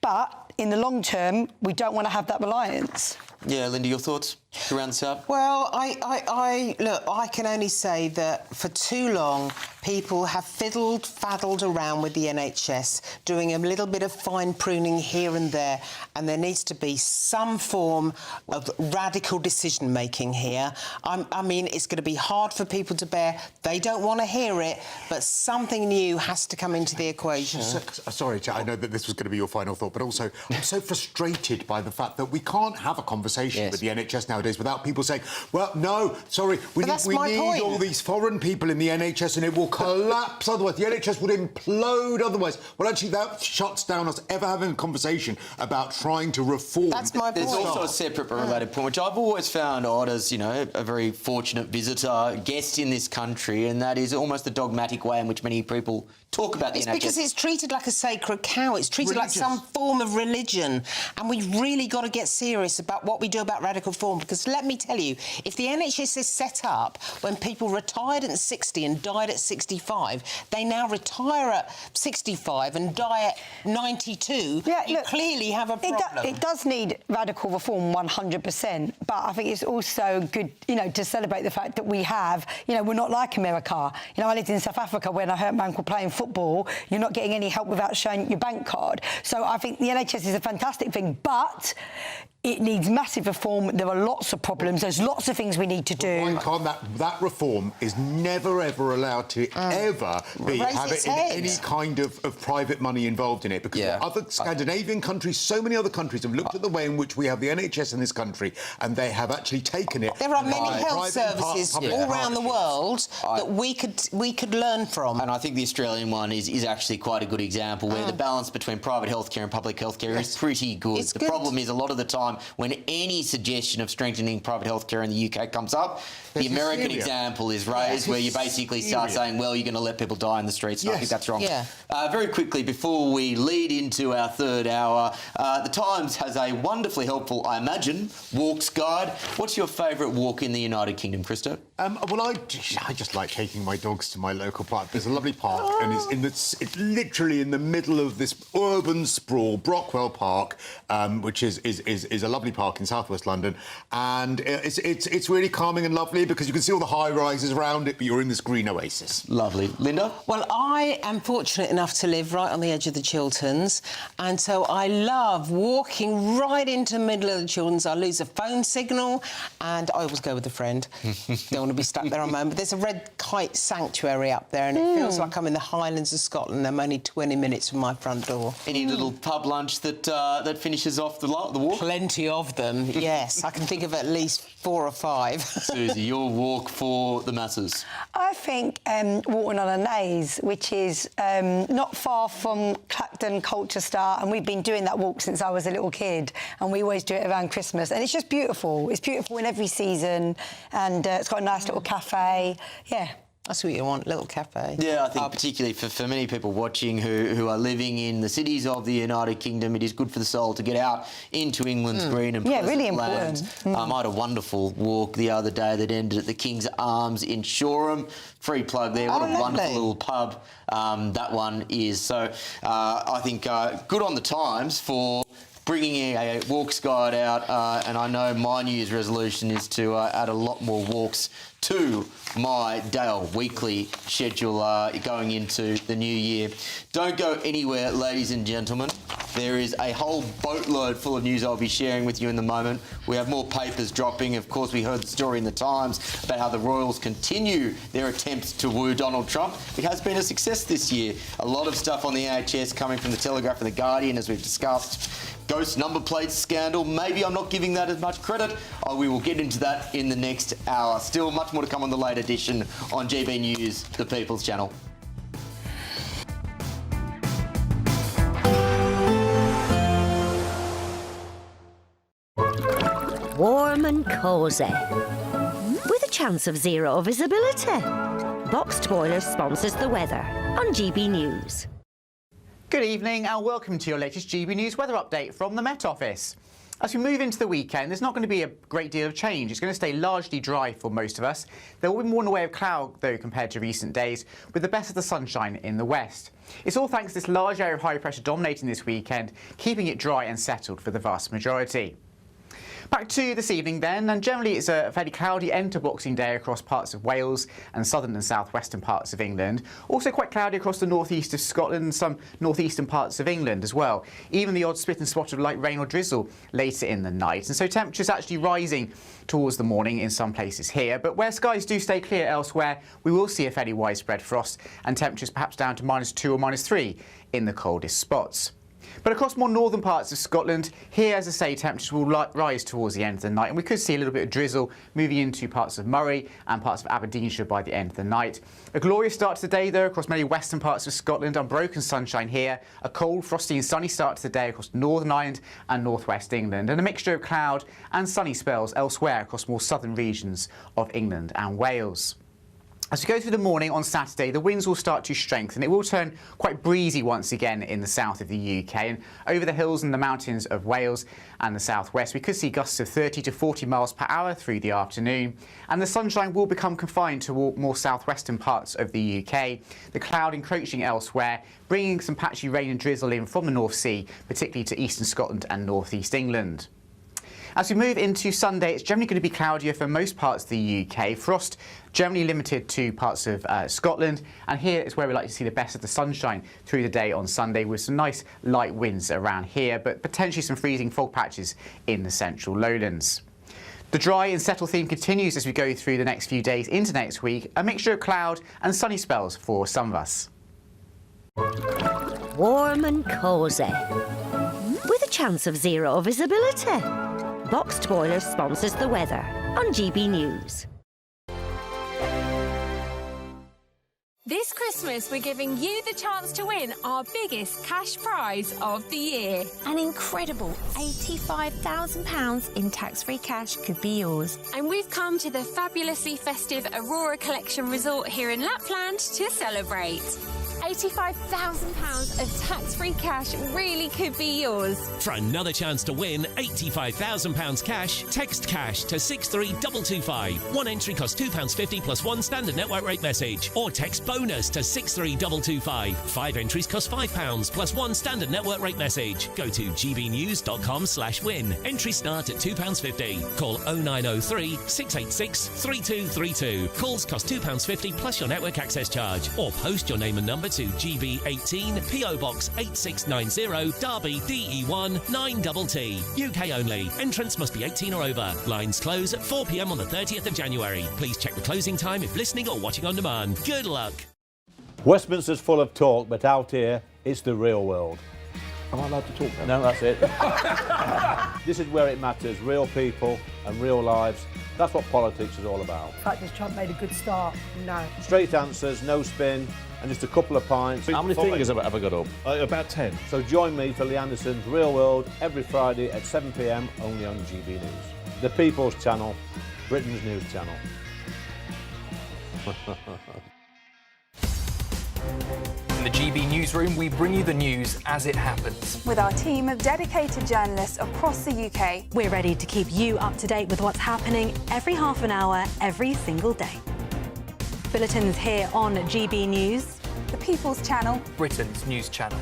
But in the long term, we don't want to have that reliance. Yeah, Linda, your thoughts to round this up? Well, I can only say that for too long, people have faddled around with the NHS, doing a little bit of fine pruning here and there, and there needs to be some form of radical decision-making here. I mean, it's going to be hard for people to bear. They don't want to hear it, but something new has to come into the equation. Sorry, I know that this was going to be your final thought, but also I'm so frustrated by the fact that we can't have a conversation with the NHS nowadays without people saying, well, no, sorry, we need all these foreign people in the NHS and it will collapse otherwise. The NHS would implode otherwise. Well, actually, that shuts down us ever having a conversation about trying to reform. That's my point. There's also a separate but related point, which I've always found odd as, a very fortunate visitor, guest in this country, and that is almost the dogmatic way in which many people talk about the NHS. It's because it's treated like a sacred cow. It's treated like some form of religion. And we've really got to get serious about what we do about radical reform, because let me tell you, if the NHS is set up when people retired at 60 and died at 65, they now retire at 65 and die at 92, you clearly have a problem. It does need radical reform 100%, but I think it's also good, to celebrate the fact that we have, we're not like America. I lived in South Africa when I hurt my ankle playing football. You're not getting any help without showing your bank card. So I think the NHS is a fantastic thing, but it needs massive reform. There are lots of problems. There's lots of things we need to do. Why can't that reform is never, ever allowed to ever have any kind of private money involved in it? Because other Scandinavian countries, so many other countries have looked at the way in which we have the NHS in this country and they have actually taken it. There are many health services all around the world that we could learn from. And I think the Australian one is actually quite a good example where the balance between private healthcare and public healthcare is pretty good. The problem is a lot of the time when any suggestion of strengthening private healthcare in the UK comes up, the American example is raised where you basically start saying, well, you're going to let people die in the streets. I think that's wrong. Very quickly, before we lead into our third hour, The Times has a wonderfully helpful, I imagine, walks guide. What's your favourite walk in the United Kingdom, Christo? Well, I just like taking my dogs to my local park. There's a lovely park, and it's literally in the middle of this urban sprawl, Brockwell Park, which is is a lovely park in southwest London, and it's really calming and lovely because you can see all the high rises around it, but you're in this green oasis. Lovely. Linda? Well, I am fortunate enough to live right on the edge of the Chilterns, and so I love walking right into the middle of the Chilterns. I lose a phone signal, and I always go with a friend. Don't want to be stuck there on my own. But there's a red kite sanctuary up there, and it feels like I'm in the Highlands of Scotland. I'm only 20 minutes from my front door. Any little pub lunch that finishes off the walk? Plenty of them, yes. I can think of at least 4 or 5. Susie, your walk for the masses? I think walking on a naze, which is not far from Clacton Colchester, and we've been doing that walk since I was a little kid, and we always do it around Christmas, and it's just beautiful. It's beautiful in every season, and it's got a nice little cafe. Yeah. That's what you want, little cafe. Yeah, I think particularly for many people watching who are living in the cities of the United Kingdom, it is good for the soul to get out into England's green and pleasant really land. important. I had a wonderful walk the other day that ended at the King's Arms in Shoreham. Free plug there. What a wonderful little pub that one is. So I think good on the Times for bringing a walks guide out, and I know my New Year's resolution is to add a lot more walks to my weekly schedule going into the new year. Don't go anywhere, ladies and gentlemen. There is a whole boatload full of news I'll be sharing with you in the moment. We have more papers dropping. Of course, we heard the story in the Times about how the Royals continue their attempts to woo Donald Trump. It has been a success this year. A lot of stuff on the AHS coming from the Telegraph and the Guardian, as we've discussed. Ghost number plate scandal. Maybe I'm not giving that as much credit. We will get into that in the next hour. Still much more to come on the late edition on GB News, the People's Channel. Warm and cosy, with a chance of zero visibility. Boxed Boilers sponsors the weather on GB News. Good evening and welcome to your latest GB News weather update from the Met Office. As we move into the weekend, there's not going to be a great deal of change. It's going to stay largely dry for most of us. There will be more in the way of cloud, though, compared to recent days, with the best of the sunshine in the west. It's all thanks to this large area of high pressure dominating this weekend, keeping it dry and settled for the vast majority. Back to this evening then, and generally it's a fairly cloudy end to Boxing Day across parts of Wales and southern and southwestern parts of England. Also quite cloudy across the northeast of Scotland and some northeastern parts of England as well. Even the odd spit and spot of light rain or drizzle later in the night. And so temperatures actually rising towards the morning in some places here, but where skies do stay clear elsewhere, we will see a fairly widespread frost and temperatures perhaps down to -2 or -3 in the coldest spots. But across more northern parts of Scotland, here, as I say, temperatures will rise towards the end of the night, and we could see a little bit of drizzle moving into parts of Moray and parts of Aberdeenshire by the end of the night. A glorious start to the day, though, across many western parts of Scotland. Unbroken sunshine here. A cold, frosty and sunny start to the day across Northern Ireland and northwest England, and a mixture of cloud and sunny spells elsewhere across more southern regions of England and Wales. As we go through the morning on Saturday, the winds will start to strengthen. It will turn quite breezy once again in the south of the UK, and over the hills and the mountains of Wales and the southwest, we could see gusts of 30 to 40 miles per hour through the afternoon, and the sunshine will become confined to more southwestern parts of the UK, the cloud encroaching elsewhere, bringing some patchy rain and drizzle in from the North Sea, particularly to eastern Scotland and northeast England. As we move into Sunday, it's generally going to be cloudier for most parts of the UK. Frost generally limited to parts of Scotland, and here is where we like to see the best of the sunshine through the day on Sunday, with some nice light winds around here, but potentially some freezing fog patches in the central lowlands. The dry and settle theme continues as we go through the next few days into next week, a mixture of cloud and sunny spells for some of us. Warm and cosy, with a chance of zero visibility. Boxed Boilers sponsors the weather on GB News. This Christmas, we're giving you the chance to win our biggest cash prize of the year. An incredible £85,000 in tax-free cash could be yours. And we've come to the fabulously festive Aurora Collection Resort here in Lapland to celebrate. £85,000 of tax-free cash really could be yours. For another chance to win £85,000 cash, text cash to 63225. One entry costs £2.50 plus one standard network rate message. Or text bonus to 63225. 5 entries cost £5 plus one standard network rate message. Go to gbnews.com/win. Entries start at £2.50. Call 0903 686 3232. Calls cost £2.50 plus your network access charge. Or post your name and number to GB18 PO Box 8690 Derby DE1 9TT. UK only. Entrance must be 18 or over. Lines close at 4 p.m. on the 30th of January. Please check the closing time if listening or watching on demand. Good luck. Westminster's full of talk, but out here, it's the real world. Am I allowed to talk then? No, that's it. This is where it matters. Real people and real lives. That's what politics is all about. In fact, has Trump made a good start? No. Straight answers, no spin, and just a couple of pints. How many fingers have I ever got up? About 10. So join me for Lee Anderson's Real World every Friday at 7 p.m. only on GB News. The People's Channel, Britain's news channel. In the GB Newsroom, we bring you the news as it happens. With our team of dedicated journalists across the UK. We're ready to keep you up to date with what's happening every half an hour, every single day. Bulletins here on GB News. The People's Channel. Britain's news channel.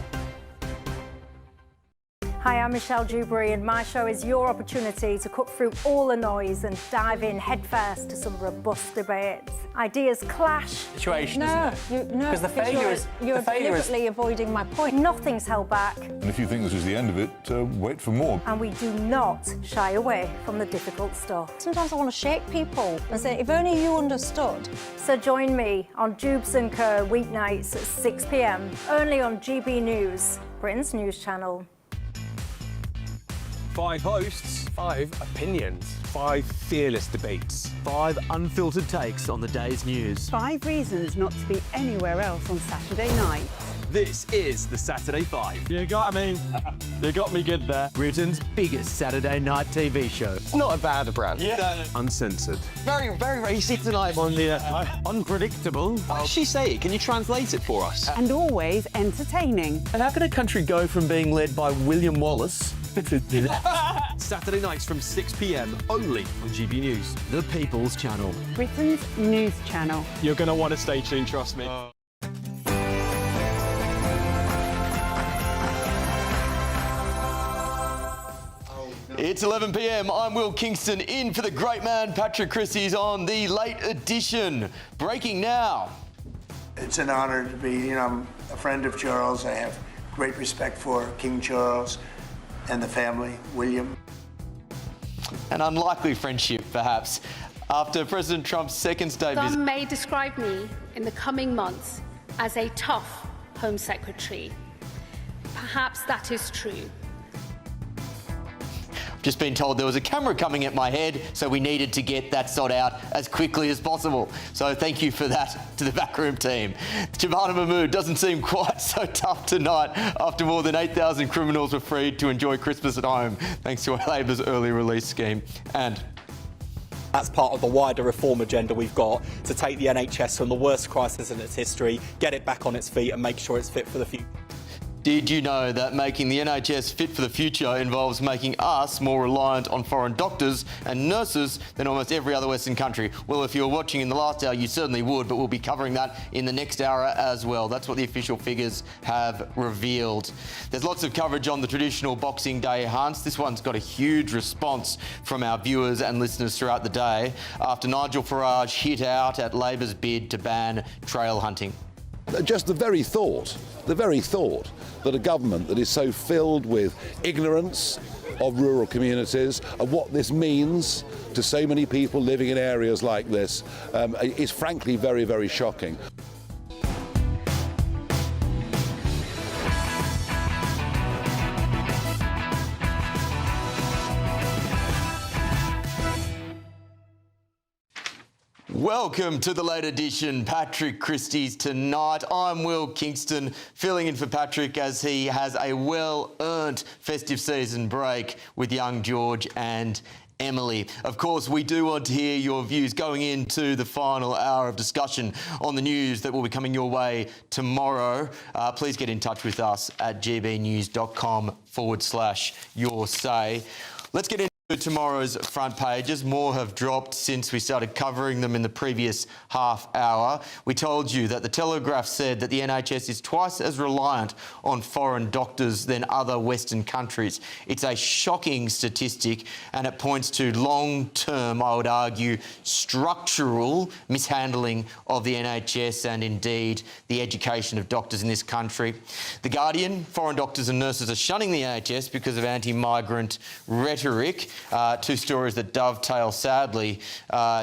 Hi, I'm Michelle Dewberry, and my show is your opportunity to cut through all the noise and dive in headfirst to some robust debates. Ideas clash. Situation, isn't it? Because the failure is... You're deliberately avoiding my point. Nothing's held back. And if you think this is the end of it, wait for more. And we do not shy away from the difficult stuff. Sometimes I want to shake people and say, if only you understood. So join me on Jubes & Co. weeknights at 6 p.m, only on GB News, Britain's news channel. 5 hosts, 5 opinions, 5 fearless debates, 5 unfiltered takes on the day's news. 5 reasons not to be anywhere else on Saturday night. This is the Saturday 5. You got me good there. Britain's biggest Saturday night TV show. It's not a bad brand. Yeah. Uncensored. Very, very easy tonight. On the unpredictable. What did she say? Can you translate it for us? And always entertaining. And how can a country go from being led by William Wallace Saturday nights from 6 p.m. only on GB News, the People's Channel. Britain's news channel. You're going to want to stay tuned, trust me. It's 11 p.m. I'm Will Kingston in for the great man Patrick Christys on the late edition. Breaking now. It's an honour to be, I'm a friend of Charles. I have great respect for King Charles and the family, William. An unlikely friendship, perhaps, after President Trump's second state visit. Some may describe me in the coming months as a tough Home Secretary. Perhaps that is true. Just been told there was a camera coming at my head, so we needed to get that shot out as quickly as possible. So thank you for that to the backroom team. Jabana Mahmood doesn't seem quite so tough tonight after more than 8,000 criminals were freed to enjoy Christmas at home, thanks to Labor's early release scheme. And that's part of the wider reform agenda we've got to take the NHS from the worst crisis in its history, get it back on its feet and make sure it's fit for the future. Did you know that making the NHS fit for the future involves making us more reliant on foreign doctors and nurses than almost every other Western country? Well, if you were watching in the last hour, you certainly would, but we'll be covering that in the next hour as well. That's what the official figures have revealed. There's lots of coverage on the traditional Boxing Day hunts. This one's got a huge response from our viewers and listeners throughout the day after Nigel Farage hit out at Labor's bid to ban trail hunting. Just the very thought that a government that is so filled with ignorance of rural communities, of what this means to so many people living in areas like this, is frankly very, very shocking. Welcome to the late edition, Patrick Christys Tonight. I'm Will Kingston, filling in for Patrick as he has a well-earned festive season break with young George and Emily. Of course, we do want to hear your views going into the final hour of discussion on the news that will be coming your way tomorrow. Please get in touch with us at gbnews.com/your say. Let's get into tomorrow's front pages. More have dropped since we started covering them in the previous half hour. We told you that the Telegraph said that the NHS is twice as reliant on foreign doctors than other Western countries. It's a shocking statistic, and it points to long-term, I would argue, structural mishandling of the NHS and indeed the education of doctors in this country. The Guardian, foreign doctors and nurses are shunning the NHS because of anti-migrant rhetoric. Two stories that dovetail, sadly,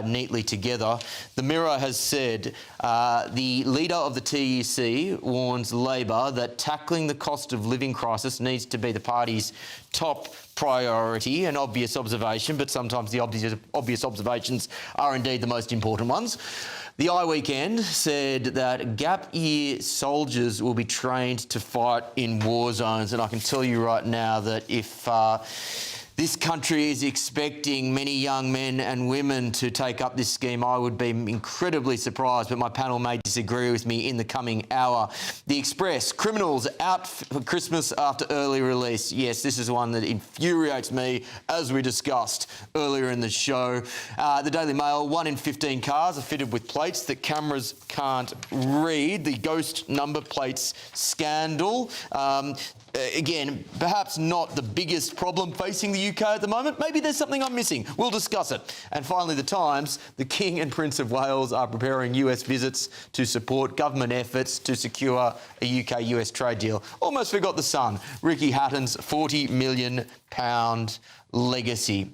neatly together. The Mirror has said the leader of the TUC warns Labor that tackling the cost of living crisis needs to be the party's top priority. An obvious observation, but sometimes the obvious observations are indeed the most important ones. The I Weekend said that gap year soldiers will be trained to fight in war zones, and I can tell you right now that if this country is expecting many young men and women to take up this scheme, I would be incredibly surprised, but my panel may disagree with me in the coming hour. The Express, criminals out for Christmas after early release. Yes, this is one that infuriates me, as we discussed earlier in the show. The Daily Mail, 1 in 15 cars are fitted with plates that cameras can't read. The ghost number plates scandal. Again, perhaps not the biggest problem facing the UK at the moment. Maybe there's something I'm missing. We'll discuss it. And finally, The Times, the King and Prince of Wales are preparing US visits to support government efforts to secure a UK-US trade deal. Almost forgot The Sun, Ricky Hatton's £40 million legacy.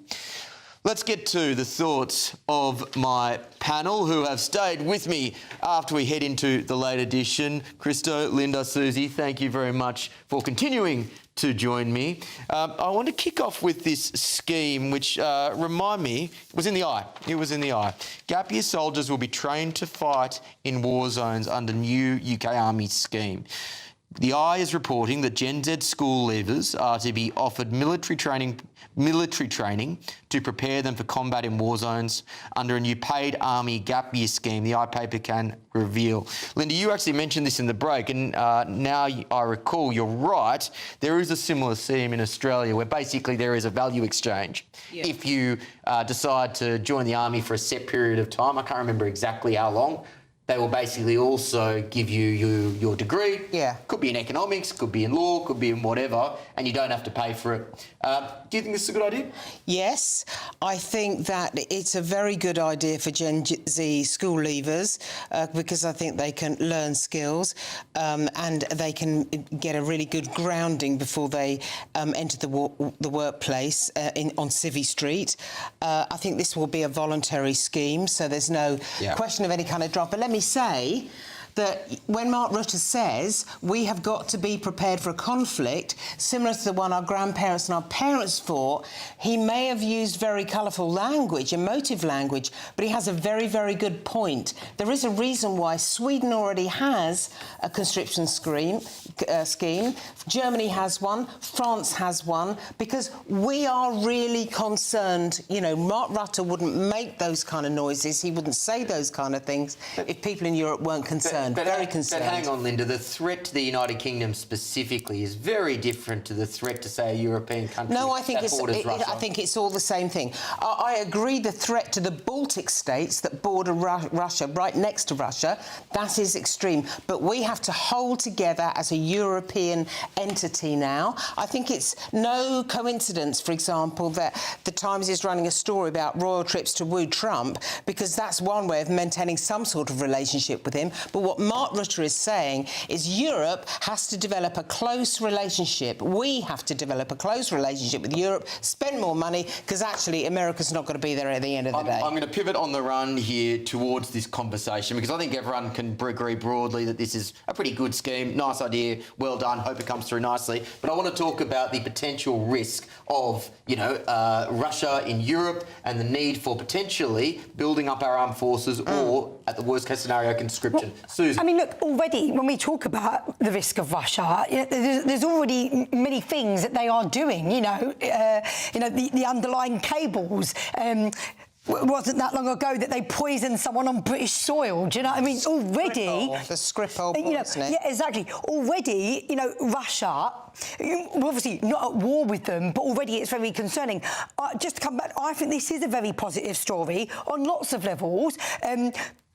Let's get to the thoughts of my panel who have stayed with me after we head into the late edition. Christo, Linda, Susie, thank you very much for continuing to join me. I want to kick off with this scheme which, remind me, was in the eye. It was in the eye. Gap year soldiers will be trained to fight in war zones under new UK Army scheme. The Eye is reporting that Gen Z school leavers are to be offered military training to prepare them for combat in war zones under a new paid army gap year scheme, the Eye paper can reveal. Linda, you actually mentioned this in the break, and now I recall, you're right, there is a similar scheme in Australia where basically there is a value exchange. Yeah. If you decide to join the army for a set period of time, I can't remember exactly how long, they will basically also give you your degree. Yeah. Could be in economics, could be in law, could be in whatever, and you don't have to pay for it. Do you think this is a good idea? Yes, I think that it's a very good idea for Gen Z school leavers because I think they can learn skills and they can get a really good grounding before they enter the workplace on Civvy Street. I think this will be a voluntary scheme, so there's no question of any kind of drop. But let me say that when Mark Rutte says we have got to be prepared for a conflict similar to the one our grandparents and our parents fought, he may have used very colourful language, emotive language, but he has a very, very good point. There is a reason why Sweden already has a conscription scheme. Germany has one, France has one, because we are really concerned. You know, Mark Rutte wouldn't make those kind of noises, he wouldn't say those kind of things if people in Europe weren't concerned. Very concerned. But hang on, Linda, the threat to the United Kingdom specifically is very different to the threat to, say, a European country. No, I think I think it's all the same thing. I agree the threat to the Baltic states that border Russia, right next to Russia, that is extreme. But we have to hold together as a European entity now. I think it's no coincidence, for example, that the Times is running a story about royal trips to woo Trump, because that's one way of maintaining some sort of relationship with him. But what Mark Rutte is saying is Europe has to develop a close relationship. We have to develop a close relationship with Europe, spend more money, because actually America's not going to be there at the end of the day. I'm going to pivot on the run here towards this conversation, because I think everyone can agree broadly that this is a pretty good scheme, nice idea, well done, hope it comes through nicely. But I want to talk about the potential risk of, you know, Russia in Europe and the need for potentially building up our armed forces or, at the worst case scenario, conscription. Susan. I mean, look, already when we talk about the risk of Russia, there's already many things that they are doing. The underlying cables. Wasn't that long ago that they poisoned someone on British soil? Do you know what I mean? Already... The Skripal poisoning. Yeah, exactly. Already, Russia, we're obviously not at war with them, but already it's very concerning. Just to come back, I think this is a very positive story on lots of levels.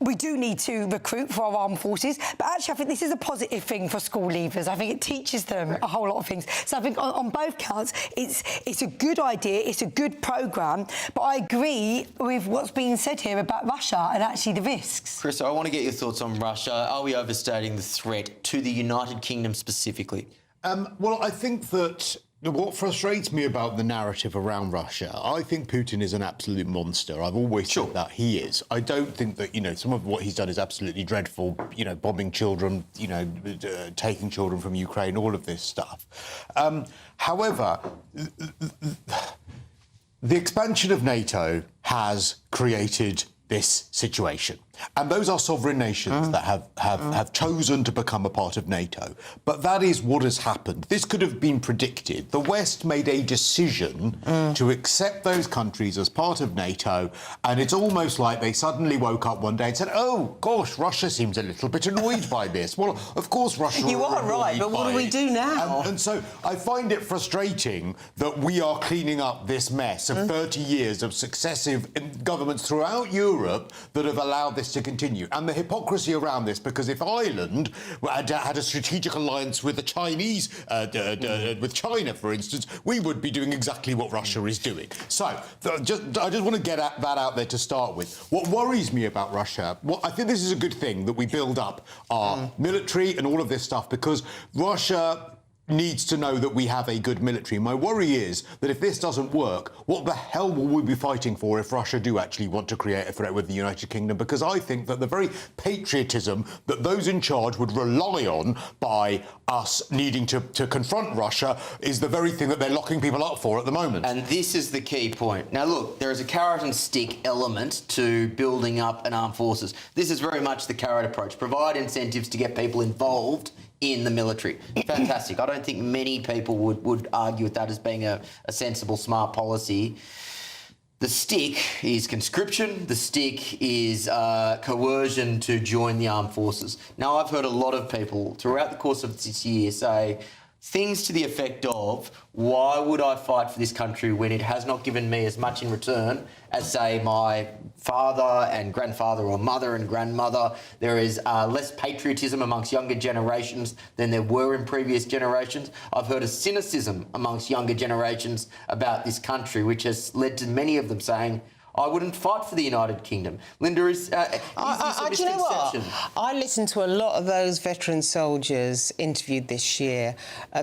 We do need to recruit for our armed forces, but actually I think this is a positive thing for school leavers. I think it teaches them a whole lot of things. So I think on both counts, it's a good idea, it's a good programme, but I agree with what's being said here about Russia and actually the risks. Chris, I want to get your thoughts on Russia. Are we overstating the threat to the United Kingdom specifically? Well, I think that what frustrates me about the narrative around Russia, I think Putin is an absolute monster. I've always said that he is. I don't think that, some of what he's done is absolutely dreadful, bombing children, taking children from Ukraine, all of this stuff. However, the expansion of NATO has created this situation. And those are sovereign nations that have chosen to become a part of NATO. But that is what has happened. This could have been predicted. The West made a decision to accept those countries as part of NATO, and it's almost like they suddenly woke up one day and said, oh, gosh, Russia seems a little bit annoyed by this. Well, of course Russia You are right, but what do we do now? And so I find it frustrating that we are cleaning up this mess of 30 years of successive governments throughout Europe that have allowed this to continue. And the hypocrisy around this, because if Ireland had a strategic alliance with the Chinese, with China, for instance, we would be doing exactly what Russia is doing. So, I just want to get that out there to start with. What worries me about Russia, I think this is a good thing that we build up our military and all of this stuff, because Russia needs to know that we have a good military. My worry is that if this doesn't work, what the hell will we be fighting for if Russia do actually want to create a threat with the United Kingdom? Because I think that the very patriotism that those in charge would rely on by us needing to confront Russia is the very thing that they're locking people up for at the moment. And this is the key point. Now, look, there is a carrot and stick element to building up an armed forces. This is very much the carrot approach. Provide incentives to get people involved in the military. Fantastic. I don't think many people would argue with that as being a sensible, smart policy. The stick is conscription. The stick is coercion to join the armed forces. Now, I've heard a lot of people throughout the course of this year say things to the effect of, why would I fight for this country when it has not given me as much in return as, say, my father and grandfather or mother and grandmother? There is less patriotism amongst younger generations than there were in previous generations. I've heard a cynicism amongst younger generations about this country, which has led to many of them saying, I wouldn't fight for the United Kingdom. Linda, is this a misconception? Do you know what? I listened to a lot of those veteran soldiers interviewed this year.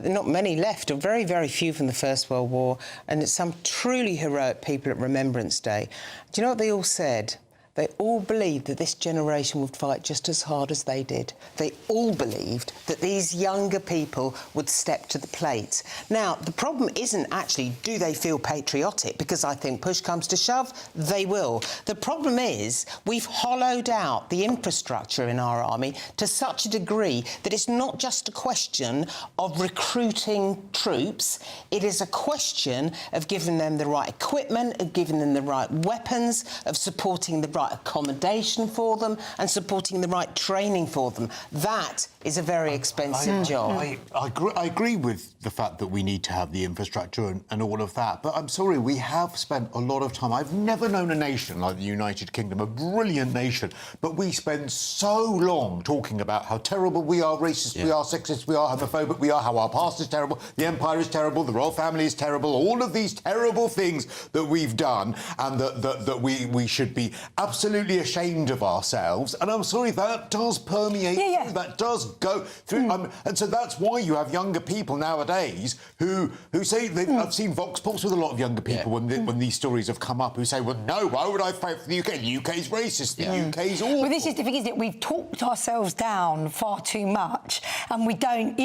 Not many left, or very, very few from the First World War, and some truly heroic people at Remembrance Day. Do you know what they all said? They all believed that this generation would fight just as hard as they did. They all believed that these younger people would step to the plate. Now, the problem isn't actually, do they feel patriotic? Because I think push comes to shove, they will. The problem is we've hollowed out the infrastructure in our army to such a degree that it's not just a question of recruiting troops, it is a question of giving them the right equipment, of giving them the right weapons, of supporting the right accommodation for them and supporting the right training for them. That is a very expensive job. I agree with the fact that we need to have the infrastructure and all of that, but I'm sorry, we have spent a lot of time. I've never known a nation like the United Kingdom, a brilliant nation, but we spend so long talking about how terrible we are, racist we are, sexist we are, homophobic we are, how our past is terrible, the empire is terrible, the royal family is terrible, all of these terrible things that we've done, and that we should be absolutely ashamed of ourselves. And I'm sorry, that does permeate through, that does go through. And so that's why you have younger people nowadays who say, I've seen Vox Pops with a lot of younger people when these stories have come up, who say, well, no, why would I fight for the UK? The UK's racist, the UK's awful. Well, this is the thing, isn't it? We've talked ourselves down far too much, and we don't,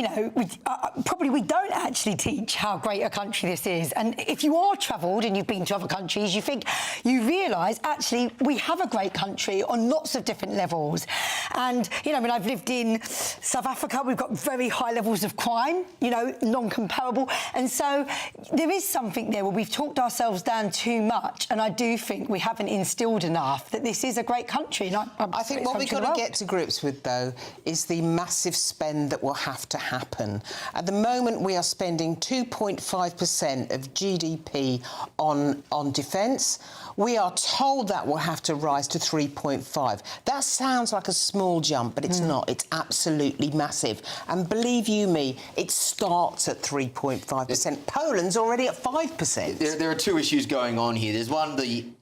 probably we don't actually teach how great a country this is. And if you are travelled and you've been to other countries, you realise, actually, we have a great country on lots of different levels. And, you know, I mean, I've lived in South Africa. We've got very high levels of crime, you know, non-comparable. And so there is something there where we've talked ourselves down too much. And I do think we haven't instilled enough that this is a great country. And I think what we've got to get to grips with, though, is the massive spend that will have to happen. At the moment, we are spending 2.5% of GDP on defence. We are told that will have to rise to 3.5. That sounds like a small jump, but it's not. It's absolutely massive. And believe you me, it starts at 3.5%. Poland's already at 5%. There are two issues going on here. There's one,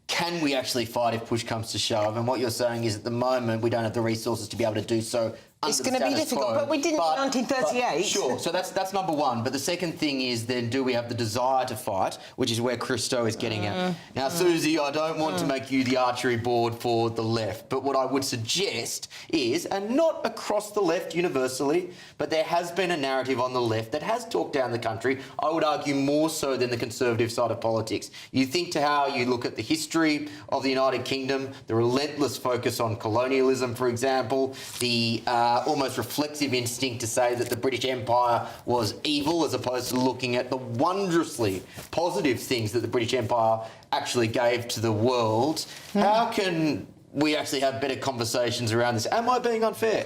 can we actually fight if push comes to shove? And what you're saying is at the moment we don't have the resources to be able to do so. It's going to be difficult, but we didn't in 1938. Sure, so that's number one. But the second thing is then do we have the desire to fight, which is where Christo is getting at. Now, Susie, I don't want to make you the archery board for the left, but what I would suggest is, and not across the left universally, but there has been a narrative on the left that has talked down the country, I would argue more so than the Conservative side of politics. You think to how you look at the history of the United Kingdom, the relentless focus on colonialism, for example, the almost reflexive instinct to say that the British Empire was evil as opposed to looking at the wondrously positive things that the British Empire actually gave to the world. How can we actually have better conversations around this? Am I being unfair?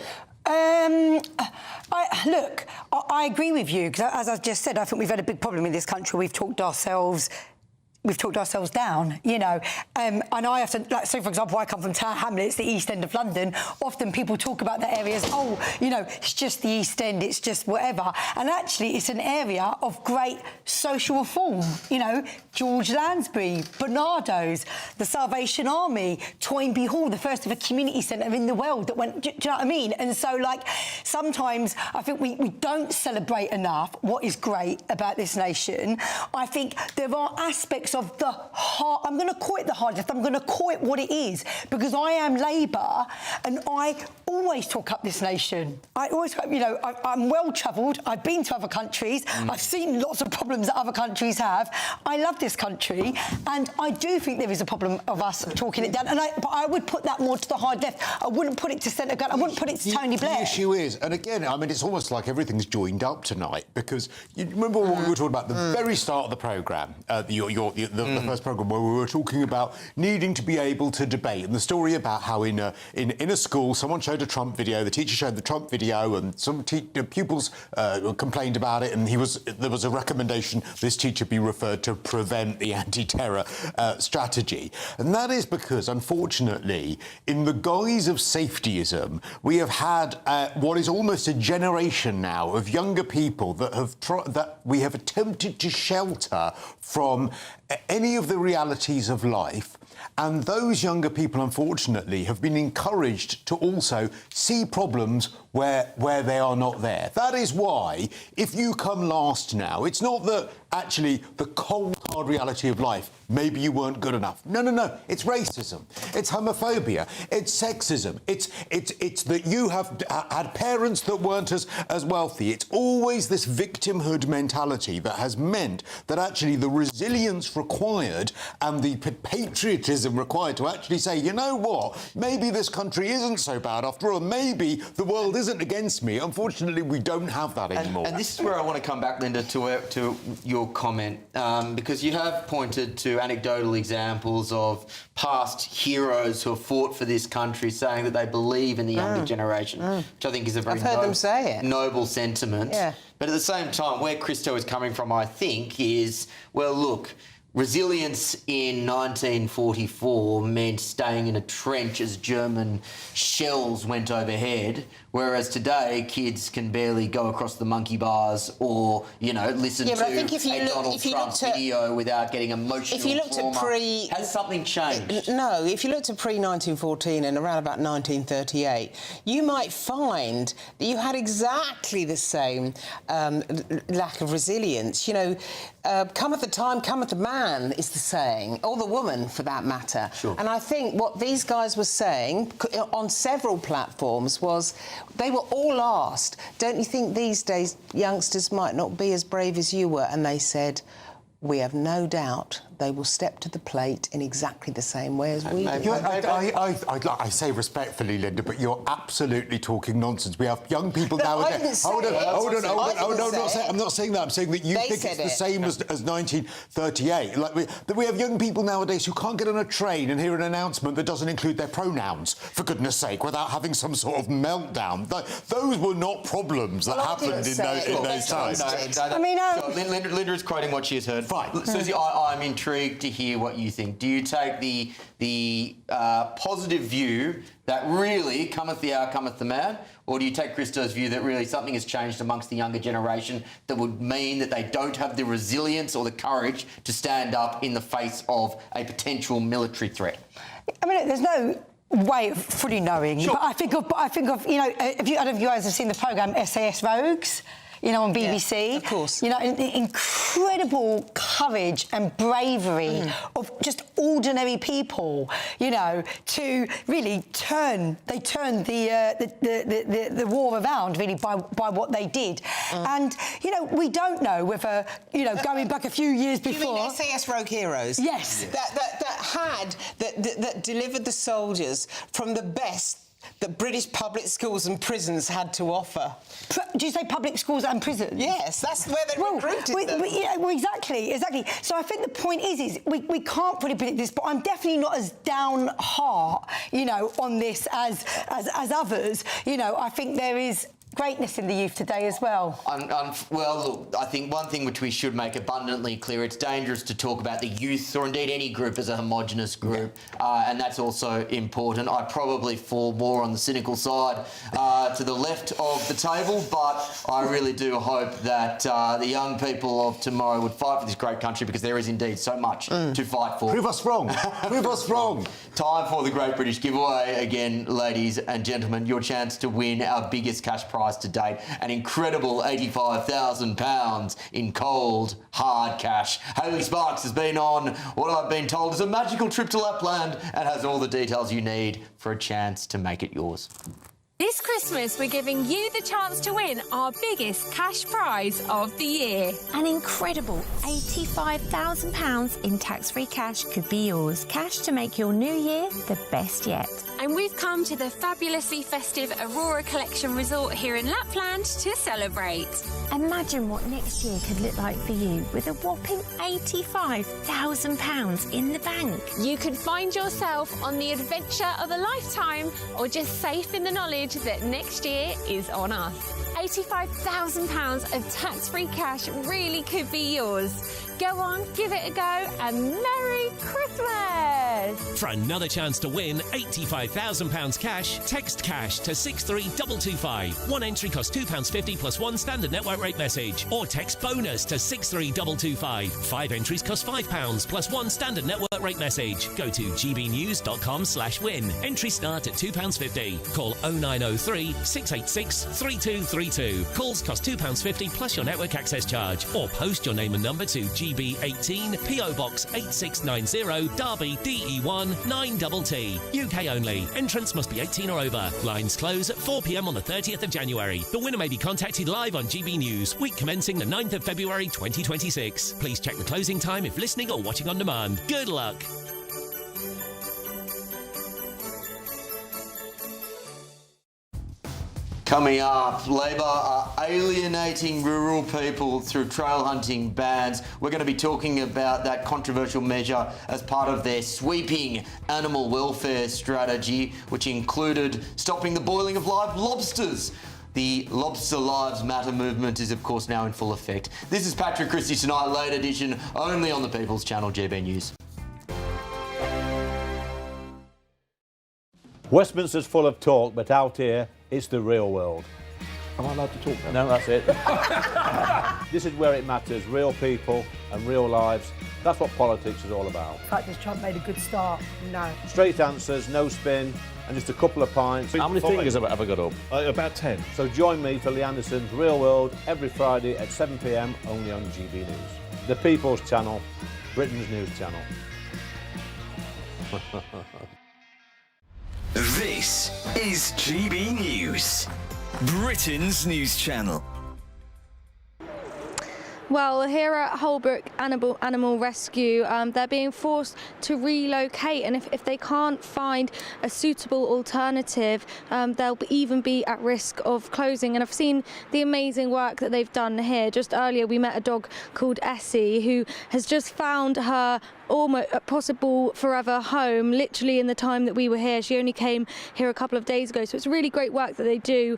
Look, I agree with you, because as I've just said, I think we've had a big problem in this country. We've talked ourselves down, you know. And I have to, like, so for example, I come from Tower Hamlets, the East End of London. Often people talk about that area as, oh, you know, it's just the East End, it's just whatever. And actually, it's an area of great social reform. You know, George Lansbury, Barnardo's, the Salvation Army, Toynbee Hall, the first of a community centre in the world that went, do you know what I mean? And so, like, sometimes I think we don't celebrate enough what is great about this nation. I think there are aspects of the hard, I'm going to call it the hard left, I'm going to call it what it is, because I am Labour and I always talk up this nation. I always, you know, I'm well travelled, I've been to other countries, I've seen lots of problems that other countries have. I love this country, and I do think there is a problem of us talking it down, and but I would put that more to the hard left. I wouldn't put it to centre government, I wouldn't put it to Tony Blair. The issue is, and again, I mean, it's almost like everything's joined up tonight, because you remember what we were talking about at the very start of the programme, the first programme, where we were talking about needing to be able to debate, and the story about how in a school someone showed a Trump video, the teacher showed the Trump video, and some pupils complained about it, and there was a recommendation this teacher be referred to prevent the anti-terror strategy. And that is because, unfortunately, in the guise of safetyism, we have had what is almost a generation now of younger people that we have attempted to shelter from any of the realities of life. And those younger people, unfortunately, have been encouraged to also see problems where they are not there. That is why, if you come last now, it's not that actually the cold, hard reality of life, maybe you weren't good enough. No. It's racism. It's homophobia. It's sexism. It's that you have had parents that weren't as wealthy. It's always this victimhood mentality that has meant that actually the resilience required and the patriotism required to actually say, you know what, maybe this country isn't so bad after all, maybe the world isn't against me. Unfortunately, we don't have that anymore. And this is where I want to come back, Linda, to your comment, because you have pointed to anecdotal examples of past heroes who have fought for this country, saying that they believe in the younger generation, which I think is a very noble sentiment. Yeah. But at the same time, where Christo is coming from, I think, is, well, look, resilience in 1944 meant staying in a trench as German shells went overhead, whereas today kids can barely go across the monkey bars or, you know, listen to a Donald Trump video without getting emotional If you looked trauma. at Has something changed? No, if you looked at pre-1914 and around about 1938, you might find that you had exactly the same lack of resilience. You know, cometh the time, cometh the man, is the saying, or the woman for that matter. Sure. And I think what these guys were saying on several platforms was they were all asked, don't you think these days youngsters might not be as brave as you were? And they said, we have no doubt they will step to the plate in exactly the same way as we do. I say respectfully, Linda, but you're absolutely talking nonsense. We have young people nowadays. Hold on. I'm not saying that. I'm saying that you think it's the same as 1938. We have young people nowadays who can't get on a train and hear an announcement that doesn't include their pronouns, for goodness sake, without having some sort of meltdown. Those were not problems that happened in those times. I mean, Linda is quoting what she has heard. Fine. Susie, I'm intrigued to hear what you think. Do you take the positive view that really cometh the hour, cometh the man, or do you take Christo's view that really something has changed amongst the younger generation that would mean that they don't have the resilience or the courage to stand up in the face of a potential military threat? I mean, there's no way of fully knowing, Sure. but I think of you know, I don't know if you guys have seen the programme SAS Rogues, you know, on BBC. Yeah, of course. You know, incredible courage and bravery of just ordinary people, you know, to really turn the war around really by what they did. And, you know, we don't know whether, you know, going back a few years before... You mean SAS Rogue Heroes? Yes. That delivered the soldiers from the best that British public schools and prisons had to offer. Do you say public schools and prisons? Yes, that's where they recruited them. Well, exactly. So I think the point is we can't really predict this, but I'm definitely not as down heart, you know, on this as others. You know, I think there is greatness in the youth today as well. Well, look, I think one thing which we should make abundantly clear, it's dangerous to talk about the youth or indeed any group as a homogenous group, and that's also important. I probably fall more on the cynical side to the left of the table, but I really do hope that the young people of tomorrow would fight for this great country, because there is indeed so much to fight for. Prove us wrong. Prove us wrong. Time for the Great British Giveaway. Again, ladies and gentlemen, your chance to win our biggest cash prize to date, an incredible £85,000 in cold, hard cash. Hayley Sparks has been on what I've been told is a magical trip to Lapland and has all the details you need for a chance to make it yours. This Christmas, we're giving you the chance to win our biggest cash prize of the year. An incredible £85,000 in tax-free cash could be yours. Cash to make your new year the best yet. And we've come to the fabulously festive Aurora Collection Resort here in Lapland to celebrate. Imagine what next year could look like for you with a whopping £85,000 in the bank. You could find yourself on the adventure of a lifetime, or just safe in the knowledge that next year is on us. £85,000 of tax-free cash really could be yours. Go on, give it a go, and Merry Christmas! For another chance to win £85,000 cash, text cash to 63225. One entry costs £2.50 plus one standard network rate message. Or text bonus to 63225. 5 entries cost £5 plus one standard network rate message. Go to gbnews.com/win. Entries start at £2.50. Call 0903 686 3232. Calls cost £2.50 plus your network access charge. Or post your name and number to GB18 PO Box 8690 Derby DE1 9TT. UK only. Entrance must be 18 or over. Lines close at 4 p.m. on the 30th of January. The winner may be contacted live on GB News, week commencing the 9th of February 2026. Please check the closing time if listening or watching on demand. Good luck. Coming up, Labor are alienating rural people through trail hunting bans. We're going to be talking about that controversial measure as part of their sweeping animal welfare strategy, which included stopping the boiling of live lobsters. The Lobster Lives Matter movement is, of course, now in full effect. This is Patrick Christys Tonight, late edition, only on the People's Channel, GB News. Westminster's full of talk, but out here, it's the real world. Am I allowed to talk now? No, that's it. This is where it matters. Real people and real lives. That's what politics is all about. The fact that Trump made a good start, no. Straight answers, no spin, and just a couple of pints. How many fingers have I got up? About 10. So join me for Lee Anderson's Real World every Friday at 7 p.m. only on GB News. The People's Channel, Britain's news channel. This is GB News, Britain's news channel. Well, here at Holbrook Animal Rescue, they're being forced to relocate, and if they can't find a suitable alternative, they'll even be at risk of closing. And I've seen the amazing work that they've done here. Just earlier we met a dog called Essie who has just found her almost possible forever home literally in the time that we were here. She only came here a couple of days ago, so it's really great work that they do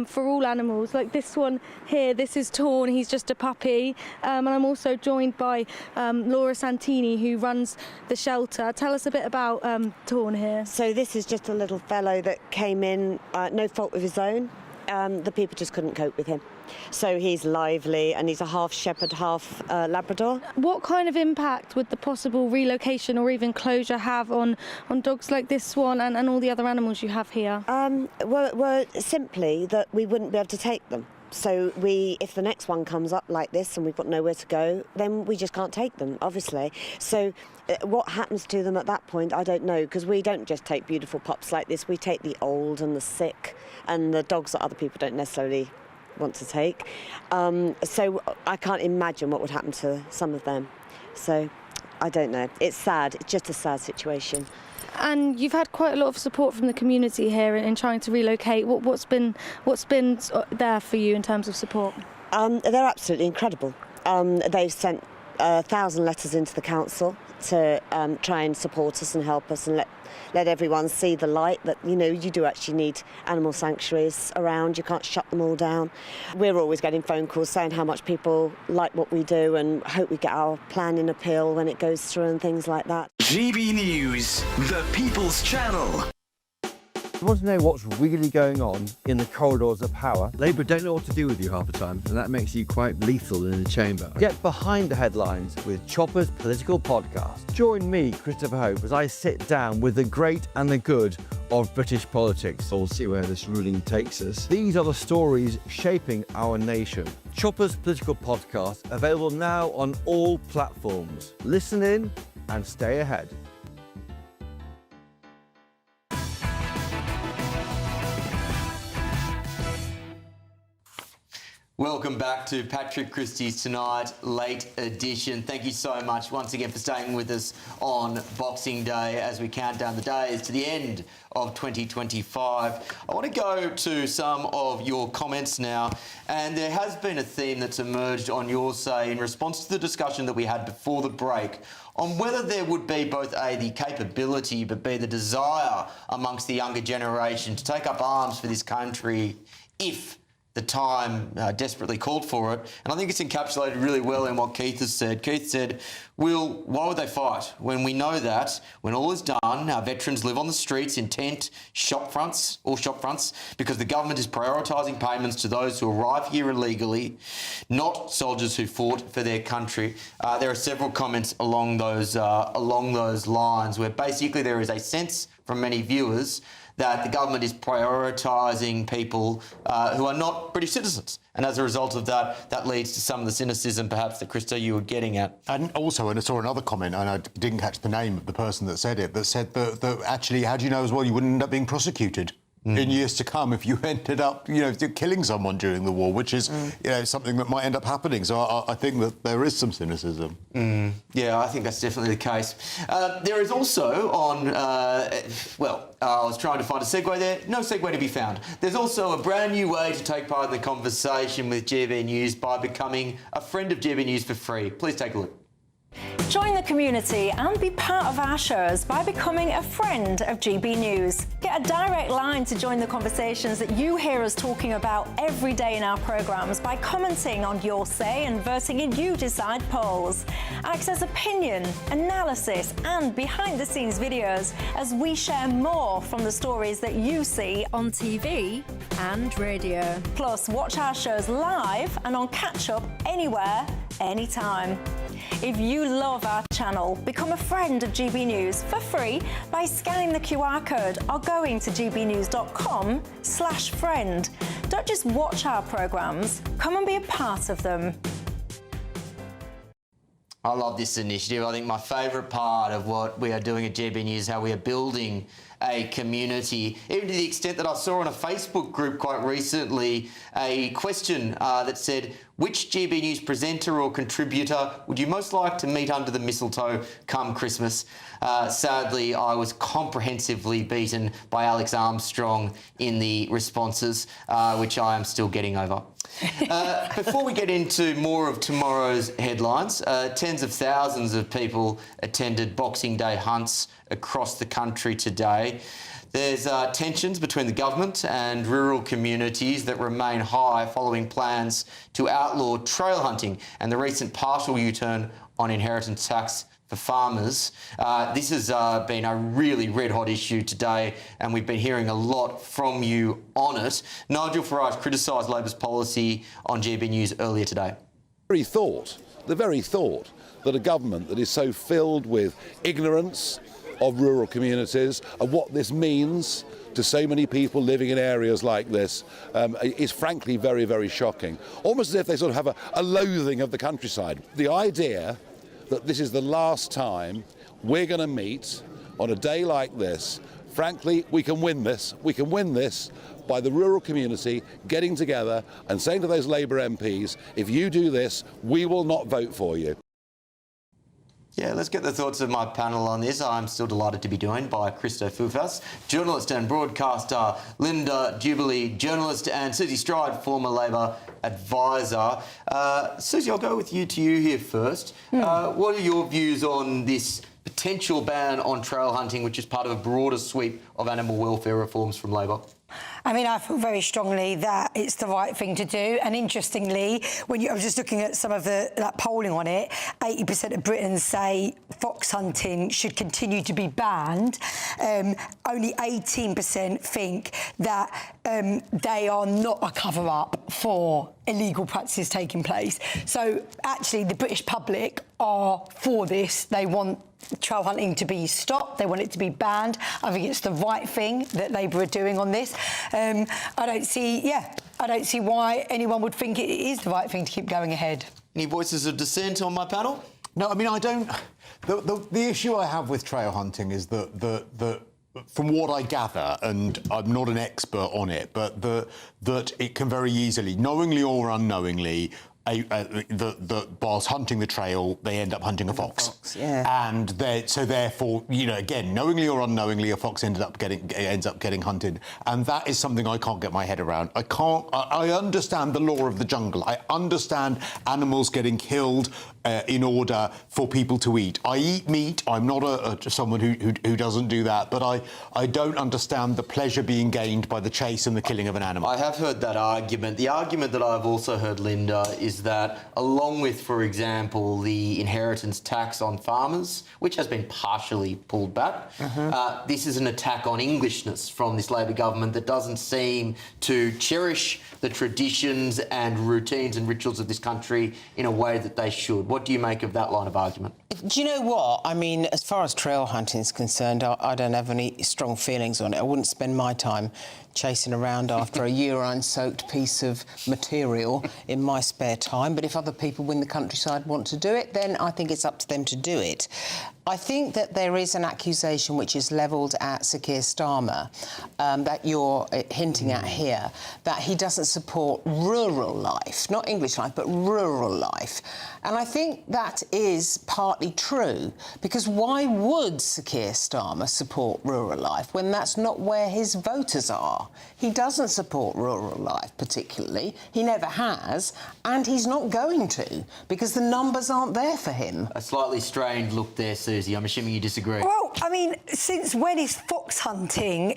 for all animals. Like this one here, this is Torn, he's just a puppy, and I'm also joined by Laura Santini, who runs the shelter. Tell us a bit about Torn here. So this is just a little fellow that came in, no fault of his own. The people just couldn't cope with him. So he's lively, and he's a half shepherd, half Labrador. What kind of impact would the possible relocation or even closure have on dogs like this one and all the other animals you have here? Well, simply that we wouldn't be able to take them. So if the next one comes up like this and we've got nowhere to go, then we just can't take them, obviously. So what happens to them at that point, I don't know, because we don't just take beautiful pups like this. We take the old and the sick and the dogs that other people don't necessarily want to take. So I can't imagine what would happen to some of them. So I don't know. It's sad. It's just a sad situation. And you've had quite a lot of support from the community here in trying to relocate. What's been there for you in terms of support? They're absolutely incredible. They've sent 1,000 letters into the council to try and support us and help us and let everyone see the light that, you know, you do actually need animal sanctuaries around. You can't shut them all down. We're always getting phone calls saying how much people like what we do and hope we get our plan in appeal when it goes through and things like that. GB News, the People's Channel. You want to know what's really going on in the corridors of power? Labour don't know what to do with you half the time, and that makes you quite lethal in the chamber. Get behind the headlines with Chopper's political podcast. Join me, Christopher Hope, as I sit down with the great and the good of British politics. We'll see where this ruling takes us. These are the stories shaping our nation. Chopper's political podcast, available now on all platforms. Listen in and stay ahead. Welcome back to Patrick Christys Tonight, late edition. Thank you so much once again for staying with us on Boxing Day as we count down the days to the end of 2025. I want to go to some of your comments now, and there has been a theme that's emerged on your say in response to the discussion that we had before the break on whether there would be both the capability but B, the desire amongst the younger generation to take up arms for this country if the time desperately called for it. And I think it's encapsulated really well in what Keith has said. Keith said, Will, why would they fight when we know that when all is done, our veterans live on the streets in tent shop fronts because the government is prioritising payments to those who arrive here illegally, not soldiers who fought for their country. There are several comments along those lines where basically there is a sense from many viewers that the government is prioritising people who are not British citizens. And as a result of that, that leads to some of the cynicism perhaps that, Christo, you were getting at. And also, and I saw another comment, and I didn't catch the name of the person that said it, that said that actually, how do you know as well you wouldn't end up being prosecuted in years to come if you ended up, killing someone during the war, which is, something that might end up happening. So I think that there is some cynicism. Yeah, I think that's definitely the case. There is also I was trying to find a segue there. No segue to be found. There's also a brand new way to take part in the conversation with GB News by becoming a friend of GB News for free. Please take a look. Join the community and be part of our shows by becoming a friend of GB News. Get a direct line to join the conversations that you hear us talking about every day in our programmes by commenting on your say and voting in You Decide polls. Access opinion, analysis and behind-the-scenes videos as we share more from the stories that you see on TV and radio. Plus, watch our shows live and on catch-up anywhere, anytime. If you love our channel, become a friend of GB News for free by scanning the QR code or going to gbnews.com/friend. Don't just watch our programmes, come and be a part of them. I love this initiative. I think my favourite part of what we are doing at GB News is how we are building a community, even to the extent that I saw on a Facebook group quite recently a question that said, which GB News presenter or contributor would you most like to meet under the mistletoe come Christmas? Sadly, I was comprehensively beaten by Alex Armstrong in the responses, which I am still getting over. Before we get into more of tomorrow's headlines, tens of thousands of people attended Boxing Day hunts across the country today. There's tensions between the government and rural communities that remain high following plans to outlaw trail hunting and the recent partial U-turn on inheritance tax for farmers. This has been a really red-hot issue today, and we've been hearing a lot from you on it. Nigel Farage criticised Labor's policy on GB News earlier today. The very thought that a government that is so filled with ignorance of rural communities and what this means to so many people living in areas like this is frankly very, very shocking. Almost as if they sort of have a loathing of the countryside. The idea that this is the last time we're going to meet on a day like this, frankly, we can win this. We can win this by the rural community getting together and saying to those Labour MPs, if you do this, we will not vote for you. Yeah, let's get the thoughts of my panel on this. I'm still delighted to be joined by Christys, journalist and broadcaster, Linda Jubilee, journalist, and Susie Stride, former Labor advisor. Susie, I'll go with you here first. What are your views on this potential ban on trail hunting, which is part of a broader sweep of animal welfare reforms from Labor? I mean, I feel very strongly that it's the right thing to do. And interestingly, I was just looking at some of that polling on it, 80% of Britons say fox hunting should continue to be banned. Only 18% think that they are not a cover-up for illegal practices taking place. So actually, the British public are for this. They want trail hunting to be stopped. They want it to be banned. I think it's the right thing that Labour are doing on this. I don't see why anyone would think it is the right thing to keep going ahead. Any voices of dissent on my panel? No, I mean, I don't. The issue I have with trail hunting is that from what I gather, and I'm not an expert on it, but that it can very easily, knowingly or unknowingly, whilst hunting the trail, they end up hunting a fox. And so therefore, again, knowingly or unknowingly, a fox ends up getting hunted, and that is something I can't get my head around. I understand the law of the jungle. I understand animals getting killed in order for people to eat. I eat meat. I'm not someone who doesn't do that, but I don't understand the pleasure being gained by the chase and the killing of an animal. I have heard that argument. The argument that I've also heard, Linda, is that along with, for example, the inheritance tax on farmers, which has been partially pulled back, this is an attack on Englishness from this Labor government that doesn't seem to cherish the traditions and routines and rituals of this country in a way that they should. What do you make of that line of argument? Do you know what? I mean, as far as trail hunting is concerned, I don't have any strong feelings on it. I wouldn't spend my time chasing around after a urine-soaked piece of material in my spare time. But if other people in the countryside want to do it, then I think it's up to them to do it. I think that there is an accusation which is levelled at Sir Keir Starmer that you're hinting at here, that he doesn't support rural life, not English life, but rural life. And I think that is partly true, because why would Sir Keir Starmer support rural life when that's not where his voters are? He doesn't support rural life particularly, he never has, and he's not going to, because the numbers aren't there for him. A slightly strained look there, Susie. I'm assuming you disagree. Well, I mean, since when is fox hunting,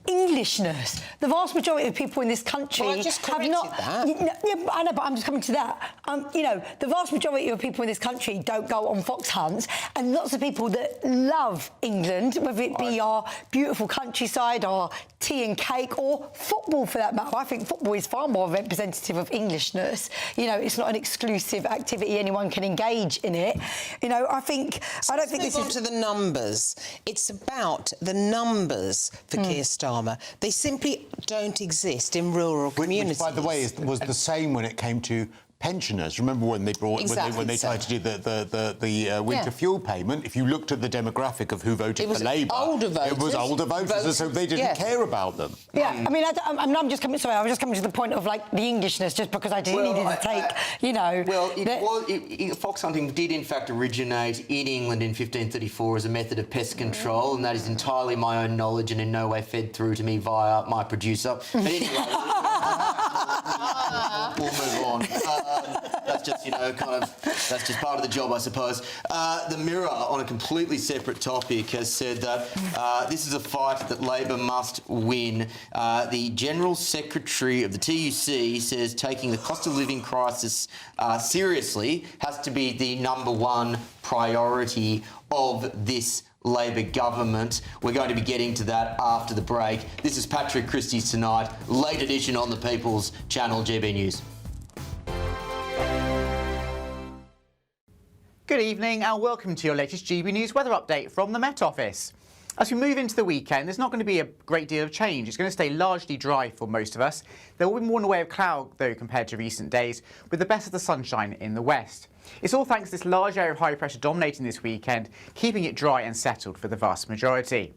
Englishness? The vast majority of people in this country well, I just have not... that. Yeah, I know, but I'm just coming to that. The vast majority of people in this country don't go on fox hunts, and lots of people that love England, whether it be our beautiful countryside, our tea and cake, or football for that matter. I think football is far more representative of Englishness. It's not an exclusive activity, anyone can engage in it. I don't think this is... Let's move on to the numbers. It's about the numbers for Keir Starmer. They simply don't exist in rural communities. Which, by the way, was the same when it came to pensioners. Remember when they brought when they tried to do the winter fuel payment? If you looked at the demographic of who voted for Labour, it was older voters, so they didn't care about them. Yeah, I mean, I'm just coming. Sorry, I was just coming to the point of like the Englishness, just because I needed to take, you know. Well, fox hunting did in fact originate in England in 1534 as a method of pest control, and that is entirely my own knowledge and in no way fed through to me via my producer. But anyway, we'll move on. That's just, you know, that's just part of the job, I suppose. The Mirror, on a completely separate topic, has said that this is a fight that Labor must win. The General Secretary of the TUC says taking the cost of living crisis seriously has to be the #1 priority of this Labor government. We're going to be getting to that after the break. This is Patrick Christys Tonight, late edition on the People's Channel, GB News. Good evening and welcome to your latest GB News weather update from the Met Office. As we move into the weekend, there's not going to be a great deal of change. It's going to stay largely dry for most of us. There will be more in the way of cloud, though, compared to recent days, with the best of the sunshine in the west. It's all thanks to this large area of high pressure dominating this weekend, keeping it dry and settled for the vast majority.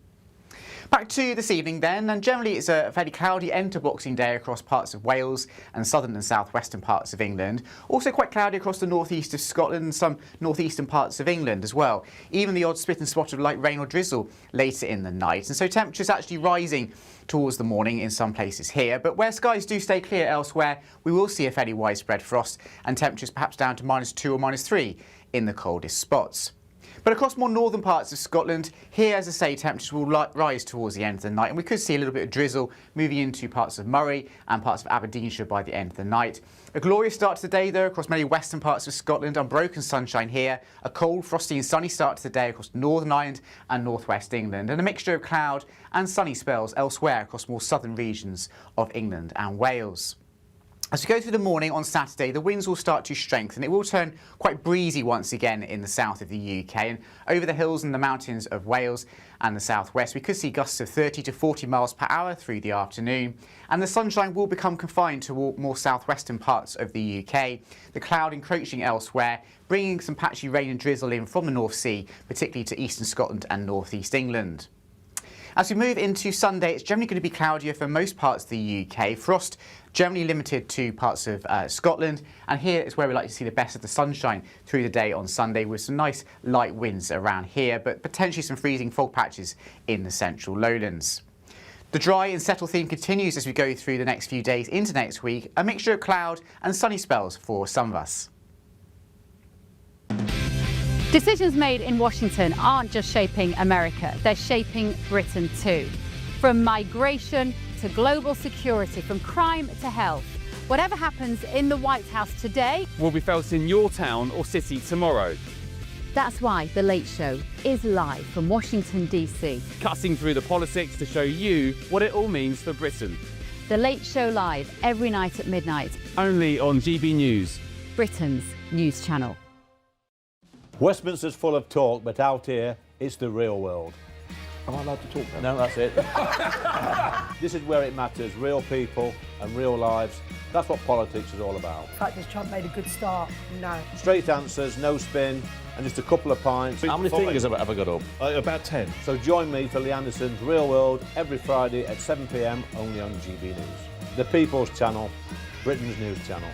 Back to this evening then, and generally it's a fairly cloudy end to Boxing Day across parts of Wales and southern and southwestern parts of England. Also quite cloudy across the northeast of Scotland and some northeastern parts of England as well. Even the odd spit and spot of light rain or drizzle later in the night. And so temperatures actually rising towards the morning in some places here, but where skies do stay clear elsewhere, we will see a fairly widespread frost and temperatures perhaps down to -2 or -3 in the coldest spots. But across more northern parts of Scotland, here, as I say, temperatures will rise towards the end of the night, and we could see a little bit of drizzle moving into parts of Moray and parts of Aberdeenshire by the end of the night. A glorious start to the day, though, across many western parts of Scotland. Unbroken sunshine here. A cold, frosty and sunny start to the day across Northern Ireland and northwest England, and a mixture of cloud and sunny spells elsewhere across more southern regions of England and Wales. As we go through the morning on Saturday, the winds will start to strengthen. It will turn quite breezy once again in the south of the UK, and over the hills and the mountains of Wales and the southwest, we could see gusts of 30 to 40 miles per hour through the afternoon. And the sunshine will become confined to more southwestern parts of the UK, the cloud encroaching elsewhere, bringing some patchy rain and drizzle in from the North Sea, particularly to eastern Scotland and northeast England. As we move into Sunday, it's generally going to be cloudier for most parts of the UK. Frost generally limited to parts of Scotland, and here is where we like to see the best of the sunshine through the day on Sunday, with some nice light winds around here, but potentially some freezing fog patches in the central lowlands. The dry and settle theme continues as we go through the next few days into next week, a mixture of cloud and sunny spells for some of us. Decisions made in Washington aren't just shaping America, they're shaping Britain too. From migration to global security, from crime to health. Whatever happens in the White House today will be felt in your town or city tomorrow. That's why The Late Show is live from Washington, D.C. Cutting through the politics to show you what it all means for Britain. The Late Show live every night at midnight. Only on GB News, Britain's news channel. Westminster's full of talk, but out here, it's the real world. Am I allowed to talk now? No, that's it. This is where it matters, real people and real lives. That's what politics is all about. In fact, has Trump made a good start? No. Straight answers, no spin, and just a couple of pints. How many fingers have I got up? About 10. So join me for Lee Anderson's Real World every Friday at 7 p.m. only on GB News. The People's Channel, Britain's news channel.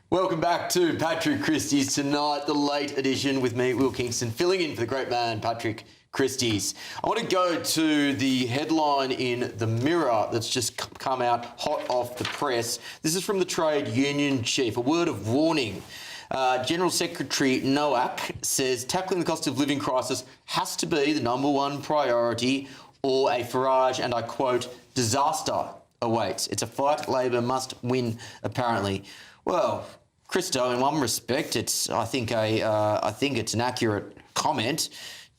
Welcome back to Patrick Christys Tonight, the late edition with me, Will Kingston, filling in for the great man, Patrick Christys. I want to go to the headline in The Mirror that's just come out hot off the press. This is from the trade union chief, a word of warning. General Secretary Nowak says tackling the cost of living crisis has to be the #1 priority, or a Farage, and I quote, disaster awaits. It's a fight Labor must win, apparently. Well, Christo, in one respect, I think it's an accurate comment.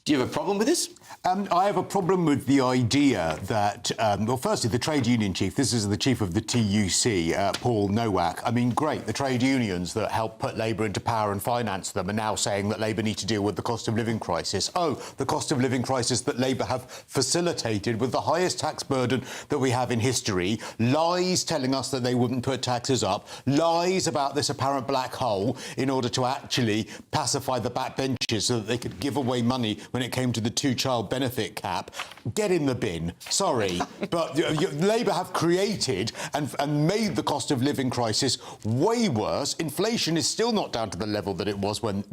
Do you have a problem with this? I have a problem with the idea that, well, firstly, the trade union chief, this is the chief of the TUC, Paul Nowak. I mean, great, the trade unions that help put Labour into power and finance them are now saying that Labour need to deal with the cost of living crisis. Oh, the cost of living crisis that Labour have facilitated with the highest tax burden that we have in history, lies telling us that they wouldn't put taxes up, lies about this apparent black hole in order to actually pacify the backbenchers so that they could give away money when it came to the two-child benefit cap. Get in the bin. Sorry, but Labour have created and made the cost of living crisis way worse. Inflation is still not down to the level that it was when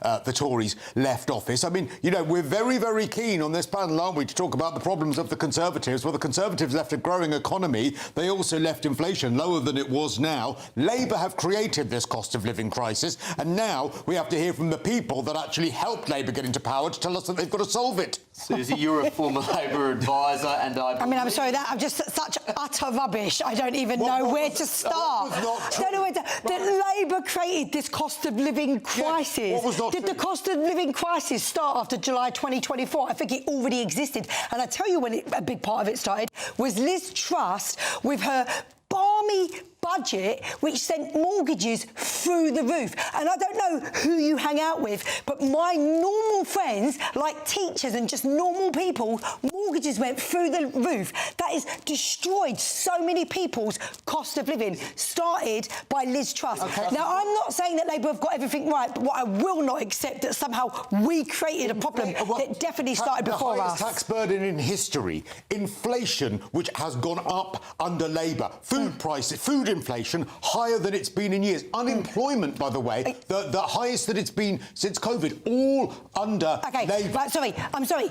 the Tories left office. I mean, you know, we're very, very keen on this panel, aren't we, to talk about the problems of the Conservatives. Well, the Conservatives left a growing economy. They also left inflation lower than it was now. Labour have created this cost of living crisis, and now we have to hear from the people that actually helped Labour get into power to tell us that they've got to solve it. Susie, you're a former Labour advisor, and I mean, I'm sorry, I'm just such utter rubbish. I don't even know where to start. I don't know where to... That Labour created this cost of living crisis. Yeah, what was not Did the cost of living crisis start after July 2024? I think it already existed. And I tell you when a big part of it started was Liz Truss with her balmy budget which sent mortgages through the roof. And I don't know who you hang out with, but my normal friends, like teachers and just normal people, mortgages went through the roof. That has destroyed so many people's cost of living, started by Liz Truss. Okay. Now, I'm not saying that Labour have got everything right, but what I will not accept that somehow we created a problem that definitely started before us. The highest tax burden in history, inflation, which has gone up under Labour, food prices, food inflation higher than it's been in years. Unemployment, by the way, the highest that it's been since COVID, all under Labour. Right, sorry, I'm sorry.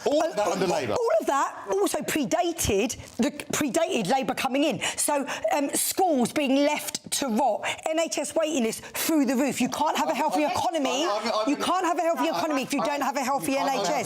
All of that under Labour. All of that also predated Labour coming in. So schools being left to rot, NHS waiting lists through the roof. You can't have a healthy economy. You can't have a healthy economy if you don't have a healthy NHS.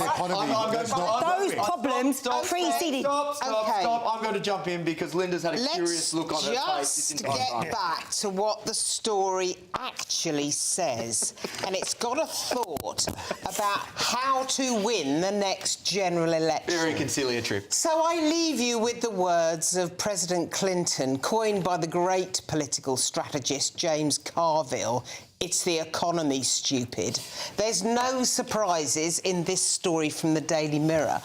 Those problems preceded. Stop. I'm going to jump in because Linda's had a curious look on her face. Let's just get back to what the story actually says. And it's got a thought about how to win the next general election. Very conciliatory. So I leave you with the words of President Clinton, coined by the great political strategist James Carville. It's the economy, stupid. There's no surprises in this story from the Daily Mirror.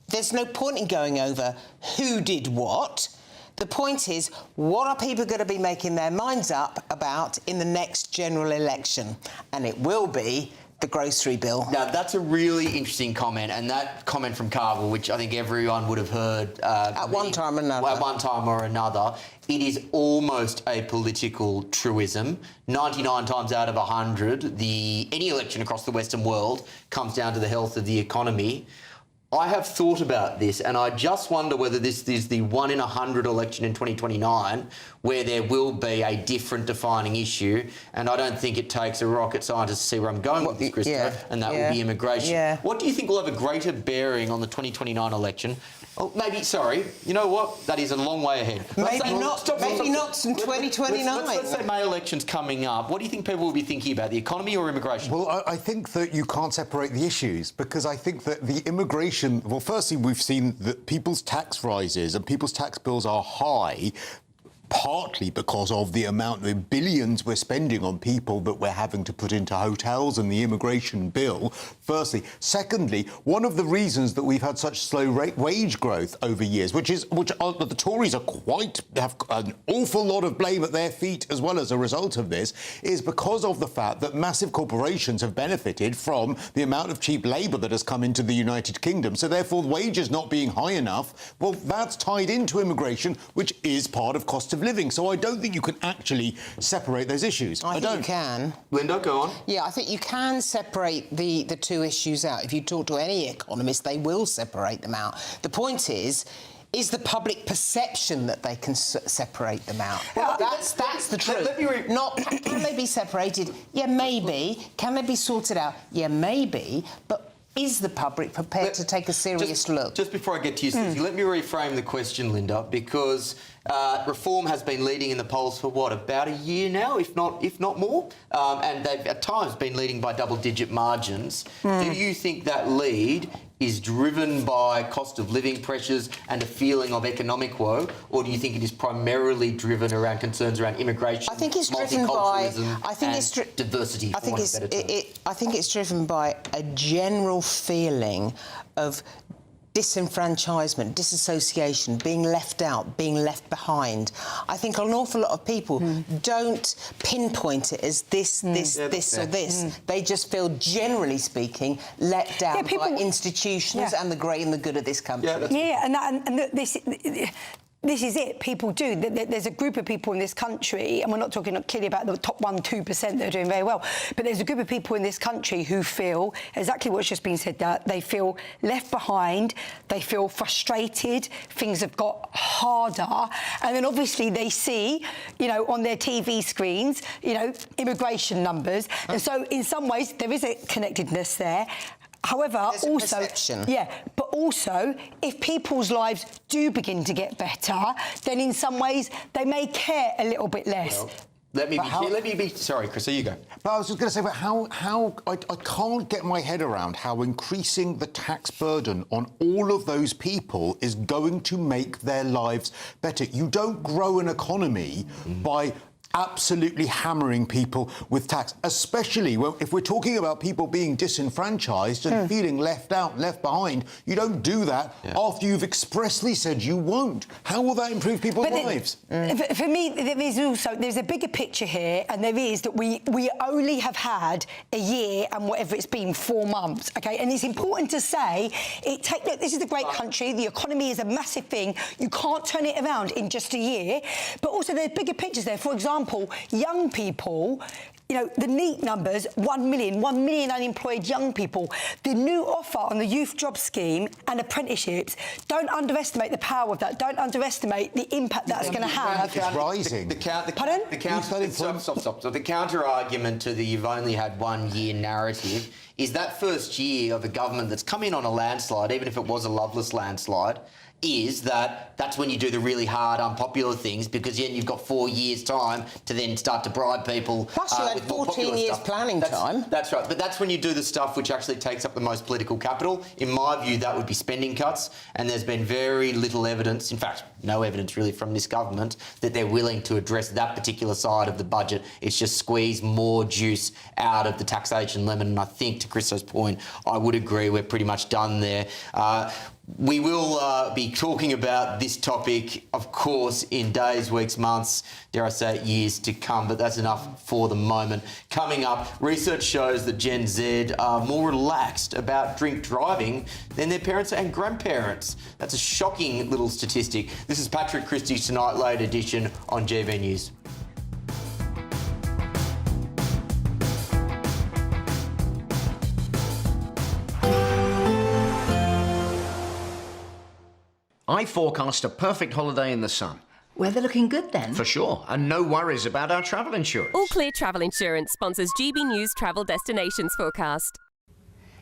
There's no point in going over who did what. The point is, what are people going to be making their minds up about in the next general election? And it will be the grocery bill. Now, that's a really interesting comment, and that comment from Carville, which I think everyone would have heard... at one time or another. At one time or another. It is almost a political truism. 99 times out of 100, any election across the Western world comes down to the health of the economy. I have thought about this, and I just wonder whether this is the 1 in 100 election in 2029 where there will be a different defining issue, and I don't think it takes a rocket scientist to see where I'm going with this, Christo, and that will be immigration. Yeah. What do you think will have a greater bearing on the 2029 election? Oh, maybe, sorry, you know what? That is a long way ahead. Maybe not in 2029. Let's say May election's coming up. What do you think people will be thinking about, the economy or immigration? Well, I think that you can't separate the issues, because I think that the immigration... Well, firstly, we've seen that people's tax rises and people's tax bills are high, partly because of the amount of billions we're spending on people that we're having to put into hotels and the immigration bill, firstly. Secondly, one of the reasons that we've had such slow wage growth over years, which the Tories have an awful lot of blame at their feet as well as a result of this, is because of the fact that massive corporations have benefited from the amount of cheap labour that has come into the United Kingdom. So therefore, wages not being high enough, well, that's tied into immigration, which is part of cost of living. So I don't think you can actually separate those issues. I think you can. Linda, go on. Yeah, I think you can separate the two issues out. If you talk to any economist, they will separate them out. The point is the public perception that they can separate them out. Well, that's the truth. Can they be separated? Yeah, maybe. Can they be sorted out? Yeah, maybe. But is the public prepared to take a serious look? Just before I get to you, Susie, let me reframe the question, Linda, because Reform has been leading in the polls for, about a year now, if not more? And they've at times been leading by double-digit margins. Do you think that lead is driven by cost of living pressures and a feeling of economic woe, or do you think it is primarily driven around concerns around immigration, I think it's driven by diversity? I think it's driven by a general feeling of disenfranchisement, disassociation, being left out, being left behind. I think an awful lot of people don't pinpoint it as this, or this. They just feel, generally speaking, let down by institutions and the great and the good of this country. This is it. People do. There's a group of people in this country, and we're not talking clearly about the top 1-2% that are doing very well, but there's a group of people in this country who feel exactly what's just been said, that they feel left behind, they feel frustrated, things have got harder, and then obviously they see, on their TV screens, immigration numbers, and so in some ways there is a connectedness there. However, but also, if people's lives do begin to get better, then in some ways they may care a little bit less. Well, let me be. Sorry, Chris. So you go. But I was just going to say, but how I can't get my head around how increasing the tax burden on all of those people is going to make their lives better. You don't grow an economy by absolutely hammering people with tax, especially if we're talking about people being disenfranchised and feeling left out, left behind. You don't do that after you've expressly said you won't. How will that improve people's lives? For me, there's a bigger picture here, and there is that we only have had a year and whatever it's been, 4 months, okay? And it's important to say, look, this is a great country, the economy is a massive thing, you can't turn it around in just a year, but also there's bigger pictures there. For example, young people, the NEET numbers, 1 million unemployed young people. The new offer on the youth job scheme and apprenticeships, don't underestimate the power of that. Don't underestimate the impact that's going to have. It's rising. Pardon? So the counter-argument to the you've only had 1 year narrative is that first year of a government that's come in on a landslide, even if it was a loveless landslide, is that's when you do the really hard, unpopular things, because then you've got 4 years' time to then start to bribe people. Plus you had 14 years planning time. That's right, but that's when you do the stuff which actually takes up the most political capital. In my view, that would be spending cuts, and there's been very little evidence, in fact, no evidence really from this government, that they're willing to address that particular side of the budget. It's just squeeze more juice out of the taxation lemon, and I think, to Christo's point, I would agree we're pretty much done there. We will be talking about this topic, of course, in days, weeks, months, dare I say, years to come, but that's enough for the moment. Coming up, research shows that Gen Z are more relaxed about drink driving than their parents and grandparents. That's a shocking little statistic. This is Patrick Christys Tonight, late edition on GBNews. I forecast a perfect holiday in the sun. Weather looking good then? For sure, and no worries about our travel insurance. All Clear Travel Insurance sponsors GBNews Travel Destinations Forecast.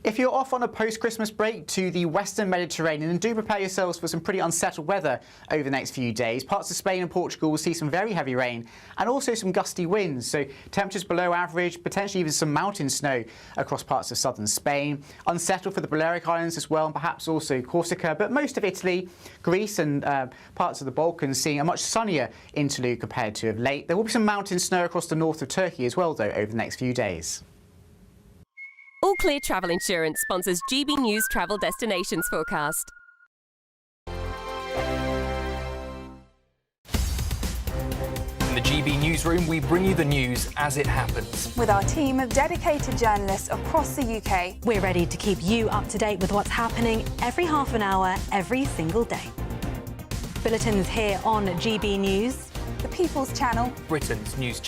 If you're off on a post-Christmas break to the Western Mediterranean, then do prepare yourselves for some pretty unsettled weather over the next few days. Parts of Spain and Portugal will see some very heavy rain and also some gusty winds, so temperatures below average, potentially even some mountain snow across parts of southern Spain. Unsettled for the Balearic Islands as well, and perhaps also Corsica, but most of Italy, Greece and parts of the Balkans seeing a much sunnier interlude compared to of late. There will be some mountain snow across the north of Turkey as well, though, over the next few days. All Clear Travel Insurance sponsors GBNews Travel Destinations Forecast. In the GB Newsroom, we bring you the news as it happens. With our team of dedicated journalists across the UK, we're ready to keep you up to date with what's happening every half an hour, every single day. Bulletins here on GB News, the People's Channel, Britain's news channel.